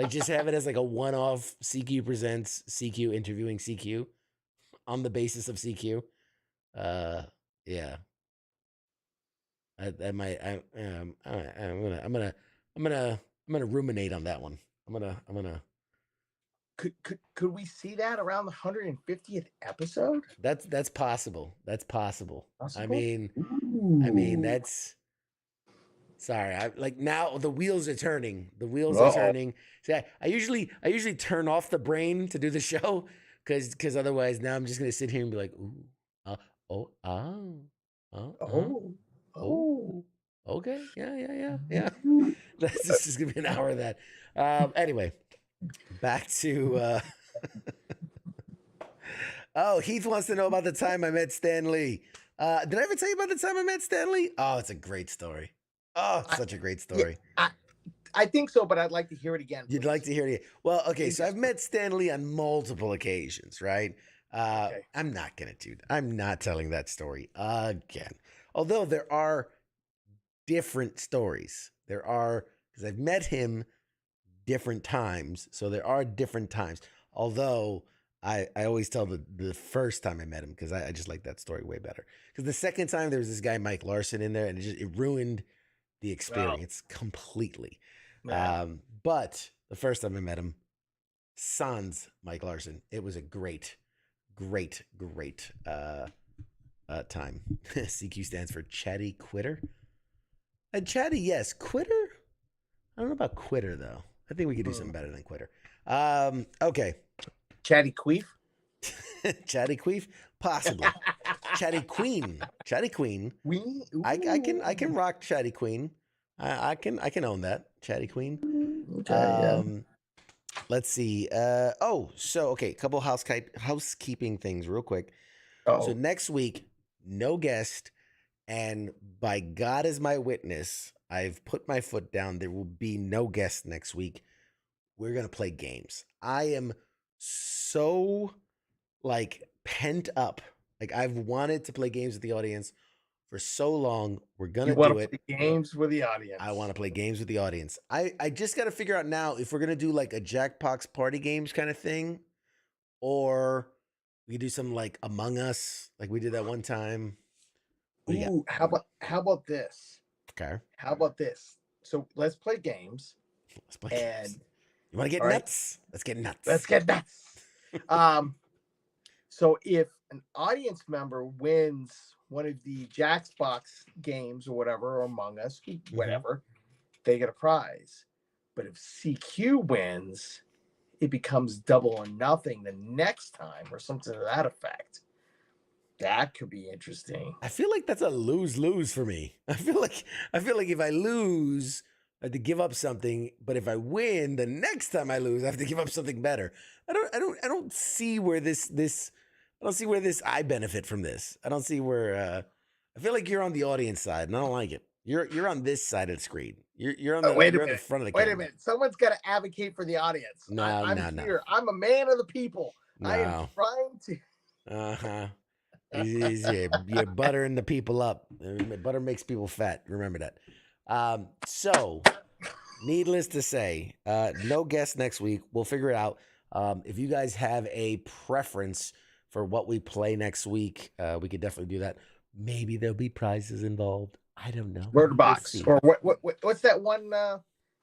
just have it as like a one-off CQ presents CQ interviewing CQ on the basis of CQ. Yeah. I'm gonna ruminate on that one. I'm gonna.
Could we see that around the 150th episode?
That's possible. That's possible. I mean, that's. Sorry, now the wheels are turning. The wheels are turning. See, I usually turn off the brain to do the show because otherwise now I'm just gonna sit here and be like, ooh, okay, yeah. This is gonna be an hour of that. Anyway, back to. Oh, Heath wants to know about the time I met Stan Lee. Did I ever tell you about the time I met Stan Lee? Oh, it's a great story. Oh, it's such a great story.
Yeah, I think so, but I'd like to hear it again.
You'd like to hear it again. Well, okay, so I've met Stan Lee on multiple occasions, right? Okay. I'm not telling that story again. Although there are different stories. There are, because I've met him different times, so there are different times. Although I always tell the first time I met him because I just like that story way better. Because the second time there was this guy Mike Larson in there, and it ruined the experience completely. Wow. But the first time I met him, sans Mike Larson, it was a great time. CQ stands for Chatty Quitter. Chatty, yes. Quitter? I don't know about Quitter, though. I think we could do something better than Quitter. Okay.
Chatty Queef?
Chatty Queef? Possibly. Chatty Queen. Chatty Queen. I can rock Chatty Queen. I can own that. Chatty Queen. Okay. Let's see. A couple housekeeping things real quick. So next week, no guest, and by God as my witness, I've put my foot down. There will be no guest next week. We're gonna play games. I am so pent up. I've wanted to play games with the audience for so long. We're gonna do it.
Play games with the audience.
I want to play games with the audience. I just got to figure out now if we're gonna do like a Jackbox party games kind of thing, or we could do some Among Us, like we did that one time.
Ooh, how about this?
Okay.
How about this? So let's play games.
Games. You want to get nuts? Right. Let's get nuts.
So if an audience member wins one of the Jackbox games or whatever, or Among Us, whatever, they get a prize. But if CQ wins, it becomes double or nothing the next time, or something to that effect. That could be interesting.
I feel like that's a lose-lose for me. I feel like if I lose, I have to give up something, but if I win, the next time I lose, I have to give up something better. I don't see where I benefit from this. I don't see where I feel like you're on the audience side, and I don't like it. You're on this side of the screen. You're on the front of the camera.
Wait a minute. Someone's got to advocate for the audience.
No.
I'm a man of the people. No. I am trying to.
You're buttering the people up. Butter makes people fat. Remember that. So, needless to say, no guest next week. We'll figure it out. If you guys have a preference for what we play next week, we could definitely do that. Maybe there'll be prizes involved. I don't know.
Murder Box, or what's that one?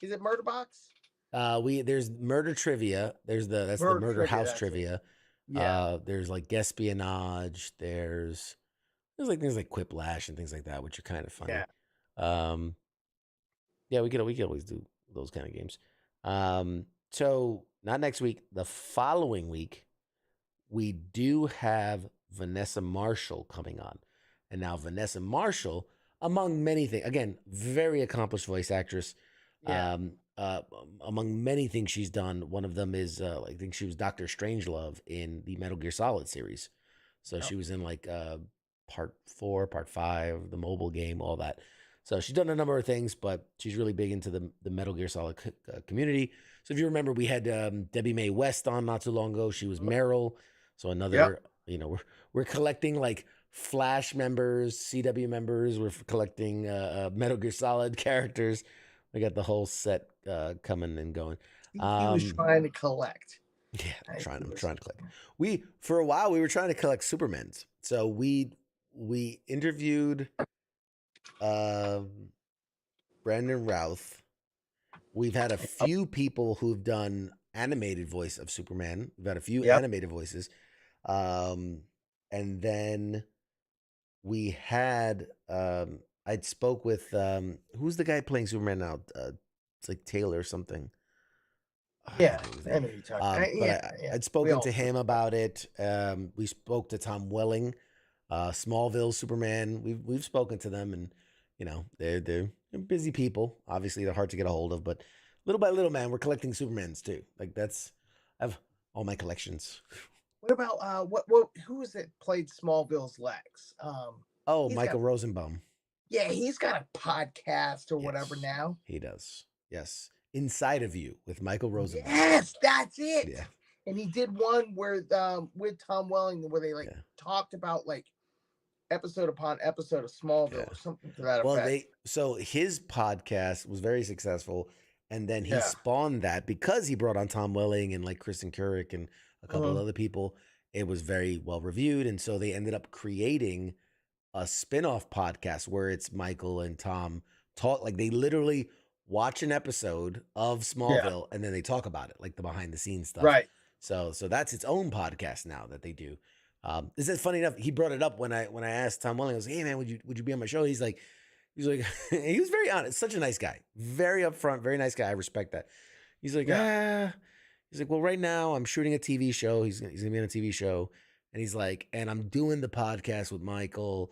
Is it Murder Box?
There's Murder Trivia. That's the Murder House Trivia. Yeah. There's Espionage. There's things like Quiplash and things like that, which are kind of funny. Yeah. We could always do those kind of games. So not next week, the following week, we do have Vanessa Marshall coming on. And now Vanessa Marshall, among many things, again, very accomplished voice actress.
Yeah.
Among many things she's done, one of them is I think she was Dr. Strangelove in the Metal Gear Solid series. So she was in like part 4, part 5, the mobile game, all that. So she's done a number of things, but she's really big into the Metal Gear Solid community. So if you remember, we had Debbie Mae West on not too long ago. She was Meryl. So another, you know, we're collecting like Flash members, CW members. We're collecting Metal Gear Solid characters. We got the whole set coming and going.
He was trying to collect.
Yeah, I'm trying to collect. For a while we were trying to collect Supermans. So we interviewed Brandon Routh. We've had a few people who've done animated voice of Superman. We've had a few animated voices. And then we had I'd spoke with who's the guy playing Superman now? It's like Taylor or something.
Yeah, I know you're talking.
I'd spoken to him about it. We spoke to Tom Welling, Smallville Superman. We've spoken to them, and you know they're busy people. Obviously, they're hard to get a hold of, but little by little, man, we're collecting Supermans too. Like I have all my collections.
What about who was it played Smallville's Lex?
Michael Rosenbaum.
Yeah, he's got a podcast or whatever now.
He does. Yes. Inside of You with Michael Rosenbaum.
Yes, that's it.
Yeah.
And he did one where with Tom Welling where they talked about like episode upon episode of Smallville or something to that effect.
Well, so his podcast was very successful, and then he spawned that because he brought on Tom Welling and like Kristen Couric and a couple of other people. It was very well reviewed, and so they ended up creating a spin-off podcast where it's Michael and Tom talk, like they literally watch an episode of Smallville and then they talk about it, like the behind the scenes stuff.
Right.
So that's its own podcast now that they do. This is funny enough. He brought it up when I asked Tom Welling. I was like, "Hey man, would you be on my show?" He's like, he was very honest, such a nice guy, very upfront, very nice guy. I respect that. He's like, he's like, well, right now I'm shooting a TV show. He's gonna be on a TV show, and he's like, and I'm doing the podcast with Michael.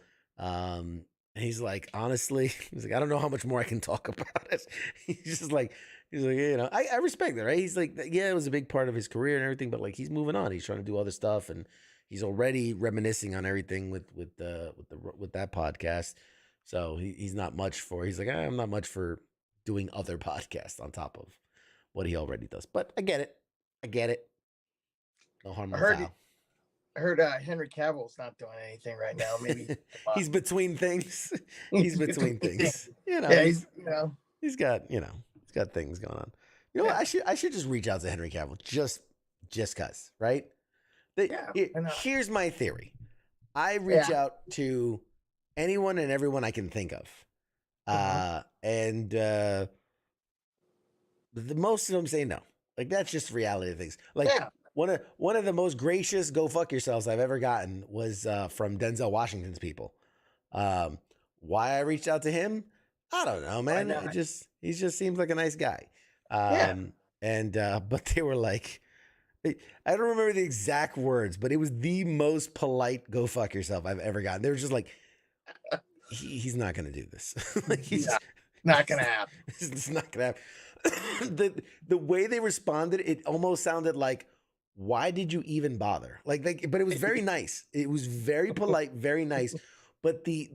And he's like, honestly, he's like, I don't know how much more I can talk about it. He's like, you know, I respect that, right? He's like, yeah, it was a big part of his career and everything, but like he's moving on. He's trying to do other stuff, and he's already reminiscing on everything with that podcast. So he's not much for. He's like, I'm not much for doing other podcasts on top of what he already does. But I get it. No harm, no foul.
I heard Henry Cavill's not doing anything right now. Maybe
he's between things. He's between things. You know, he's got things going on. You know what? I should just reach out to Henry Cavill just cause, right? Here's my theory. I reach out to anyone and everyone I can think of. And the most of them say no. Like that's just reality of things. Like one of the most gracious go fuck yourselves I've ever gotten was from Denzel Washington's people. Why I reached out to him? I don't know, man. He just seems like a nice guy. But they were like, I don't remember the exact words, but it was the most polite go fuck yourself I've ever gotten. They were just like, he's not going to do this. Like
not going to happen.
It's not going to happen. The way they responded, it almost sounded like, why did you even bother? But it was very nice. It was very polite, very nice. But the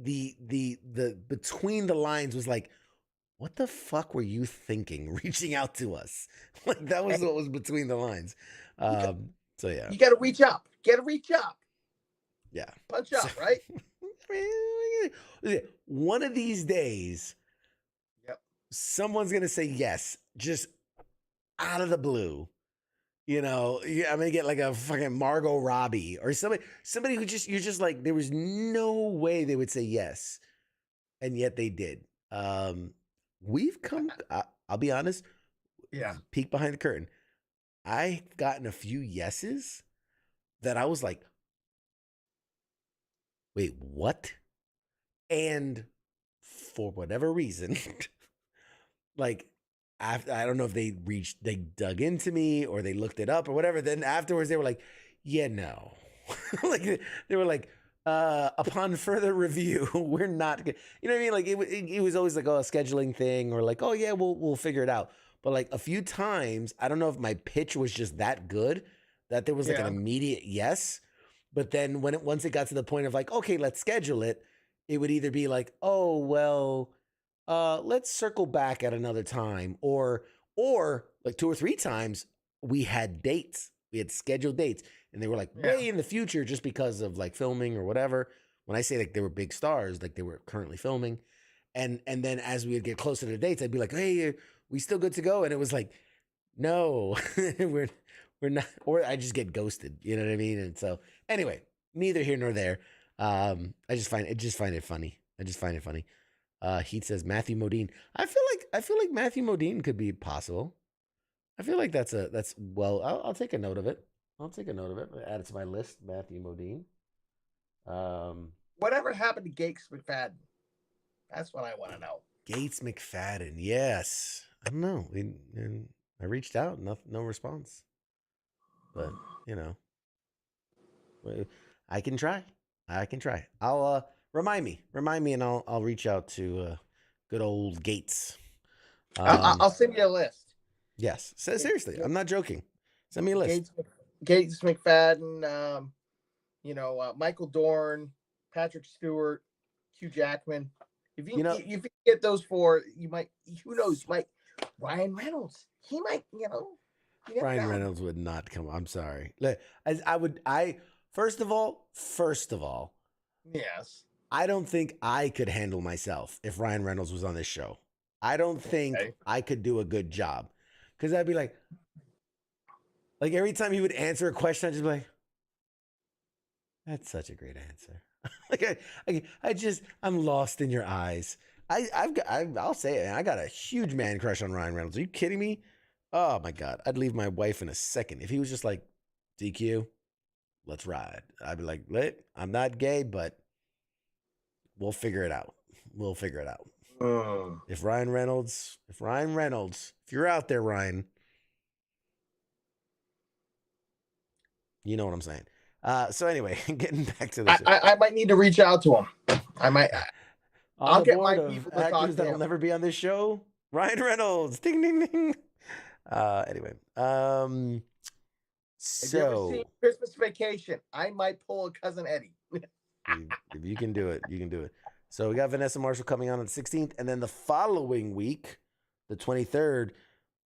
between the lines was like, what the fuck were you thinking reaching out to us? Like that was what was between the lines. So yeah.
You got to reach up. Yeah. Punch up, right?
One of these days, someone's going to say yes, just out of the blue. You know, I'm going to get like a fucking Margot Robbie or somebody who you're just like, there was no way they would say yes. And yet they did. We've come, I'll be honest.
Yeah.
Peek behind the curtain. I've gotten a few yeses that I was like, wait, what? And for whatever reason, like after, I don't know if they dug into me or they looked it up or whatever. Then afterwards they were like, yeah, no. Like they were like, upon further review, we're not, you know what I mean? Like it was always like a scheduling thing or like, oh yeah, we'll figure it out. But like a few times, I don't know if my pitch was just that good that there was like an immediate yes. But then once it got to the point of like, okay, let's schedule it, it would either be like, oh, well, let's circle back at another time. Or like 2 or 3 times we had dates. We had scheduled dates. And they were like way in the future just because of like filming or whatever. When I say like they were big stars, like they were currently filming. And then as we would get closer to the dates, I'd be like, hey, we still good to go? And it was like, no, we're not, or I just get ghosted. You know what I mean? And so anyway, neither here nor there. I just find it funny. Heat says Matthew Modine. I feel like Matthew Modine could be possible. I feel like I'll take a note of it. I'll add it to my list. Matthew Modine.
Whatever happened to Gates McFadden? That's what I want to know.
Gates McFadden. Yes. I don't know. I reached out. No response. But you know, I can try. I'll remind me, and I'll reach out to good old Gates.
I'll send you a list.
Yes. Seriously, I'm not joking. Send me a list.
Gates McFadden, Michael Dorn, Patrick Stewart, Hugh Jackman. If you get those 4, you might. Who knows? Ryan Reynolds. He might.
Ryan Reynolds would not come. I'm sorry. First of all.
Yes.
I don't think I could handle myself if Ryan Reynolds was on this show. I don't think I could do a good job because I'd be like every time he would answer a question, I'd just be like, that's such a great answer. I'm lost in your eyes. I'll say it. I got a huge man crush on Ryan Reynolds. Are you kidding me? Oh my God. I'd leave my wife in a second. If he was just like, DQ, let's ride. I'd be like, I'm not gay, but we'll figure it out. If Ryan Reynolds, if you're out there, Ryan, you know what I'm saying. So anyway, getting back to this.
I might need to reach out to him. I'll get my people to talk to
actors that will never be on this show. Ryan Reynolds. Ding, ding, ding. Anyway.
If you ever seen Christmas Vacation, I might pull a Cousin Eddie.
If you can do it, you can do it. So we got Vanessa Marshall coming on the 16th, and then the following week, the 23rd,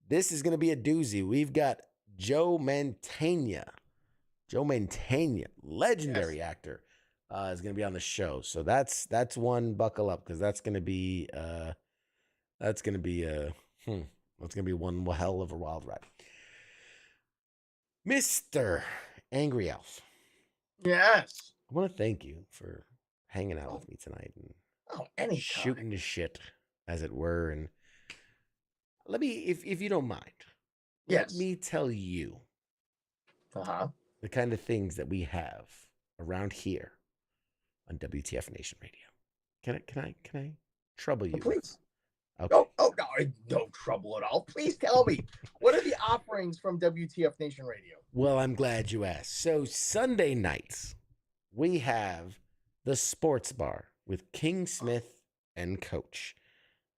this is going to be a doozy. We've got Joe Mantegna, legendary actor, is going to be on the show. So that's one. Buckle up, because that's going to be one hell of a wild ride. Mr. Angry Elf.
Yes.
I want to thank you for hanging out with me tonight and shooting the shit, as it were. And let me, if you don't mind, let me tell you the kind of things that we have around here on WTF Nation Radio. Can I trouble you?
Please.
Okay.
No trouble at all. Please tell me, what are the offerings from WTF Nation Radio?
Well, I'm glad you asked. So Sunday nights, we have the Sports Bar with King Smith and Coach.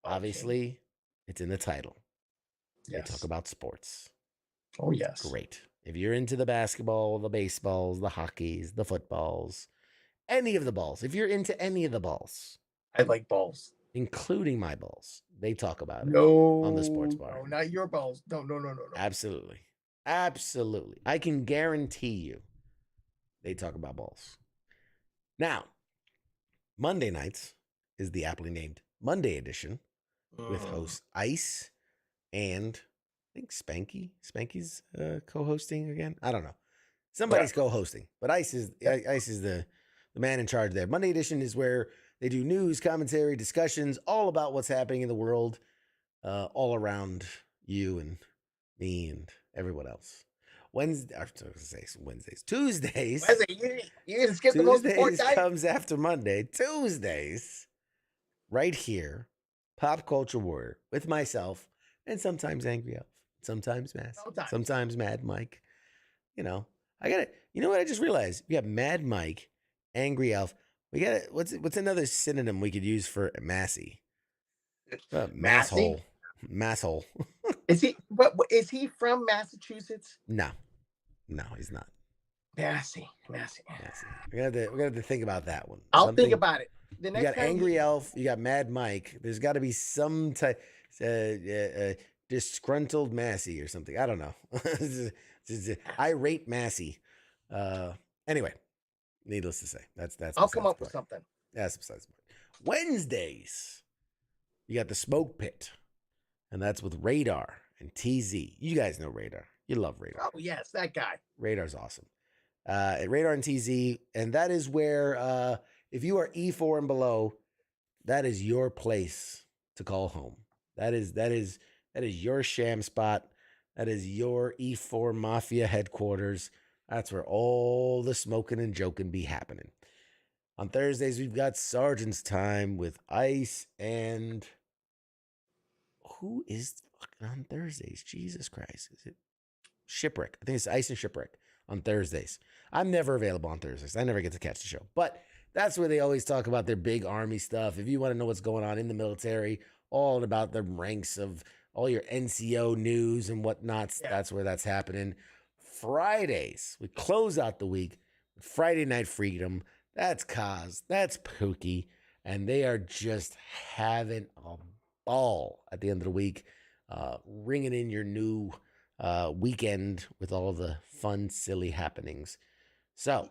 Obviously, it's in the title. Yes. They talk about sports.
Oh, yes.
Great. If you're into the basketball, the baseballs, the hockeys, the footballs, any of the balls, if you're into any of the balls.
I like balls.
Including my balls. They talk about it on the Sports Bar.
No, not your balls. No.
Absolutely. I can guarantee you they talk about balls. Now, Monday nights is the aptly named Monday edition with host Ice and I think Spanky. Spanky's co-hosting again. I don't know. Somebody's co-hosting, but Ice is the man in charge there. Monday edition is where they do news, commentary, discussions, all about what's happening in the world, all around you and me and everyone else. Tuesdays.
You gonna skip the most important
Tuesdays comes after Monday. Tuesdays, right here, Pop Culture Warrior with myself and sometimes Angry Elf, sometimes Massey,
Sometimes.
sometimes Mad Mike. You know, I got it. You know what? I just realized we got Mad Mike, Angry Elf. We got it. What's another synonym we could use for Massey?
Massey?
Masshole. Masshole.
Is he? What is he from Massachusetts?
No, he's not.
Massey.
Massey. We're gonna have to think about that one.
I'll think about it. The
You
next
got
time
Angry Elf. You got Mad Mike. There's got to be some type disgruntled Massey or something. I don't know. Irate Massey. Anyway, needless to say, that's.
I'll come
besides
up
the
with
point.
something.
That's besides the point. Wednesdays, you got the Smoke Pit, and that's with Radar and TZ. You guys know Radar. You love Radar.
Oh yes, that guy.
Radar's awesome. Radar and TZ, and that is where if you are E4 and below, that is your place to call home. That is your sham spot. That is your E4 Mafia headquarters. That's where all the smoking and joking be happening. On Thursdays, we've got Sergeant's Time with Ice and who is fucking on Thursdays? Jesus Christ. Is it Shipwreck? I think it's Ice and Shipwreck on Thursdays. I'm never available on Thursdays. I never get to catch the show. But that's where they always talk about their big army stuff. If you want to know what's going on in the military, all about the ranks of all your NCO news and whatnot, that's where that's happening. Fridays, we close out the week with Friday Night Freedom. That's Kaz, that's Pookie, and they are just having a ball at the end of the week, ringing in your new weekend with all the fun, silly happenings. So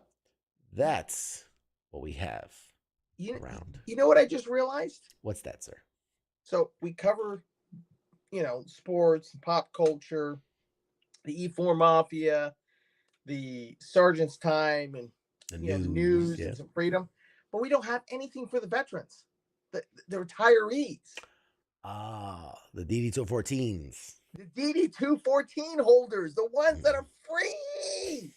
that's what we have around.
You know what I just realized?
What's that, sir?
So we cover, sports, pop culture, the E4 Mafia, the Sergeant's Time, and the news and some freedom, but we don't have anything for the veterans, the retirees.
The DD214s.
The DD214 holders, the ones that are free.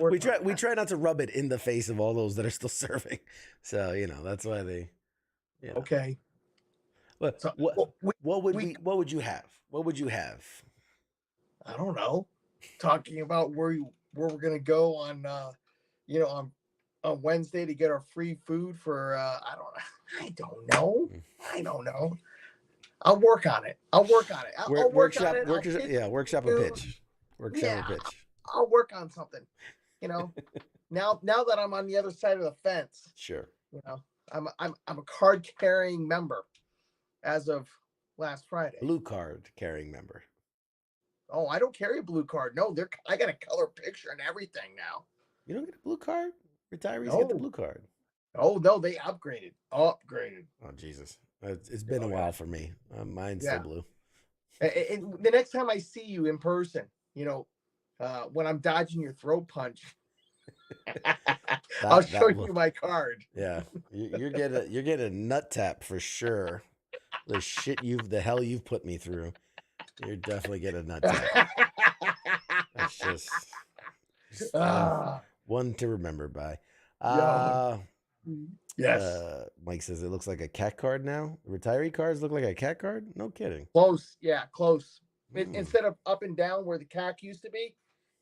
We try not to rub it in the face of all those that are still serving. So, that's why they.
Okay.
What would you have? What would you have?
I don't know. Talking about where we're gonna go on, on Wednesday to get our free food for. I don't know. I'll work on it. I'll
Workshop a pitch.
I'll work on something. Now that I'm on the other side of the fence.
Sure.
I'm a card carrying member as of last Friday.
Blue card carrying member.
Oh, I don't carry a blue card. No, I got a color picture and everything now.
You don't get a blue card? Retirees get the blue card.
Oh no, they upgraded. Oh
Jesus. It's been a while for me. Mine's still blue.
And the next time I see you in person, when I'm dodging your throat punch, I'll show you my card.
Yeah, you're getting a nut tap for sure. The hell you've put me through. You're definitely getting a nut tap. That's just one to remember by.
Yes.
Mike says it looks like a cat card now. Retiree cards look like a cat card? No kidding.
Close. Yeah, close. Instead of up and down where the CAC used to be,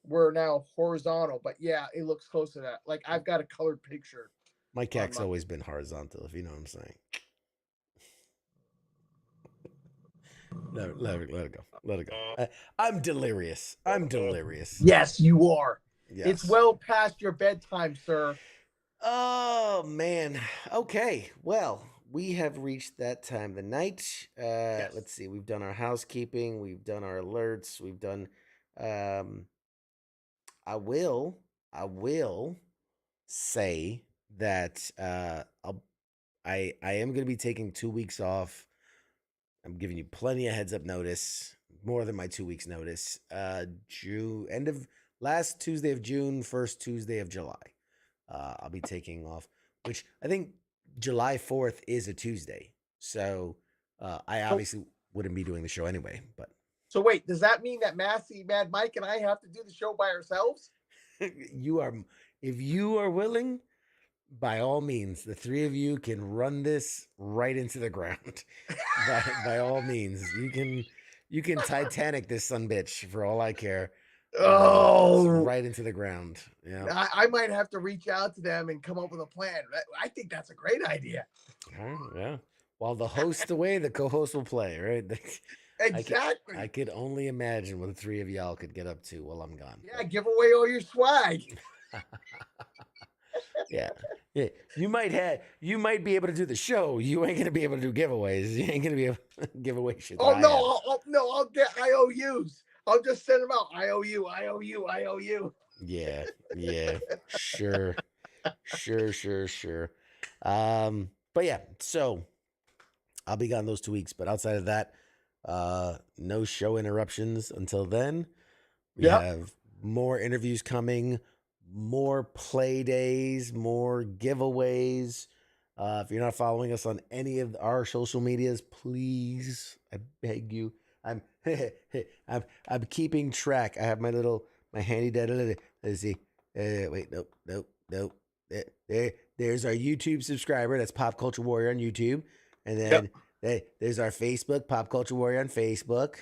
we're now horizontal. But yeah, it looks close to that. Like I've got a colored picture.
My CAC's always been horizontal, if you know what I'm saying. Let it go. Let it go. I'm delirious.
Yes, you are.
Yes.
It's well past your bedtime, sir.
Oh, man. Okay. Well, we have reached that time of the night.
Yes.
Let's see. We've done our housekeeping. We've done our alerts. We've done... I will say that I am going to be taking 2 weeks off. I'm giving you plenty of heads up notice, more than my 2 weeks notice. End of last Tuesday of June, first Tuesday of July. I'll be taking off, which I think July 4th is a Tuesday. So I obviously wouldn't be doing the show anyway, but.
So wait, does that mean that Massey, Mad Mike, and I have to do the show by ourselves?
If you are willing, by all means, the three of you can run this right into the ground. by all means, you can Titanic this sumbitch for all I care.
Oh,
right into the ground. Yeah,
I might have to reach out to them and come up with a plan. I think that's a great idea.
yeah. While the host's away, the co-host will play. Right.
Exactly.
I could only imagine what the three of y'all could get up to while I'm gone.
Yeah, give away all your swag.
Yeah. You might be able to do the show. You ain't gonna be able to do giveaways. You ain't gonna be able to give away shit.
Oh no, I'll get IOUs. I'll just send them out. I owe you.
Yeah. Sure. But yeah, so I'll be gone those 2 weeks. But outside of that, no show interruptions until then. We have more interviews coming, more play days, more giveaways. If you're not following us on any of our social medias, please, I beg you. I'm keeping track. I have my handy dandy. Let's see. Wait, nope. There's our YouTube subscriber. That's Pop Culture Warrior on YouTube, and then there's our Facebook, Pop Culture Warrior on Facebook,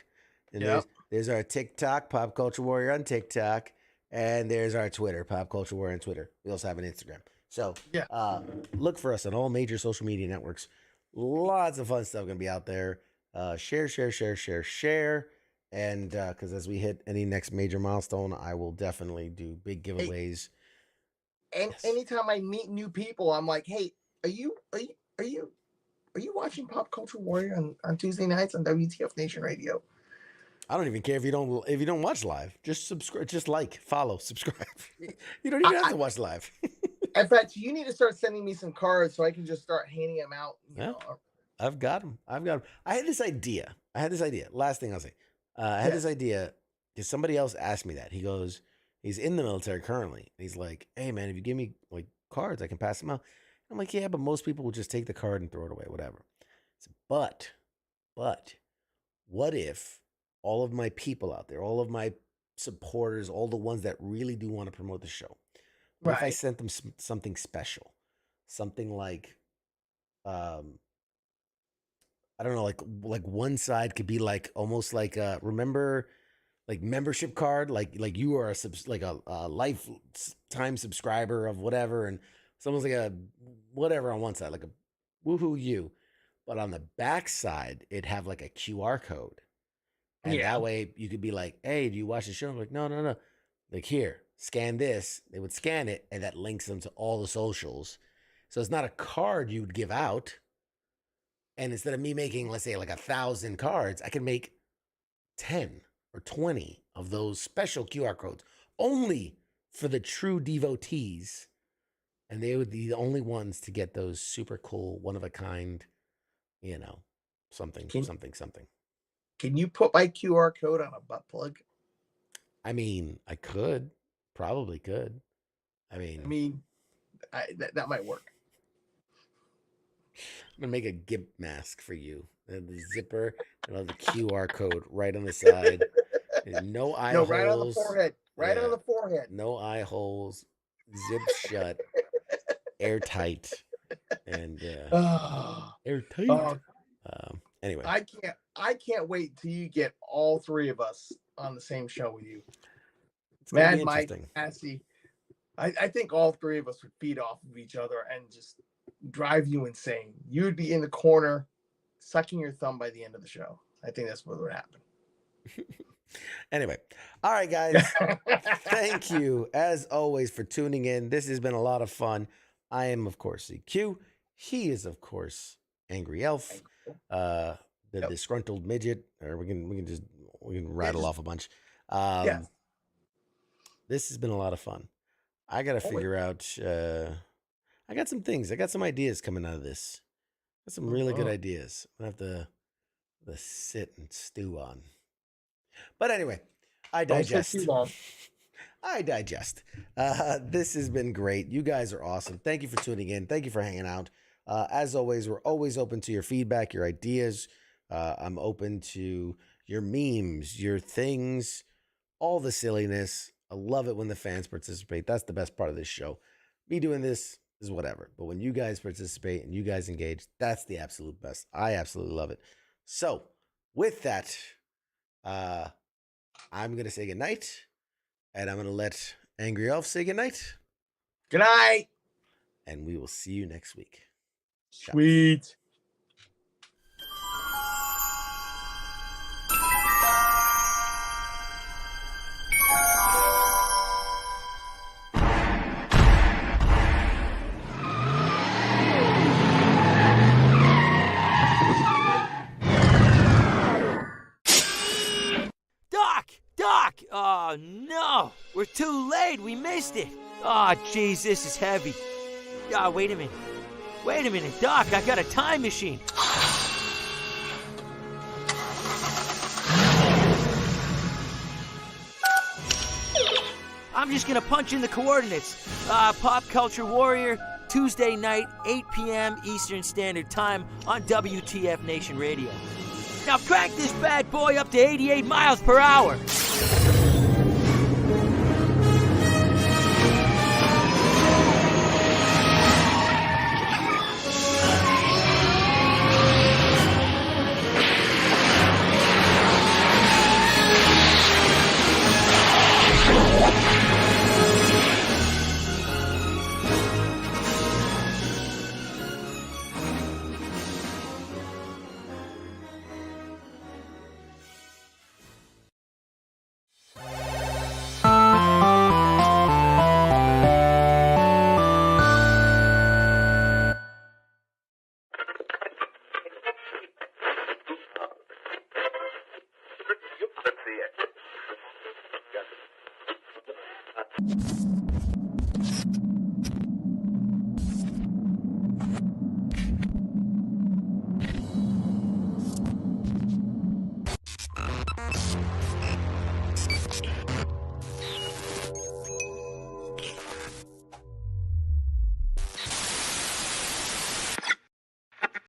and there's our TikTok, Pop Culture Warrior on TikTok, and there's our Twitter, Pop Culture Warrior on Twitter. We also have an Instagram. So look for us on all major social media networks. Lots of fun stuff going to be out there. Share. And because as we hit any next major milestone, I will definitely do big giveaways.
And anytime I meet new people, I'm like, hey, are you watching Pop Culture Warrior on Tuesday nights on WTF Nation Radio?
I don't even care if you don't watch live. Just subscribe, just follow, subscribe. You don't even have to watch live.
In fact, you need to start sending me some cards so I can just start handing them out. You know?
I've got them. I had this idea. Last thing I'll say. I had this idea because somebody else asked me that. He goes, he's in the military currently. And he's like, hey, man, if you give me like cards, I can pass them out. I'm like, yeah, but most people will just take the card and throw it away, whatever. So, but what if all of my people out there, all of my supporters, all the ones that really do want to promote the show, what if I sent them something special? Something like, I don't know, like one side could be like almost like remember, like membership card, like you are a lifetime subscriber of whatever, and someone's like a whatever on one side, like a woohoo you, but on the back side it'd have like a QR code, and that way you could be like, hey, do you watch the show? I'm like, no, like here, scan this. They would scan it, and that links them to all the socials. So it's not a card you would give out. And instead of me making, let's say, like 1,000 cards, I can make 10 or 20 of those special QR codes only for the true devotees. And they would be the only ones to get those super cool, one of a kind, something.
Can you put my QR code on a butt plug?
I mean, I could. Probably could. I mean,
that might work.
I'm gonna make a GIMP mask for you. The zipper and the QR code right on the side. No eye holes.
Right on the forehead. On the forehead.
No eye holes. Zip shut. Airtight. And airtight. Anyway.
I can't wait till you get all three of us on the same show with you. Mad Mike, Cassie. I think all three of us would feed off of each other and just drive you insane. You would be in the corner sucking your thumb by the end of the show. I think that's what would happen.
Anyway, all right, guys. Thank you, as always, for tuning in. This has been a lot of fun. I am, of course, CQ. He is, of course, Angry Elf, the disgruntled midget. Or we can rattle off a bunch. This has been a lot of fun. I got to figure out. I got some things. I got some ideas coming out of this. Got some really good ideas. I have to sit and stew on. But anyway, I digest. I digest. This has been great. You guys are awesome. Thank you for tuning in. Thank you for hanging out. As always, we're always open to your feedback, your ideas. I'm open to your memes, your things, all the silliness. I love it when the fans participate. That's the best part of this show. Me doing this, is whatever. But when you guys participate and you guys engage, that's the absolute best. I absolutely love it. So with that, I'm gonna say goodnight, and I'm gonna let Angry Elf say goodnight.
Good night.
And we will see you next week. Ciao.
Sweet.
Doc! Oh, no! We're too late! We missed it! Oh, jeez, this is heavy. Ah, wait a minute. Wait a minute, Doc, I got a time machine. I'm just gonna punch in the coordinates. Pop Culture Warrior, Tuesday night, 8 p.m. Eastern Standard Time on WTF Nation Radio. Now crank this bad boy up to 88 miles per hour.
Let's see it.